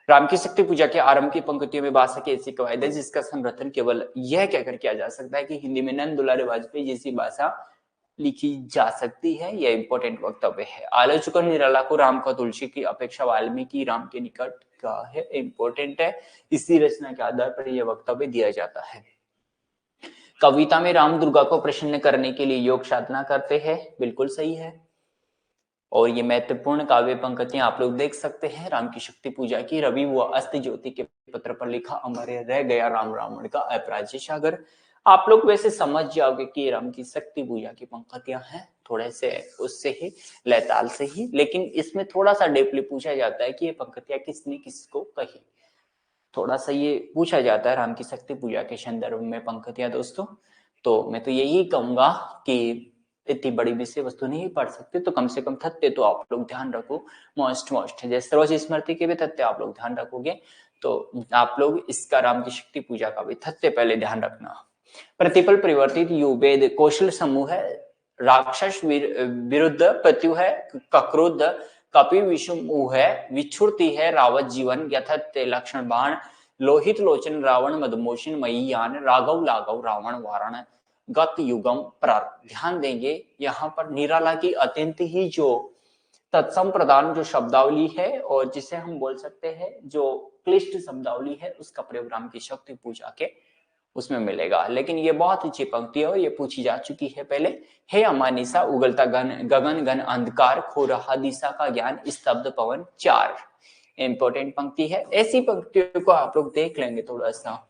राम की शक्ति पूजा के आरंभ की पंक्तियों में भाषा की ऐसी कवायद है जिसका समर्थन केवल यह कहकर किया जा सकता है कि हिंदी में नंद दुलारे वाजपेयी जैसी भाषा लिखी जा सकती है, यह इंपॉर्टेंट वक्तव्य है। आलोचकों ने निराला को राम का तुलसी की अपेक्षा वाल्मीकि राम के निकट का है, इंपॉर्टेंट है, इसी रचना के आधार पर यह वक्तव्य दिया जाता है। कविता में राम दुर्गा को प्रसन्न करने के लिए योग साधना करते हैं, बिल्कुल सही है। और ये महत्वपूर्ण काव्य पंक्तियां आप लोग देख सकते हैं राम की शक्ति पूजा की। रवि व अस्त ज्योति के पत्र पर लिखा अमर रह गया राम रावण का अपराज्य सागर। आप लोग वैसे समझ जाओगे कि राम की शक्ति पूजा की पंक्तियां हैं, थोड़े से उससे ही लयताल से ही, लेकिन इसमें थोड़ा सा डीपली पूछा जाता है कि ये पंक्तियां किसने किसको कही, थोड़ा सा ये पूछा जाता है राम की शक्ति पूजा के संदर्भ में पंक्तियां दोस्तों। तो मैं तो यही कहूंगा कि इतनी बड़ी विषय वस्तु नहीं पढ़ सकते तो कम से कम तथ्य तो आप लोग ध्यान रखो, मोस्ट जैसे सर्वोच्च स्मृति के भी तथ्य आप लोग ध्यान रखोगे तो आप लोग इसका राम की शक्ति पूजा का भी तथ्य पहले ध्यान रखना। प्रतिपल परिवर्तित युवेद कौशल समूह है, राक्षस विरुद्ध प्रत्यु है, कक्रोध कपि विषुमुह है, विच्छुरती है रावत जीवन यथत्य लक्षण बाण, लोहित लोचन रावण मदमोशन मय्यान, राघव लाघव रावण वारण गत युगम प्रार। ध्यान देंगे यहाँ पर निराला की अत्यंत ही जो तत्सम प्रदान जो शब्दावली है और जिसे हम बोल सकते हैं जो क्लिष्ट शब्दावली है उसका प्रयोग राम की शक्ति पूजा के उसमें मिलेगा। लेकिन ये बहुत अच्छी पंक्ति है और ये पूछी जा चुकी है पहले। हे अमानिसा उगलता गगन घन अंधकार, खो रहा दिशा का ज्ञान, स्तब्ध पवन चार, इंपॉर्टेंट पंक्ति है। ऐसी पंक्तियों को आप लोग देख लेंगे थोड़ा सा।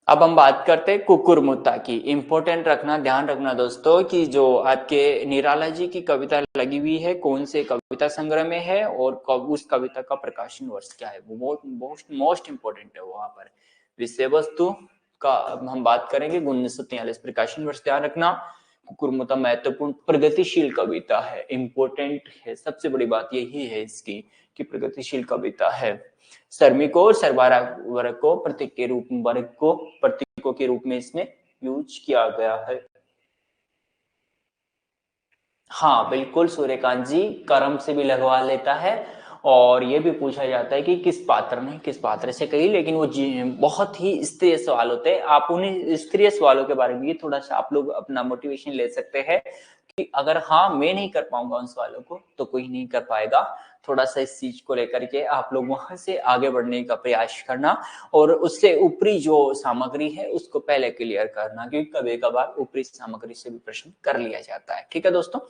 अब हम बात करते हैं कुकुरमुत्ता की। इंपॉर्टेंट रखना, ध्यान रखना दोस्तों कि जो आपके निराला जी की कविता लगी हुई है कौन से कविता संग्रह में है और उस कविता का प्रकाशन वर्ष क्या है, वो मोस्ट इंपॉर्टेंट है। वहां पर विषय वस्तु का हम बात करेंगे 1943 प्रकाशन वर्ष ध्यान रखना। कुकुरमुत्ता महत्वपूर्ण प्रगतिशील कविता है, इंपॉर्टेंट है, सबसे बड़ी बात यही है इसकी कि प्रगतिशील कविता है। श्रमिकों और सरबराह वर्ग को प्रतीक के रूप में प्रतीकों के रूप में इसमें यूज किया गया है। हाँ बिल्कुल सूर्यकांत जी, कर्म से भी लगवा लेता है और ये भी पूछा जाता है कि किस पात्र से कही, लेकिन वो बहुत ही स्तरीय सवाल होते हैं। आप उन्हें स्तरीय सवालों के बारे में थोड़ा सा आप लोग अपना मोटिवेशन ले सकते हैं कि अगर हाँ मैं नहीं कर पाऊंगा उन सवालों को तो कोई नहीं कर पाएगा। थोड़ा सा इस चीज को लेकर के आप लोग वहां से आगे बढ़ने का प्रयास करना और उससे ऊपरी जो सामग्री है उसको पहले क्लियर करना, क्योंकि कभी कभार ऊपरी सामग्री से भी प्रश्न कर लिया जाता है। ठीक है दोस्तों,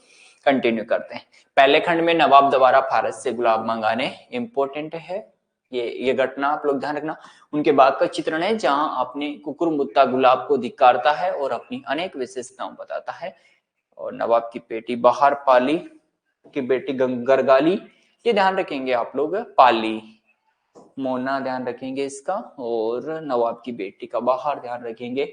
कंटिन्यू करते हैं। पहले खंड में नवाब द्वारा भारत से गुलाब मंगाने, इंपॉर्टेंट है ये घटना आप लोग ध्यान रखना। उनके बाग का चित्रण है जहां अपने कुकुरमुत्ता गुलाब को धिक्कारता है और अपनी अनेक विशेषताओं बताता है। और नवाब की बेटी बहार पाली की बेटी गरगाली, ये ध्यान रखेंगे आप लोग, पाली मोना ध्यान रखेंगे इसका, और नवाब की बेटी का बहार ध्यान रखेंगे।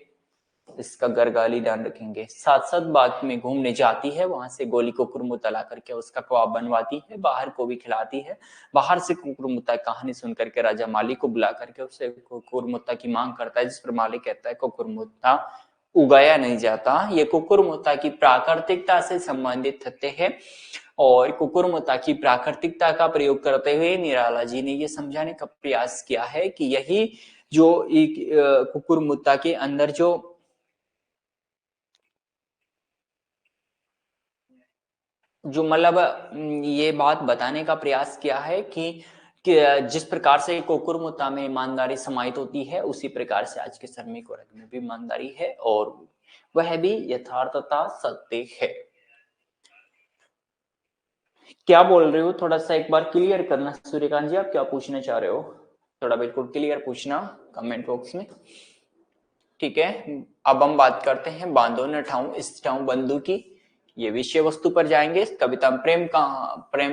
इसका गरगाली ध्यान रखेंगे। साथ साथ बाद में घूमने जाती है, वहां से गोली को कुकुरमुत्ता ला करके उसका कबाब बनवाती है, बाहर को भी खिलाती है। बाहर से कुकुरमुत्ता कहानी सुन करके राजा माली को बुला करके उससे कुकुरमुत्ता की मांग करता है, जिस पर माली कहता है कुकुरमुत्ता उगाया नहीं जाता। ये कुकुरमुत्ता की प्राकृतिकता से संबंधित तथ्य है और कुकुरमुत्ता की प्राकृतिकता का प्रयोग करते हुए निराला जी ने ये समझाने का प्रयास किया है कि यही जो एक कुकुरमुत्ता के अंदर जो मतलब ये बात बताने का प्रयास किया है कि जिस प्रकार से कुकुरमुत्ता में ईमानदारी समाहित होती है, उसी प्रकार से आज के श्रमिक वर्ग में भी ईमानदारी है और वह भी यथार्थता सत्य है। क्या बोल रहे हो, थोड़ा सा एक बार क्लियर करना सूर्यकांत जी, आप क्या पूछना चाह रहे हो? थोड़ा बिल्कुल क्लियर पूछना कमेंट बॉक्स में। ठीक है, अब हम बात करते हैं बांधो न ठाऊं इस ठाऊं बंधु की। ये विषय वस्तु पर जाएंगे। इस कविता में प्रेम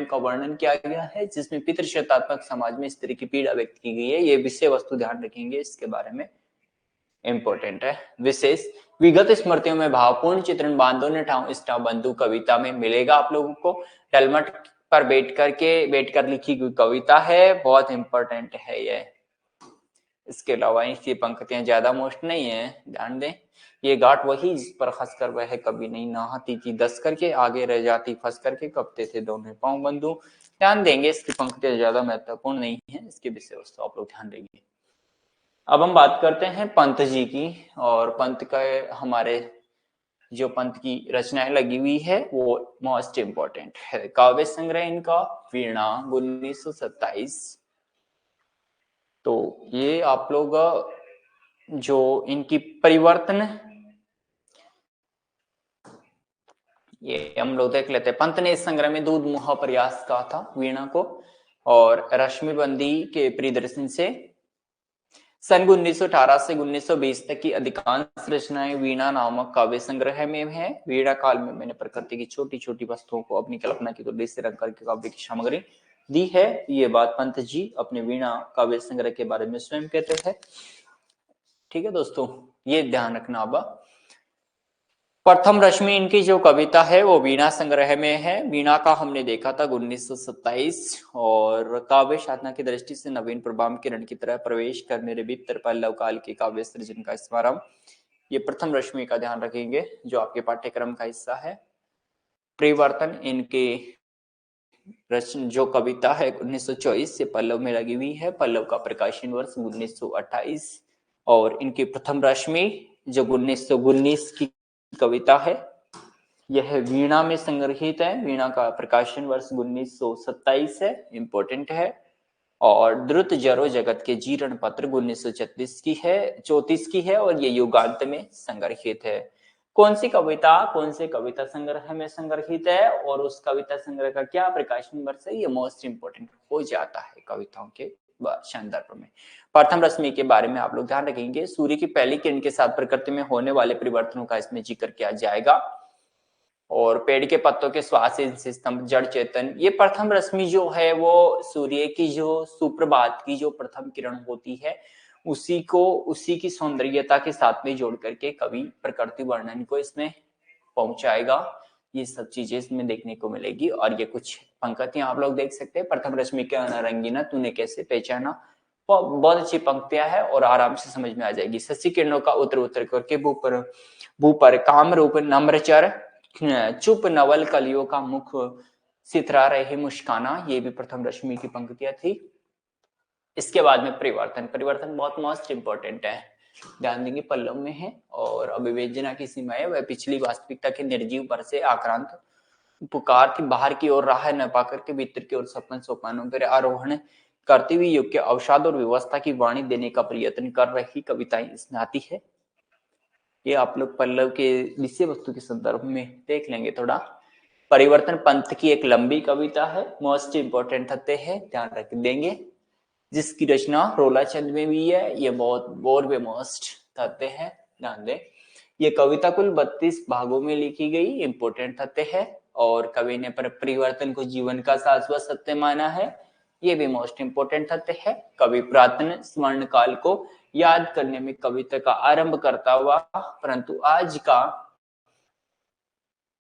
का वर्णन किया गया है, जिसमें पितृशतात्मक समाज में स्त्री की पीड़ा व्यक्त की गई है। ये विषय वस्तु ध्यान रखेंगे, इसके बारे में इंपॉर्टेंट है। विशेष विगत स्मृतियों में भावपूर्ण चित्रण बांधो न ठाऊं इस ठाऊं बंधु कविता में मिलेगा आप लोगों को। डलमट पर बैठकर लिखी गई कविता है, बहुत इंपॉर्टेंट है ये। इसके अलावा इसकी पंक्तियां ज्यादा मोस्ट नहीं है, ध्यान दें। ये घाट वही जिस पर खस कर वह कभी नहीं नहाती थी, दस करके आगे रह जाती फंस करके कपते थे दोनों पांव बंधु। ध्यान देंगे, इसकी पंक्तियां ज्यादा महत्वपूर्ण नहीं है, इसके विषय वस्तु आप लोग ध्यान देंगे। अब हम बात करते हैं पंत जी की, और पंत का हमारे जो पंत की रचनाएं लगी हुई है वो मोस्ट इंपॉर्टेंट है। काव्य संग्रह इनका वीणा 1927। तो ये आप लोग जो इनकी परिवर्तन, ये हम लोग देख लेते हैं। पंत ने इस संग्रह में दूध मुहा प्रयास कहा था वीणा को, और रश्मिबंदी के प्रियदर्शन से सन 1918 से 1920 तक की अधिकांश रचनाएं वीणा नामक काव्य संग्रह में है। वीणा काल में मैंने प्रकृति की छोटी छोटी वस्तुओं को अपनी कल्पना की तुलना से रंग करके काव्य की सामग्री दी है। ये बात पंत जी अपने वीणा काव्य संग्रह के बारे में स्वयं कहते हैं। ठीक है दोस्तों, ये ध्यान रखना। अब प्रथम रश्मि इनकी जो कविता है वो वीणा संग्रह में है। वीणा का हमने देखा था 1927, और काव्य साधना की दृष्टि से नवीन प्रभाव किरण की तरह प्रवेश करने रवित्र पल्लव काल के काव्य सृजन का स्मरण, ये प्रथम रश्मि का ध्यान रखेंगे जो आपके पाठ्यक्रम का हिस्सा है। परिवर्तन इनके रचन जो कविता है 1924 से पल्लव में लगी हुई है। पल्लव का प्रकाशन वर्ष 1928, और इनकी प्रथम रश्मि जो 1919 की कविता है, यह वीणा में संग्रहित है। वीणा का प्रकाशन वर्ष 1927 है, इंपॉर्टेंट है। और द्रुत जरो जगत के जीर्ण पत्र 1934 की है, 34 की है, और ये युगांत में संग्रहित है। कौन सी कविता कौन से कविता संग्रह में संग्रहित है और उस कविता संग्रह का क्या प्रकाशन वर्ष है, ये मोस्ट इंपोर्टेंट हो जाता है कविताओं के संदर्भ में। प्रथम रश्मि के बारे में आप लोग ध्यान रखेंगे। सूर्य की पहली किरण के साथ प्रकृति में होने वाले परिवर्तनों का इसमें जिक्र किया जाएगा, और पेड़ के पत्तों के श्वास से स्तंभ जड़ चेतन। ये प्रथम रश्मि जो है वो सूर्य की जो सुप्रभात की जो प्रथम किरण होती है उसी की सौंदर्यता के साथ में जोड़ करके कवि प्रकृति वर्णन को इसमें पहुंचाएगा। ये सब चीजें इसमें देखने को मिलेगी, और ये कुछ पंक्तियां आप लोग देख सकते हैं। प्रथम रश्मि के रंगीना तूने कैसे पहचाना, बहुत अच्छी पंक्तियां है और आराम से समझ में आ जाएगी। शशि किरणों का उत्तर उत्तर करके भू पर काम रूप नम्रचर चुप नवल कलियों का मुख सिथरा रहे मुस्काना, ये भी प्रथम रश्मि की पंक्तियां थी। इसके बाद में परिवर्तन बहुत मोस्ट इंपॉर्टेंट है, ध्यान देंगे पल्लव में है। और अभिवेचना की सीमाएं वह पिछली वास्तविकता के निर्जीव पर से आक्रांत पुकार की बाहर की ओर राह न पाकर के भीतर की ओर सपन सोपानों पर आरोहण करती हुई युग के अवसाद और व्यवस्था की वाणी देने का प्रयत्न कर रही कविताएं इसमें आती है। ये आप लोग पल्लव के विषय वस्तु के संदर्भ में देख लेंगे थोड़ा। परिवर्तन पंथ की एक लंबी कविता है, मोस्ट इंपोर्टेंट तथ्य है, ध्यान रख देंगे, जिसकी रचना रोलाचंद में भी है। ये बहुत मोस्ट तथ्य है, ध्यान दें। ये कविता कुल 32 भागों में लिखी गई, इंपोर्टेंट तथ्य है। और कवि ने परिवर्तन को जीवन का शाश्वत सत्य माना है, ये भी मोस्ट इंपोर्टेंट तथ्य है। कवि पुरातन स्वर्ण काल को याद करने में कविता का आरंभ करता हुआ, परंतु आज का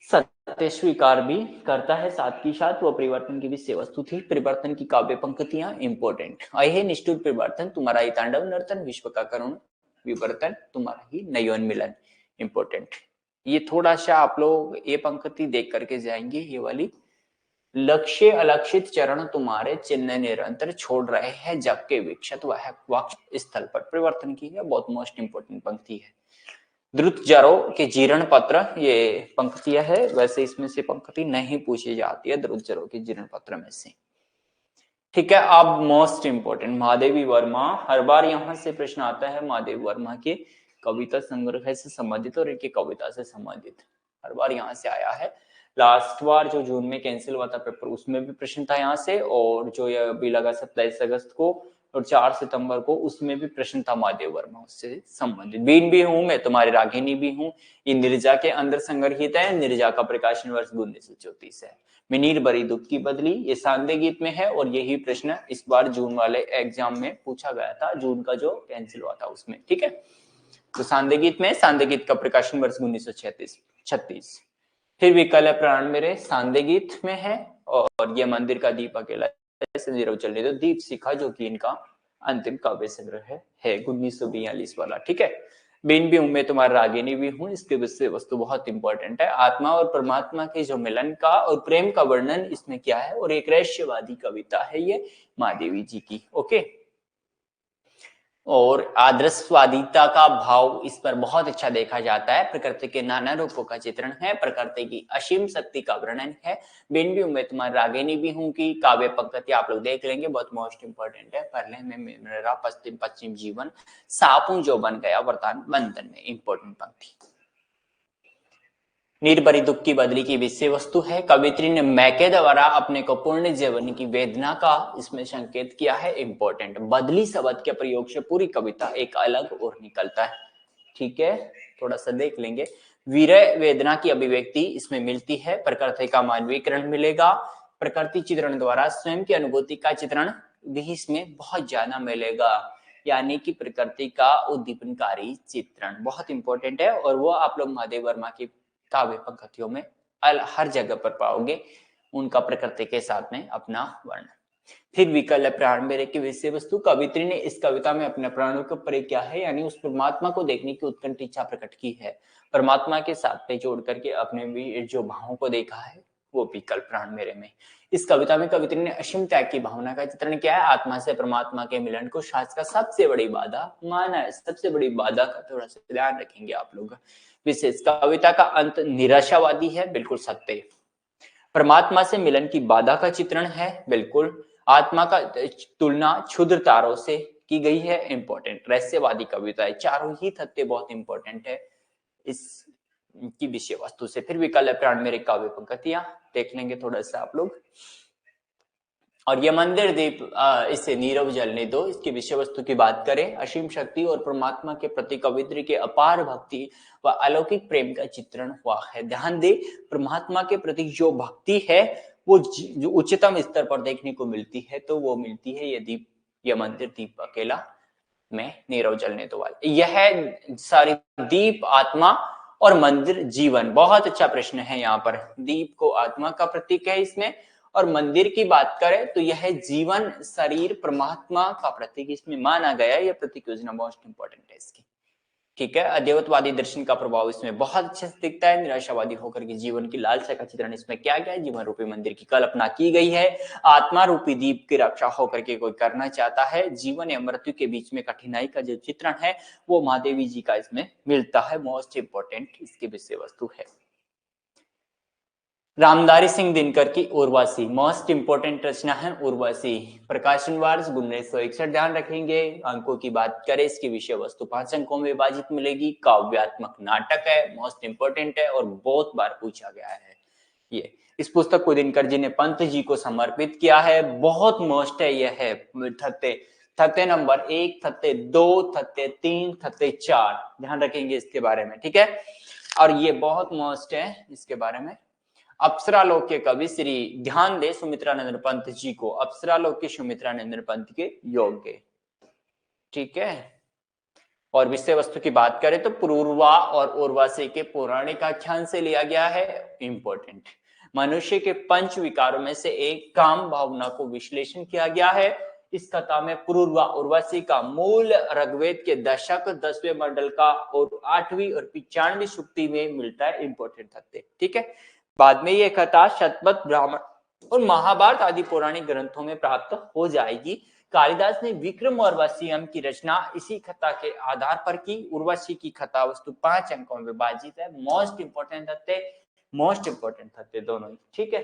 सत्य स्वीकार भी करता है। साथ ही साथ वो परिवर्तन की विषय वस्तु थी। परिवर्तन की काव्य पंक्तियां इंपोर्टेंट। आई है निष्ठुर परिवर्तन, तुम्हारा ही तांडव नर्तन, विश्व का करुण विवर्तन, तुम्हारा ही नयोन्मिलन, इंपोर्टेंट। ये थोड़ा सा आप लोग ये पंक्ति देख करके जाएंगे, ये वाली, लक्ष्य अलक्षित चरण तुम्हारे चिन्ह निरंतर छोड़ रहे हैं, जबकि विक्षत वह वक्ष स्थल पर परिवर्तन की है। बहुत मोस्ट इंपोर्टेंट पंक्ति है। द्रुत जरो के जीर्ण पत्र, ये पंक्तियां है। वैसे इसमें से पंक्ति नहीं पूछी जाती है द्रुत जरो के जीर्ण पत्र में से। ठीक है, अब मोस्ट इंपोर्टेंट महादेवी वर्मा, हर बार यहां से प्रश्न आता है महादेवी वर्मा के कविता संग्रह से संबंधित और इनकी कविता से संबंधित, हर बार यहाँ से आया है। लास्ट बार जो जून में कैंसिल हुआ था पेपर, उसमें भी प्रश्न था यहाँ से, और जो ये अभी लगा 27 अगस्त को और 4 सितंबर को, उसमें भी प्रश्न था महादेव वर्मा उससे संबंधित। बीन भी हूं मैं, तुम्हारी रागिनी भी हूं, ये निर्जा के अंदर संग्रहित है। निर्जा का प्रकाशन वर्ष 1934 है। मिनीर बरी दुख की बदली, ये सांदे गीत में है, और यही प्रश्न इस बार जून वाले एग्जाम में पूछा गया था, जून का जो कैंसिल हुआ था उसमें। ठीक है, तो सांदे गीत में, सांदे गीत का प्रकाशन वर्ष 1936। फिर विकल्प प्राण मेरे सांदे गीत में है, और ये मंदिर का दीप अकेला नीरव चलने दो, दीप शिखा, जो कि इनका अंतिम काव्य संग्रह है 1942 वाला। ठीक है, बिन भी हूं मैं, तुम्हारा रागिनी भी हूं, इसके विषय वस्तु बहुत इंपॉर्टेंट है। आत्मा और परमात्मा के जो मिलन का और प्रेम का वर्णन इसमें क्या है, और एक रहस्यवादी कविता है ये महादेवी जी की। ओके, और आदर्शवादिता का भाव इस पर बहुत अच्छा देखा जाता है। प्रकृति के नाना रूपों का चित्रण है, प्रकृति की असीम शक्ति का वर्णन है। बिन भी मैं तुम्हारा रागिनी भी हूं की काव्य पंक्ति आप लोग देख लेंगे, बहुत मोस्ट इंपोर्टेंट है। पहले में मेरा पश्चिम पश्चिम जीवन, सापुं जो बन गया वर्तमान बंधन में, इंपोर्टेंट पंक्ति। निर्भरी दुख की बदली की विषय वस्तु है। कवित्री ने मैके द्वारा अपने को पूर्ण जीवन की वेदना का इसमें संकेत किया है, इंपॉर्टेंट। बदली शब्द के प्रयोग से पूरी कविता एक अलग और निकलता है। ठीक है, थोड़ा सा देख लेंगे। वीरय वेदना की अभिव्यक्ति इसमें मिलती है, प्रकृति का मानवीकरण मिलेगा, प्रकृति चित्रण द्वारा स्वयं की अनुभूति का चित्रण भी इसमें बहुत ज्यादा मिलेगा, यानी कि प्रकृति का उद्दीपनकारी चित्रण बहुत इंपॉर्टेंट है। और वो आप लोग महादेव वर्मा की काव्य पंक्तियों में हर जगह पर पाओगे, उनका प्रकृति के साथ में अपना वर्णन। फिर विकल्प प्राण मेरे की विषय वस्तु, कवित्री ने इस कविता में अपने प्राणों को परे किया है, यानी उस परमात्मा को देखने की उत्कंठ इच्छा प्रकट की है, परमात्मा के साथ में जोड़ करके अपने भी जो भावों को देखा है, वो विकल्प प्राण मेरे में। इस कविता में कवित्री ने असीम त्याग की भावना का चित्रण किया है। आत्मा से परमात्मा के मिलन को शास्त्र का सबसे बड़ी बाधा माना है। सबसे बड़ी बाधा का थोड़ा सा ध्यान रखेंगे आप लोग। विशेष कविता का अंत निराशावादी है, बिल्कुल सत्य। परमात्मा से मिलन की बाधा का चित्रण है, बिल्कुल। आत्मा का तुलना क्षुद्र तारों से की गई है, इंपॉर्टेंट। रहस्यवादी कविता है, चारों ही तथ्य बहुत इंपॉर्टेंट है इस की विषय वस्तु से। फिर विकल्प प्राण मेरे काव्य पंक्तियां देख लेंगे थोड़ा सा आप लोग। और ये मंदिर दीप, इसे नीरव जलने दो, इसकी विषय वस्तु की बात करें। असीम शक्ति और परमात्मा के प्रति कवित्री के अपार भक्ति व अलौकिक प्रेम का चित्रण हुआ है। ध्यान दे, परमात्मा के प्रति जो भक्ति है वो जो उच्चतम स्तर पर देखने को मिलती है, तो वो मिलती है ये दीप, ये मंदिर दीप अकेला में नीरव जलने दो वाले। यह सारी दीप आत्मा और मंदिर जीवन, बहुत अच्छा प्रश्न है यहाँ पर। दीप को आत्मा का प्रतीक है इसमें, और मंदिर की बात करें तो यह जीवन शरीर परमात्मा का प्रतीक इसमें माना गया। यह प्रतीक योजना मोस्ट इंपोर्टेंट है इसकी। ठीक है, अद्वैतवादी दर्शन का प्रभाव इसमें बहुत अच्छे से दिखता है। निराशावादी होकर के जीवन की लालसा का चित्रण इसमें क्या गया है, जीवन रूपी मंदिर की कल्पना की गई है। आत्मा रूपी दीप की रक्षा होकर के कोई करना चाहता है। जीवन या मृत्यु के बीच में कठिनाई का जो चित्रण है वो महादेवी जी का इसमें मिलता है। मोस्ट इंपोर्टेंट इसकी विषय वस्तु है। रामधारी सिंह दिनकर की उर्वशी, मोस्ट इंपोर्टेंट रचना है उर्वशी। प्रकाशन वर्ष 1961। ध्यान रखेंगे। अंकों की बात करें, इसकी विषय वस्तु 5 अंकों में विभाजित मिलेगी। काव्यात्मक नाटक है, मोस्ट इंपोर्टेंट है और बहुत बार पूछा गया है ये। इस पुस्तक को दिनकर जी ने पंत जी को समर्पित किया है। बहुत मोस्ट है यह है। थत्ते नंबर 1, थत्ते 2, थत्ते 3, थत्ते 4, ध्यान रखेंगे इसके बारे में। ठीक है, और ये बहुत मोस्ट है इसके बारे में। अप्सरालोक के कवि श्री ध्यान दे सुमित्रानंद पंत जी को, अप्सरालोक के सुमित्रानंद पंत के योग्य। ठीक है, और विषय वस्तु की बात करें तो पुरूरवा और उर्वशी के पौराणिक आख्यान से लिया गया है, इंपॉर्टेंट। मनुष्य के पंच विकारों में से एक काम भावना को विश्लेषण किया गया है। इस कथा में पुरूरवा उर्वशी का मूल ऋग्वेद के दशक 10वें मंडल का और 8वीं और 95वीं सूक्ति में मिलता है, इंपॉर्टेंट तथ्य। ठीक है, बाद में यह कथा शतपथ ब्राह्मण और महाभारत आदि पौराणिक ग्रंथों में प्राप्त हो जाएगी। कालिदास ने विक्रम और उर्वशीयम की रचना इसी कथा के आधार पर की। उर्वशी की कथा वस्तु 5 अंकों में विभाजित है। मोस्ट इंपोर्टेंट तथ्य दोनों ही। ठीक है,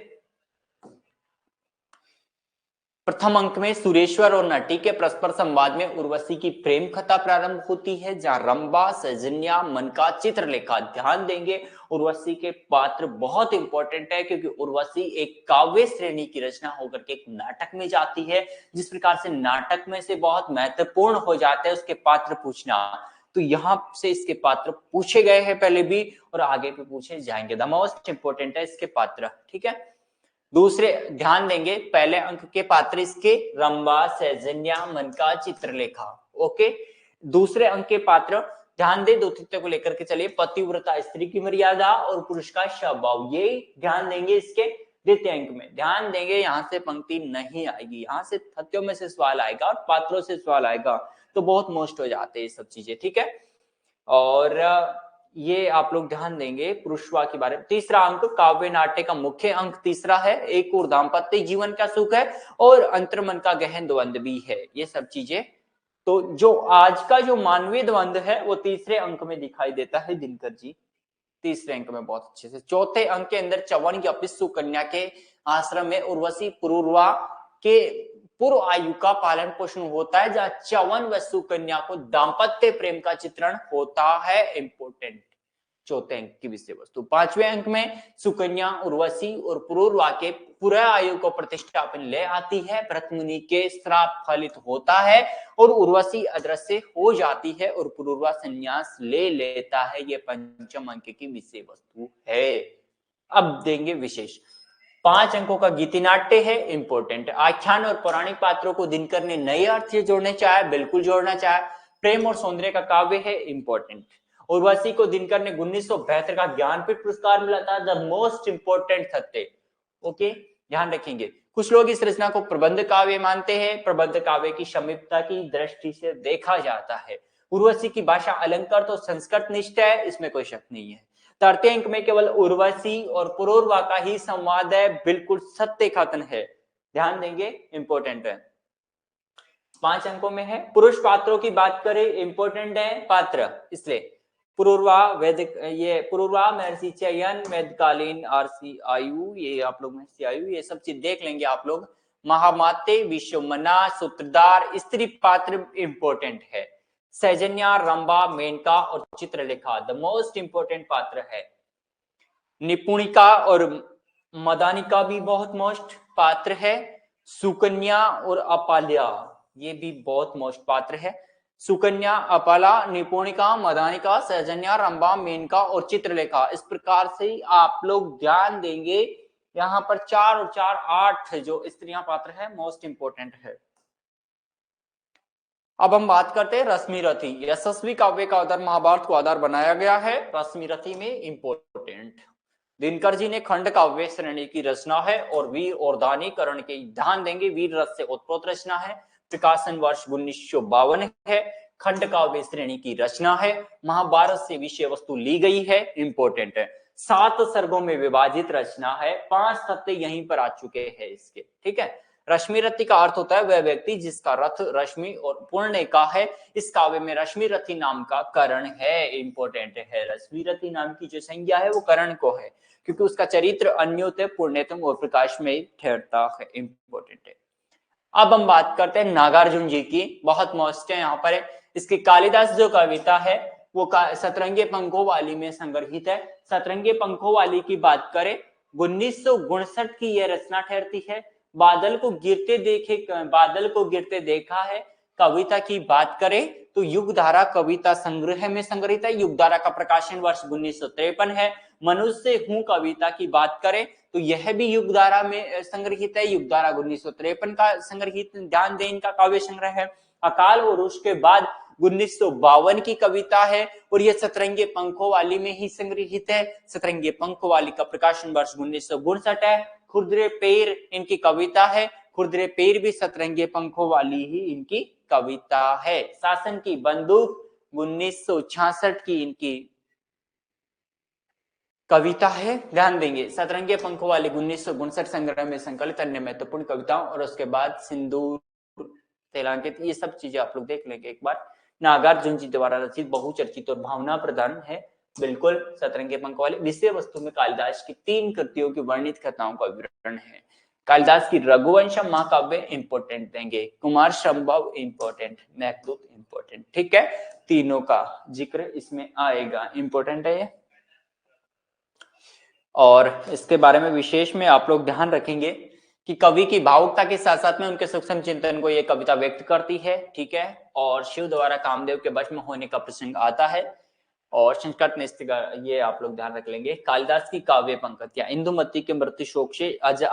प्रथम अंक में सुरेश्वर और नटी के परस्पर संवाद में उर्वशी की प्रेम कथा प्रारंभ होती है, जहां रंभा सजन्या मन का चित्रलेखा। ध्यान देंगे उर्वशी के पात्र बहुत इंपॉर्टेंट है, क्योंकि उर्वशी एक काव्य श्रेणी की रचना होकर के एक नाटक में जाती है। जिस प्रकार से नाटक में से बहुत महत्वपूर्ण हो जाता है उसके पात्र पूछना, तो यहां से इसके पात्र पूछे गए हैं पहले भी और आगे भी पूछे जाएंगे। द मोस्ट इंपोर्टेंट है इसके पात्र। ठीक है, दूसरे ध्यान देंगे पहले अंक के पात्र इसके रंभा सैजन्या मन का चित्रलेखा। ओके, दूसरे अंक के पात्र ध्यान दे दो तथ्यों को लेकर के चलिए, पतिव्रता स्त्री की मर्यादा और पुरुष का स्वभाव, ये ध्यान देंगे इसके द्वितीय अंक में। ध्यान देंगे यहां से पंक्ति नहीं आएगी, यहां से तथ्यों में से सवाल आएगा और पात्रों से सवाल आएगा, तो बहुत मोस्ट हो जाते हैं ये सब चीजें। ठीक है, और ये आप लोग ध्यान देंगे पुरुषवा के बारे में। तीसरा अंक काव्य नाट्य का मुख्य अंक तीसरा है, एक और दाम्पत्य जीवन का सुख है और अंतर्मन का गहन द्वंद भी है, ये सब चीजें। तो जो आज का जो मानवीय द्वंद है वो तीसरे अंक में दिखाई देता है दिनकर जी, तीसरे अंक में बहुत अच्छे से। चौथे अंक के अंदर च्यवन की अपिसु कन्या के आश्रम में उर्वशी पुरूरवा के पूर्व आयु का पालन पोषण होता है, जहां च्यवन व सुकन्या को दाम्पत्य प्रेम का चित्रण होता है, इंपोर्टेंट। चौथे अंक की विषय वस्तु। पांचवें अंक में सुकन्या उर्वशी और पुरूरवा के पूरे आयु को प्रतिष्ठापन ले आती है, भरत मुनि के श्राप फलित होता है और उर्वशी अदृश्य हो जाती है और पुरूरवा संन्यास ले लेता है। ये पंचम अंक की विषय वस्तु है। अब देंगे विशेष। 5 अंकों का गीति नाट्य है, इंपोर्टेंट। आख्यान और पौराणिक पात्रों को दिनकर ने नए अर्थ जोड़ने चाहे, बिल्कुल जोड़ना चाहे। प्रेम और सौंदर्य का काव्य है, इंपोर्टेंट। उर्वशी को दिनकर ने 1972 का ज्ञानपीठ पुरस्कार मिला था, द मोस्ट इंपोर्टेंट तथ्य। ओके, ध्यान रखेंगे। कुछ लोग इस रचना को प्रबंध काव्य मानते हैं, प्रबंध काव्य की समीपता की दृष्टि से देखा जाता है। उर्वशी की भाषा अलंकृत तो संस्कृत निष्ठ है, इसमें कोई शक नहीं है। तृतीय अंक में केवल उर्वशी और पुरूरवा का ही संवाद है, बिल्कुल सत्य कथन है, ध्यान देंगे, इंपोर्टेंट है। 5 अंकों में है। पुरुष पात्रों की बात करें, इंपोर्टेंट है पात्र, इसलिए पुरूरवा वैदिक, ये पुरूरवा महर्षि चयन वेदकालीन आरसी आयु, ये आप लोग महर्षि आयु ये सब चीज देख लेंगे आप लोग। महामाते विश्वमना सूत्रधार स्त्री पात्र इंपोर्टेंट है। सैजन्या रंभा मेनका और चित्रलेखा द मोस्ट इंपोर्टेंट पात्र है। निपुणिका और मदानिका भी बहुत मोस्ट पात्र है। सुकन्या और अपाल्या ये भी बहुत मोस्ट पात्र है। सुकन्या, अपाला, निपुणिका, मदानिका, सैजन्या, रंभा, मेनका और चित्रलेखा, इस प्रकार से ही आप लोग ध्यान देंगे। यहाँ पर 4 और 4 8 जो स्त्रियां पात्र है, मोस्ट इंपोर्टेंट है। अब हम बात करते हैं रश्मिरथी। यशस्वी काव्य का आधार महाभारत को आधार बनाया गया है। रश्मिरथी में इंपोर्टेंट दिनकर जी ने खंड काव्य श्रेणी की रचना है और वीर और दानीकरण के ध्यान देंगे, वीर रस से उत्प्रोत रचना है। प्रकाशन वर्ष 1952 है। खंड काव्य श्रेणी की रचना है। महाभारत से विषय वस्तु ली गई है, इंपोर्टेंट है। 7 सर्गों में विभाजित रचना है। 5 तथ्य यहीं पर आ चुके हैं इसके। ठीक है, रश्मिरथी का अर्थ होता है वह व्यक्ति जिसका रथ रश्मि और पूर्णिका है। इस काव्य में रश्मिरथी नाम का करण है, इंपोर्टेंट है। रश्मिरथी नाम की जो संज्ञा है वो करण को है, क्योंकि उसका चरित्र अन्योत पुण्यतम और प्रकाश में ठहरता है, इंपोर्टेंट है। अब हम बात करते हैं नागार्जुन जी की, बहुत मोस्ट है यहाँ पर। इसकी कालिदास जो कविता है वो सतरंगे पंखों वाली में संग्रहित है। सतरंगे पंखों वाली की बात करें 1959 की यह रचना ठहरती है। बादल को गिरते देखा है कविता की बात करें तो युगधारा कविता संग्रह में संग्रहित है। युगधारा का प्रकाशन वर्ष 1953 है। मनुष्य हूं कविता की बात करें तो यह भी युगधारा में संग्रहित है। युगधारा 1953 का संग्रहित, ध्यान दें इनका काव्य संग्रह है। अकाल और उसके बाद 1952 की कविता है और यह सतरंगे पंखों वाली में ही संग्रहित है। सतरंगे पंखों वाली का प्रकाशन वर्ष 1959 है। खुरदरे पैर इनकी कविता है। खुरदरे पैर भी सतरंगे पंखों वाली ही इनकी कविता है। शासन की बंदूक 1966 की इनकी कविता है। ध्यान देंगे सतरंगे पंखों वाली 1959 संग्रह में संकलित अन्य महत्वपूर्ण कविताओं और उसके बाद सिंदूर, तेलांकित, ये सब चीजें आप लोग देख लेंगे एक बार। नागार्जुन जी द्वारा रचित बहुचर्चित और भावना प्रधान है बिल्कुल सतरंगे पंखों वाले। विषय वस्तु में कालिदास की 3 कृतियों की वर्णित कथाओं का विवरण है। कालिदास की रघुवंश महाकाव्य इंपोर्टेंट देंगे, कुमार संभव इंपोर्टेंट, मेघदूत इंपोर्टेंट। ठीक है, तीनों का जिक्र इसमें आएगा, इंपोर्टेंट है ये। और इसके बारे में विशेष में आप लोग ध्यान रखेंगे कि कवि की भावुकता के साथ साथ में उनके सूक्ष्म चिंतन को ये कविता व्यक्त करती है। ठीक है, और शिव द्वारा कामदेव के वश में होने का प्रसंग आता है और संस्कृत में ये आप लोग ध्यान रख लेंगे। कालिदास की काव्य पंक्तियां, इंदुमती के मृत्यु शोक से अज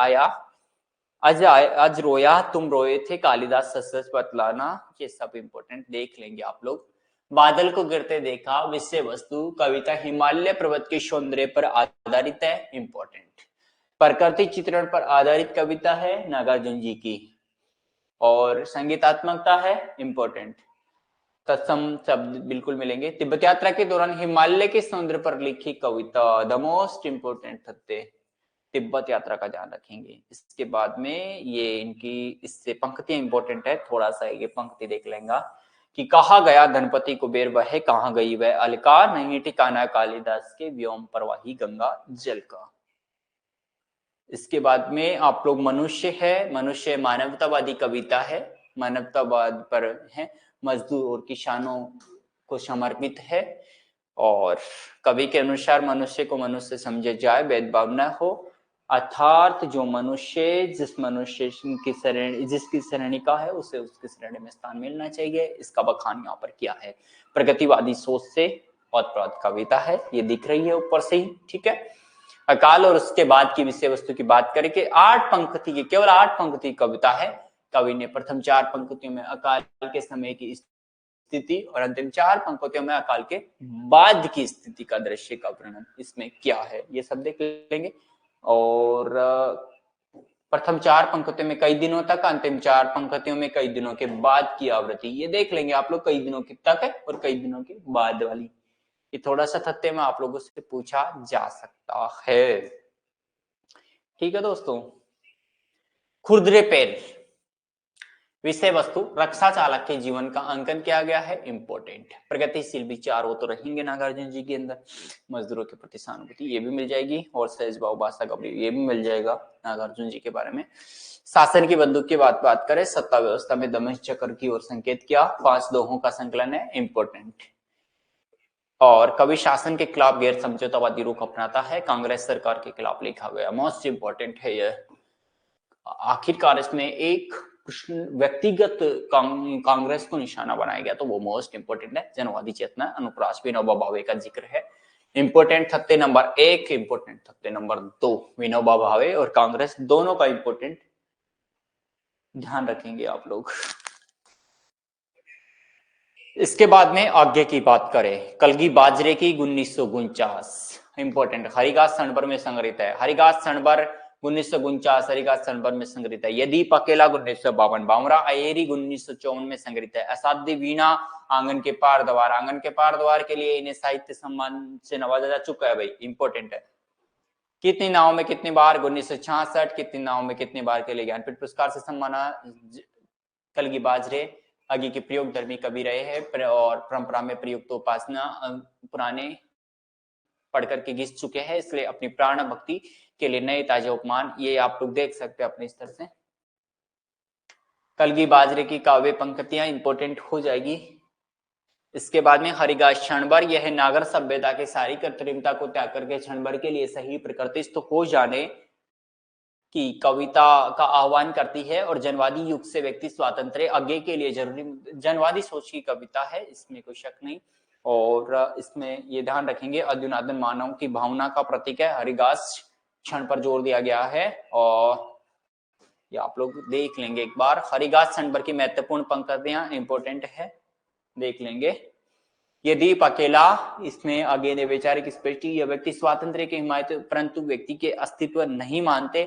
रोया तुम रोए थे, कालिदास सच बतलाना, ये सब इंपोर्टेंट देख लेंगे आप लोग। बादल को गिरते देखा, विषय वस्तु कविता हिमालय पर्वत के सौंदर्य पर आधारित है, इंपोर्टेंट। प्रकृति चित्रण पर आधारित कविता है नागार्जुन जी की और संगीतात्मकता है, इंपोर्टेंट। तत्सम शब्द बिल्कुल मिलेंगे। तिब्बत यात्रा के दौरान हिमालय के सौंदर्य पर लिखी कविता, द मोस्ट इंपोर्टेंट थत्ते, तिब्बत यात्रा का ध्यान रखेंगे। इसके बाद में ये इनकी इससे पंक्तियां इंपोर्टेंट है, थोड़ा सा ये पंक्ति देख लेंगे कि कहा गया धनपति कुबेर वह, कहाँ गई वह अलका, नहीं ठिकाना कालिदास के व्योम प्रवाही गंगा जल का। इसके बाद में आप लोग मनुष्य है, मनुष्य मानवतावादी कविता है, मानवतावाद पर है, मजदूर और किसानों को समर्पित है और कवि के अनुसार मनुष्य को मनुष्य समझे जाए, भेदभाव न हो, अर्थात जो मनुष्य जिसकी श्रेणी का है उसे उसकी श्रेणी में स्थान मिलना चाहिए। इसका बखान यहाँ पर किया है। प्रगतिवादी सोच से ओतप्रोत कविता है, ये दिख रही है ऊपर से ही। ठीक है, अकाल और उसके बाद की विषय वस्तु की बात करें कि 8 पंक्ति की, केवल 8 पंक्ति कविता है। कवि ने प्रथम 4 पंक्तियों में अकाल के समय की स्थिति और अंतिम 4 पंक्तियों में अकाल के बाद की स्थिति का दृश्य का वर्णन इसमें क्या है, ये सब देख लेंगे। और प्रथम 4 पंक्तियों में कई दिनों तक, अंतिम 4 पंक्तियों में कई दिनों के बाद की आवृत्ति, ये देख लेंगे आप लोग, कई दिनों की तक है और कई दिनों के बाद वाली। ये थोड़ा सा थत्ते में आप लोगों से पूछा जा सकता है। ठीक है दोस्तों, खुरदरे पैर, विषय वस्तु रक्षा चालक के जीवन का अंकन किया गया है, इंपोर्टेंट। प्रगतिशील विचार वो तो रहेंगे नागार्जुन जी के अंदर, मजदूरों के प्रति सहानुभूति ये भी मिल जाएगी और सहज भाव भाषा का ये भी मिल जाएगा नागार्जुन जी के बारे में। शासन की बंदूक की बात करें, सत्ता व्यवस्था में दमन चक्र की ओर संकेत किया, 5 दोहों का संकलन है, इंपोर्टेंट। और कवि शासन के खिलाफ गैर समझौतावादी रुख अपनाता है, कांग्रेस सरकार के खिलाफ लिखा गया, मोस्ट इंपोर्टेंट है यह। आखिरकार इसमें एक व्यक्तिगत कांग्रेस को निशाना बनाया गया, तो वो मोस्ट इंपोर्टेंट है। जनवादी चेतना, अनुप्रास, विनोबा भावे का जिक्र है, important Thatte number 1, important Thatte number 2, Vinoba Bhave और कांग्रेस दोनों का इंपोर्टेंट ध्यान रखेंगे आप लोग। इसके बाद में आगे की बात करें, कलगी बाजरे की 1949, इंपोर्टेंट, हरिदास सनबर में संग्रहित है। हरिदास सनबर 1949 हरिदास सनबर में संग्रहित है। यदि अकेला 1952, बावरा अयेरी 1954 में संग्रहित है। असाध्य वीणा आंगन के पार द्वार, आंगन के पार द्वार के लिए इन्हें साहित्य सम्मान से नवाजा जा चुका है भाई, इंपोर्टेंट है। कितनी नाव में कितनी बार 1966, कितनी नाव में कितनी बार के लिए ज्ञानपीठ पुरस्कार से सम्माना कलगी बाजरे आगे के प्रयोग धर्मी कवि रहे हैं और परंपरा में प्रयुक्त उपासना पुराने पढ़कर के घिस चुके हैं, इसलिए अपनी प्राण भक्ति के लिए नए ताजे उपमान ये आप लोग देख सकते हैं अपने स्तर से। कलगी बाजरे की काव्य पंक्तियां इंपोर्टेंट हो जाएगी। इसके बाद में हरिदास क्षणभर, यह नागर सभ्यता के सारी कृत्रिमता को त्याग करके क्षणभर के लिए सही प्रकृतिस्थ हो जाने की कविता का आह्वान करती है और जनवादी युग से व्यक्ति स्वातंत्र्य आगे के लिए जरूरी जनवादी सोच की कविता है, इसमें कोई शक नहीं। और इसमें ये ध्यान रखेंगे अधुनातन मानव की भावना का प्रतीक है हरिदास क्षण पर जोर दिया गया है और ये आप लोग देख लेंगे एक बार। हरिघास क्षण की महत्वपूर्ण पंक्तियां इंपोर्टेंट है, देख लेंगे। ये दीप अकेला, इसमें आगे ने वैचारिक स्पष्टि, यह व्यक्ति स्वातंत्र्य के हिमायत परंतु व्यक्ति के अस्तित्व नहीं मानते।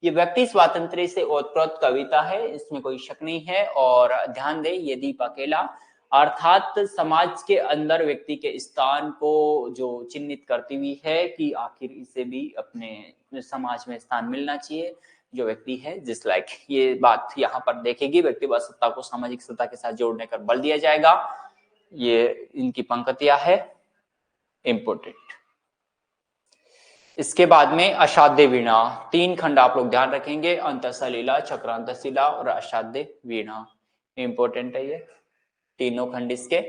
ये व्यक्ति स्वातंत्र्य से ओतप्रोत कविता है, इसमें कोई शक नहीं है। और ध्यान दें ये दीप अकेला अर्थात समाज के अंदर व्यक्ति के स्थान को जो चिन्हित करती हुई है कि आखिर इसे भी अपने समाज में स्थान मिलना चाहिए, जो व्यक्ति है जिस लायक। ये बात यहाँ पर देखेगी, व्यक्तिगत सत्ता को सामाजिक सत्ता के साथ जोड़ने का बल दिया जाएगा। ये इनकी पंक्तियां है इंपोर्टेंट। इसके बाद में असाध्य वीणा, 3 खंड आप लोग ध्यान रखेंगे, अंतसलीला, चक्रांतशिला और असाध्य वीणा। इंपोर्टेंट है ये तीनों खंड इसके।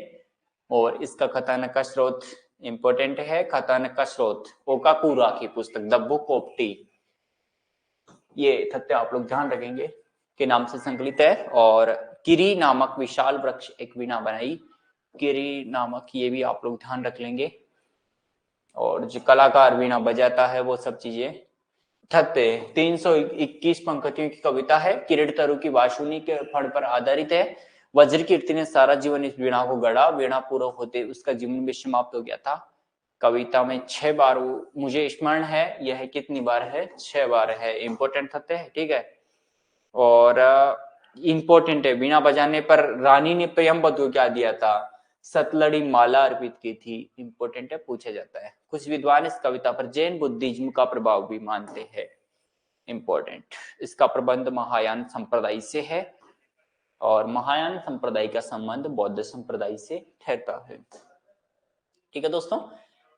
और इसका कथन का स्रोत इंपोर्टेंट है, कथन का स्रोत ओकाकुरा की पुस्तक द बुक ऑफ टी। ये तथ्य आप लोग ध्यान रखेंगे के नाम से संकलित है। और किरी नामक विशाल वृक्ष एक वीणा बनाई, किरी नामक, ये भी आप लोग ध्यान रख लेंगे। और जो कलाकार वीणा बजाता है वो सब चीजें। तथ्य 321 पंक्तियों की कविता है, किरीट तरु की वासुनी के फड़ पर आधारित है। वज्र कीर्ति ने सारा जीवन इस वीणा को गढ़ा, वीणा पूरा होते उसका जीवन भी समाप्त हो गया था। कविता में 6 बार मुझे स्मरण है, यह कितनी बार है, 6 बार है। इंपोर्टेंट तथ्य है, ठीक है। और इंपोर्टेंट है, वीणा बजाने पर रानी ने प्रियम को क्या दिया था, सतलड़ी माला अर्पित की थी। इंपोर्टेंट है, पूछा जाता है। कुछ विद्वान इस कविता पर जैन बुद्धिज्म का प्रभाव भी मानते हैं। इंपोर्टेंट, इसका प्रबंध महायान संप्रदाय से है और महायान संप्रदाय का संबंध बौद्ध संप्रदाय से ठहरता है। ठीक है दोस्तों,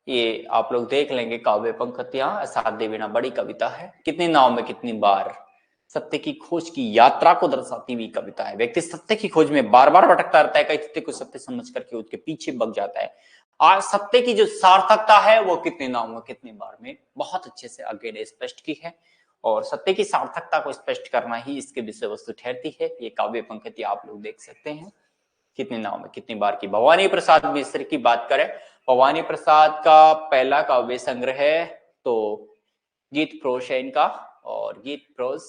ये आप लोग देख लेंगे। काव्य पंक्तियां, असाध्य वीणा बड़ी कविता है, कितनी नाव में कितनी बार, सत्य की खोज की यात्रा को दर्शाती हुई कविता है। व्यक्ति सत्य की खोज में बार बार भटकता रहता है, कई सत्य को सत्य समझ करके उसके पीछे भग जाता है। आज सत्य की जो सार्थकता है वो कितने नाव में कितनी बार में बहुत अच्छे से आगे ने स्पष्ट की है। और सत्य की सार्थकता को स्पष्ट करना ही इसके विषय वस्तु ठहरती है। ये काव्य पंक्ति आप लोग देख सकते हैं, कितने नाव में कितनी बार की। भवानी प्रसाद मिश्र की बात करें, भवानी प्रसाद का पहला काव्य संग्रह है तो गीत प्रोस है इनका। और गीत प्रोस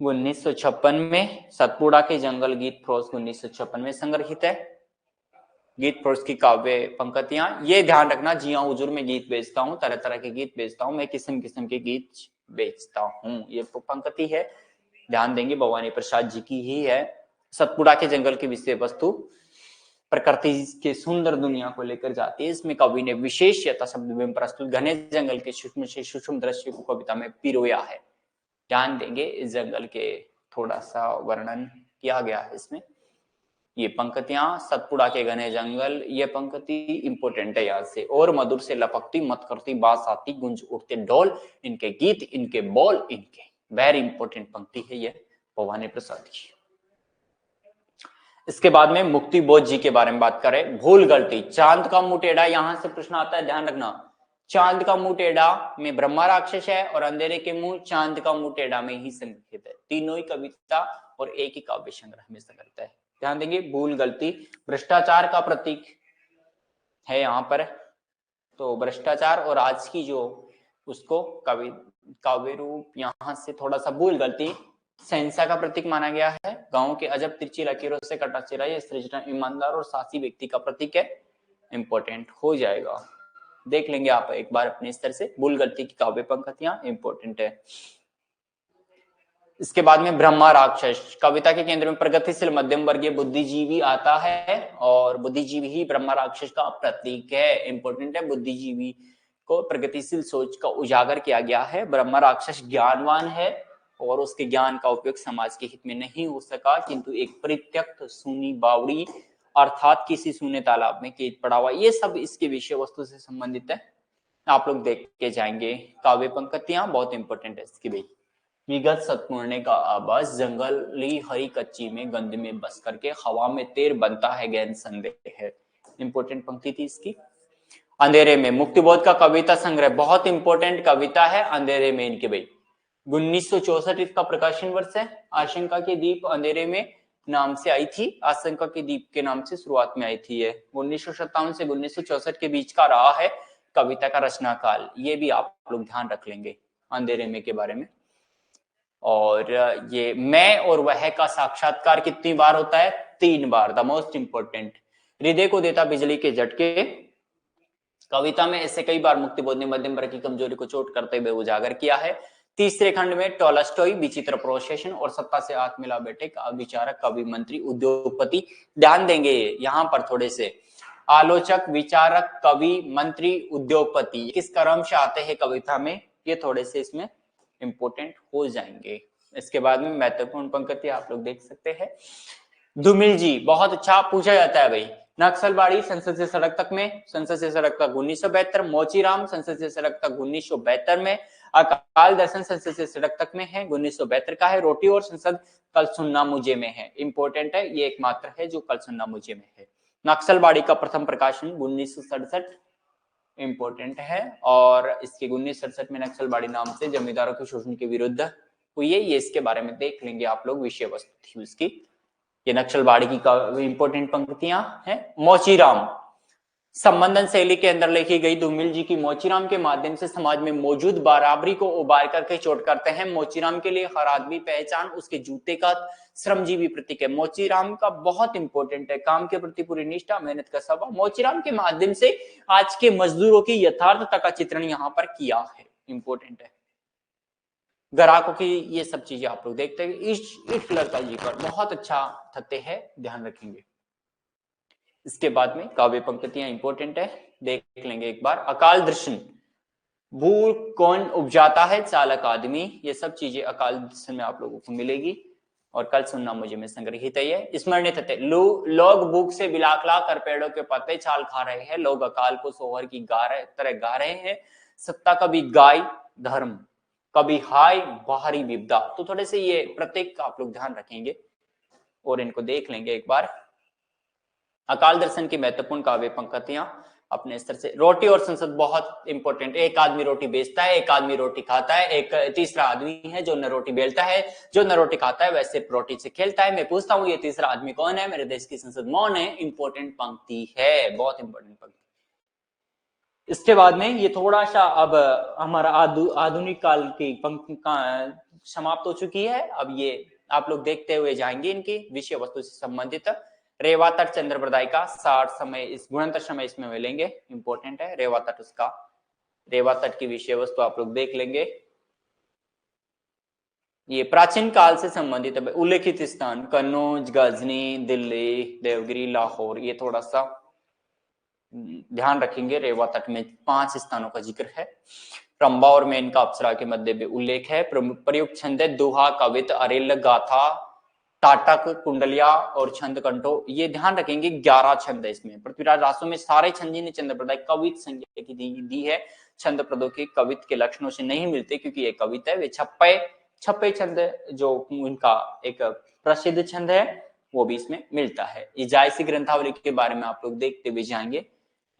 1956 में, सतपुड़ा के जंगल गीत प्रोस 1956 में संग्रहित है। गीत प्रोस की काव्य पंक्तियां, ये ध्यान रखना, जी हाँ हुजूर में गीत बेचता हूँ, तरह तरह के गीत बेचता हूँ मैं, किस्म किस्म के गीत बेचता हूँ, ये पंक्ति है, ध्यान देंगे। भवानी प्रसाद जी की ही है। सतपुड़ा के जंगल की विषय वस्तु प्रकृति के सुंदर दुनिया को लेकर जाती है। इसमें कवि ने विशेष यथा शब्द में प्रस्तुत घने जंगल के सूक्ष्म से सूक्ष्म दृश्य को कविता में पिरोया है। ध्यान देंगे, इस जंगल के थोड़ा सा वर्णन किया गया है इसमें। ये पंक्तियां, सतपुड़ा के घने जंगल, ये पंक्ति इंपोर्टेंट है यहाँ से। और मधुर से लपकती मत करती बात आती, गुंज उठते ढोल, इनके गीत इनके बोल इनके, वेरी इंपोर्टेंट पंक्ति है ये भवानी प्रसाद की। इसके बाद में मुक्ति बोध जी के बारे में बात करें, भूल गलती, चांद का मुंह टेढ़ा, यहां से प्रश्न आता है, ध्यान रखना। चांद का मुंह टेढ़ा में ब्रह्मा राक्षस है और अंधेरे के मुंह चांद का मुंह टेढ़ा में ही संग्रहित है। तीनों ही कविता और एक ही काव्य संग्रह में संग्रहित है। ध्यान देंगे, भूल गलती भ्रष्टाचार का प्रतीक है यहाँ पर, तो भ्रष्टाचार और आज की जो उसको काव्य रूप यहाँ से थोड़ा सा, भूल गलती सहनसा का प्रतीक माना गया है। गांव के अजब तिरछी लकीरों से कटा चिरा, ये सृजना ईमानदार और साहसी व्यक्ति का प्रतीक है। इंपोर्टेंट हो जाएगा, देख लेंगे आप एक बार अपने स्तर से। भूल गलती की काव्य पंक्तियां इंपोर्टेंट है। इसके बाद में ब्रह्मा राक्षस, कविता के केंद्र में प्रगतिशील मध्यम वर्गीय बुद्धिजीवी आता है और बुद्धिजीवी ही ब्रह्मा राक्षस का प्रतीक है। इंपोर्टेंट है, बुद्धिजीवी को प्रगतिशील सोच का उजागर किया गया है। ब्रह्मा राक्षस ज्ञानवान है और उसके ज्ञान का उपयोग समाज के हित में नहीं हो सका, किंतु एक परित्यक्त सूनी बावड़ी अर्थात किसी सूने तालाब में कीट पड़ा हुआ, ये सब इसके विषय वस्तु से संबंधित है। आप लोग देख के जाएंगे। काव्य पंक्तियां बहुत इंपॉर्टेंट है इसकी भाई। विगत सतपुरने का आवाज, जंगली हरी कच्ची में गंध में बस करके हवा में तेर बनता है गहन संदेह है। इंपोर्टेंट पंक्ति थी इसकी। अंधेरे में, मुक्तिबोध का कविता संग्रह, बहुत इंपॉर्टेंट कविता है अंधेरे में इनके भाई। 1964 इसका प्रकाशन वर्ष है। आशंका के दीप अंधेरे में नाम से आई थी, आशंका के दीप के नाम से शुरुआत में आई थी। ये 1957 से 1964 के बीच का रहा है। कविता का रचना काल, ये भी आप लोग ध्यान रख लेंगे अंधेरे में के बारे में। और ये मैं और वह का साक्षात्कार कितनी बार होता है? 3 बार। द मोस्ट इंपोर्टेंट, हृदय को देता बिजली के झटके, कविता में ऐसे कई बार मुक्तिबोध ने मध्यम वर्ग की कमजोरी को चोट करते हुए उजागर किया है। तीसरे खंड में टॉलस्टॉय, विचित्र प्रोसेशन और सत्ता से हाथ मिला बैठे विचारक, कवि, मंत्री, उद्योगपति। ध्यान देंगे यहाँ पर थोड़े से, आलोचक, विचारक, कवि, मंत्री, उद्योगपति किस क्रम से आते हैं कविता में, ये थोड़े से इसमें इंपोर्टेंट हो जाएंगे। इसके बाद में महत्वपूर्ण पंक्ति आप लोग देख सकते हैं। धूमिल जी, बहुत अच्छा पूछा जाता है भाई। नक्सलबाड़ी संसद से सड़क तक में, संसद से सड़क तक 1972। मोचीराम संसद से सड़क तक 1972 में। अकाल दर्शन संसद से सड़क तक में है, 1972 का है। रोटी और संसद कल सुनना मुझे में है, इंपॉर्टेंट है, ये एकमात्र है जो कल सुनना मुझे में है। नक्सलबाड़ी का प्रथम प्रकाशन 1967, इंपॉर्टेंट है। और इसके 1967 में नक्सलबाड़ी नाम से जमींदारों के शोषण के विरुद्ध हुई है, ये इसके बारे में देख लेंगे आप लोग, विषय वस्तु थी उसकी। ये नक्सलबाड़ी की इंपॉर्टेंट पंक्तियां हैं। मोचीराम, संबंधन शैली के अंदर लिखी गई धूमिल जी की मोचीराम के माध्यम से समाज में मौजूद बराबरी को उबार करके चोट करते हैं। मोचीराम के लिए हर आदमी पहचान उसके जूते का श्रमजीवी प्रतीक है। मोचीराम का बहुत इंपॉर्टेंट है, काम के प्रति पूरी निष्ठा, मेहनत का स्वभाव। मोचीराम के माध्यम से आज के मजदूरों की यथार्थता का चित्रण यहाँ पर किया है, इंपॉर्टेंट है। ग्राहकों की ये सब चीजें आप लोग देखते हैं। ईस्ट लड़का जी पर बहुत अच्छा तथ्य है, ध्यान रखेंगे। इसके बाद में काव्य पंक्तियां इंपॉर्टेंट है, देख लेंगे एक बार। अकाल दर्शन, भूल कौन उपजाता है? चालक आदमी। ये सब चीजें अकाल दर्शन में आप लोगों को मिलेगी। और कल सुनना मुझे में संग्रहित है। स्मरणीय तथ्य, लोग भूख से बिलाखला कर पेड़ों के पत्ते छाल खा रहे हैं। लोग अकाल को सोहर की तरह गा रहे हैं। सत्ता कभी गाय धर्म, कभी हाय बाहरी विपदा। तो थोड़े से ये प्रत्येक का आप लोग ध्यान रखेंगे और इनको देख लेंगे एक बार। अकाल दर्शन की महत्वपूर्ण काव्य पंक्तियां अपने स्तर से। रोटी और संसद बहुत इंपॉर्टेंट, एक आदमी रोटी बेचता है, एक आदमी रोटी खाता है, एक तीसरा आदमी है जो न रोटी बेलता है, जो न रोटी खाता है वह सिर्फ रोटी से खेलता है। मैं पूछता हूं ये तीसरा आदमी कौन है? मेरे देश की संसद मौन है। इंपॉर्टेंट पंक्ति है, बहुत इंपॉर्टेंट पंक्ति। इसके बाद में ये थोड़ा सा अब हमारा आधुनिक काल की पंक्ति समाप्त हो चुकी है। अब ये आप लोग देखते हुए जाएंगे इनकी विषय वस्तु से संबंधित। रेवा तट चंद्रप्रदाय का 60 समय, इस गुणंतर समय इसमें मिलेंगे, इंपॉर्टेंट है। रेवा तट, उसका रेवा तट की विषय वस्तु आप लोग देख लेंगे। ये प्राचीन काल से संबंधित उल्लेखित स्थान कन्नौज, गजनी, दिल्ली, देवगिरी, लाहौर, ये थोड़ा सा ध्यान रखेंगे। रेवा तट में 5 स्थानों का जिक्र है। रंबा और मेनका अप्सरा के मध्य भी उल्लेख है। प्रयुक्त छंद है दोहा, कवित, अरिल, गाथा, टाटक, कुंडलिया और छंद कंठो। ये ध्यान रखेंगे 11 छंद है इसमें। पृथ्वीराज रासो में सारे छंदी ने चंद्रप्रदाय कवित संज्ञा की दी है। छंद प्रदों के कवित के लक्षणों से नहीं मिलते क्योंकि ये कविता है। वे छप्पे छंद जो उनका एक प्रसिद्ध छंद है वो भी इसमें मिलता है। ये जायसी ग्रंथावली के बारे में आप लोग देखते हुए जाएंगे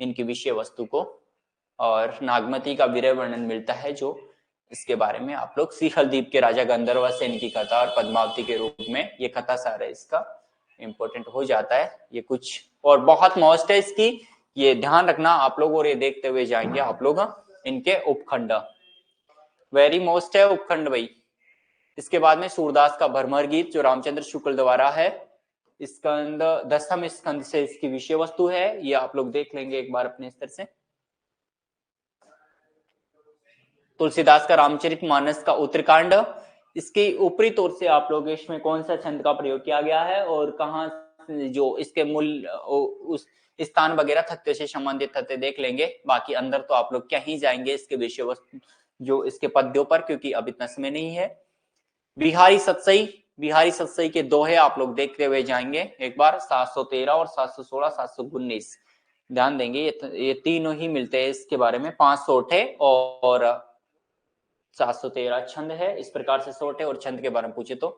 इनकी विषय वस्तु को। और नागमती का विरह वर्णन मिलता है जो इसके बारे में आप लोग सिहलदीप के राजा गंधर्व से इनकी कथा और पद्मावती के रूप में ये कथा सारा इसका इंपॉर्टेंट हो जाता है। ये कुछ और बहुत मोस्ट है इसकी, ये ध्यान रखना आप लोग। और ये देखते हुए जाएंगे आप लोग इनके उपखंड, वेरी मोस्ट है उपखंड भाई। इसके बाद में सूरदास का भरमर गीत जो रामचंद्र शुक्ल द्वारा है, स्कंद 10वें स्कंद से इसकी विषय वस्तु है, ये आप लोग देख लेंगे एक बार अपने स्तर से। तुलसीदास का रामचरितमानस का उत्तरकांड, इसके ऊपरी तौर से आप लोग इसमें कौन सा छंद का प्रयोग किया गया है और कहाँ जो इसके मूल उस स्थान वगैरह तथ्य से संबंधित तथ्य देख लेंगे। बाकी अंदर तो आप लोग क्या ही जाएंगे इसके विषय वस्तु जो इसके पद्यों पर, क्योंकि अब इतना समय नहीं है। बिहारी सतसई के दोहे आप लोग देखते हुए जाएंगे एक बार। 713 और 716, 719 ध्यान देंगे, ये तीनों ही मिलते हैं इसके बारे में। 5 सोठे और 713 छंद है, इस प्रकार से सोठे और छंद के बारे में पूछे तो।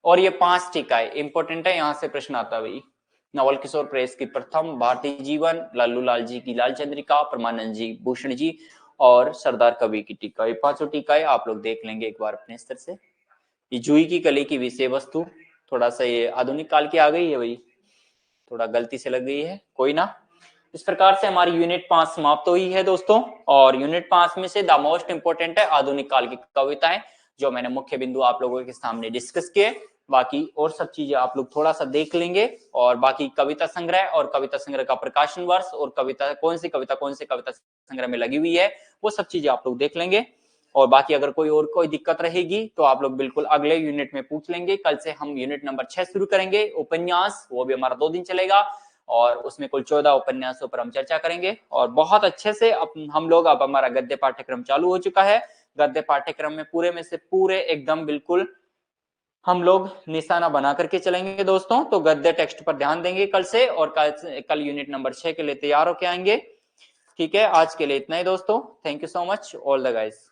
और ये 5 टीकाएं इंपॉर्टेंट है, यहां से प्रश्न आता है। नवल किशोर प्रेस की प्रथम, भारतीय जीवन, लालू लाल जी की लाल चंद्रिका, परमानंद जी भूषण जी और सरदार कवि की टीका। ये 5 टीकाएं आप लोग देख लेंगे एक बार अपने स्तर से। ये जूही की कली की विषय वस्तु थोड़ा सा ये आधुनिक काल की आ गई है भाई, थोड़ा गलती से लग गई है, कोई ना। इस प्रकार से हमारी यूनिट 5 समाप्त हुई है दोस्तों। और यूनिट 5 में से द मोस्ट इंपोर्टेंट है आधुनिक काल की कविताएं, जो मैंने मुख्य बिंदु आप लोगों के सामने डिस्कस किए। बाकी और सब चीजें आप लोग थोड़ा सा देख लेंगे, और बाकी कविता संग्रह और कविता संग्रह का प्रकाशन वर्ष और कविता कौन से कविता संग्रह में लगी हुई है, वो सब चीजें आप लोग देख लेंगे। और बाकी अगर कोई दिक्कत रहेगी तो आप लोग बिल्कुल अगले यूनिट में पूछ लेंगे। कल से हम यूनिट नंबर 6 शुरू करेंगे, उपन्यास, वो भी हमारा 2 दिन चलेगा और उसमें कुल 14 उपन्यासों पर हम चर्चा करेंगे। और बहुत अच्छे से हम लोग, अब हमारा गद्य पाठ्यक्रम चालू हो चुका है। गद्य पाठ्यक्रम में पूरे में से पूरे एकदम बिल्कुल हम लोग निशाना बना करके चलेंगे दोस्तों। तो गद्य टेक्स्ट पर ध्यान देंगे कल से, और कल यूनिट नंबर 6 के लिए तैयार होके आएंगे। ठीक है, आज के लिए इतना ही दोस्तों। Thank you so much all the guys.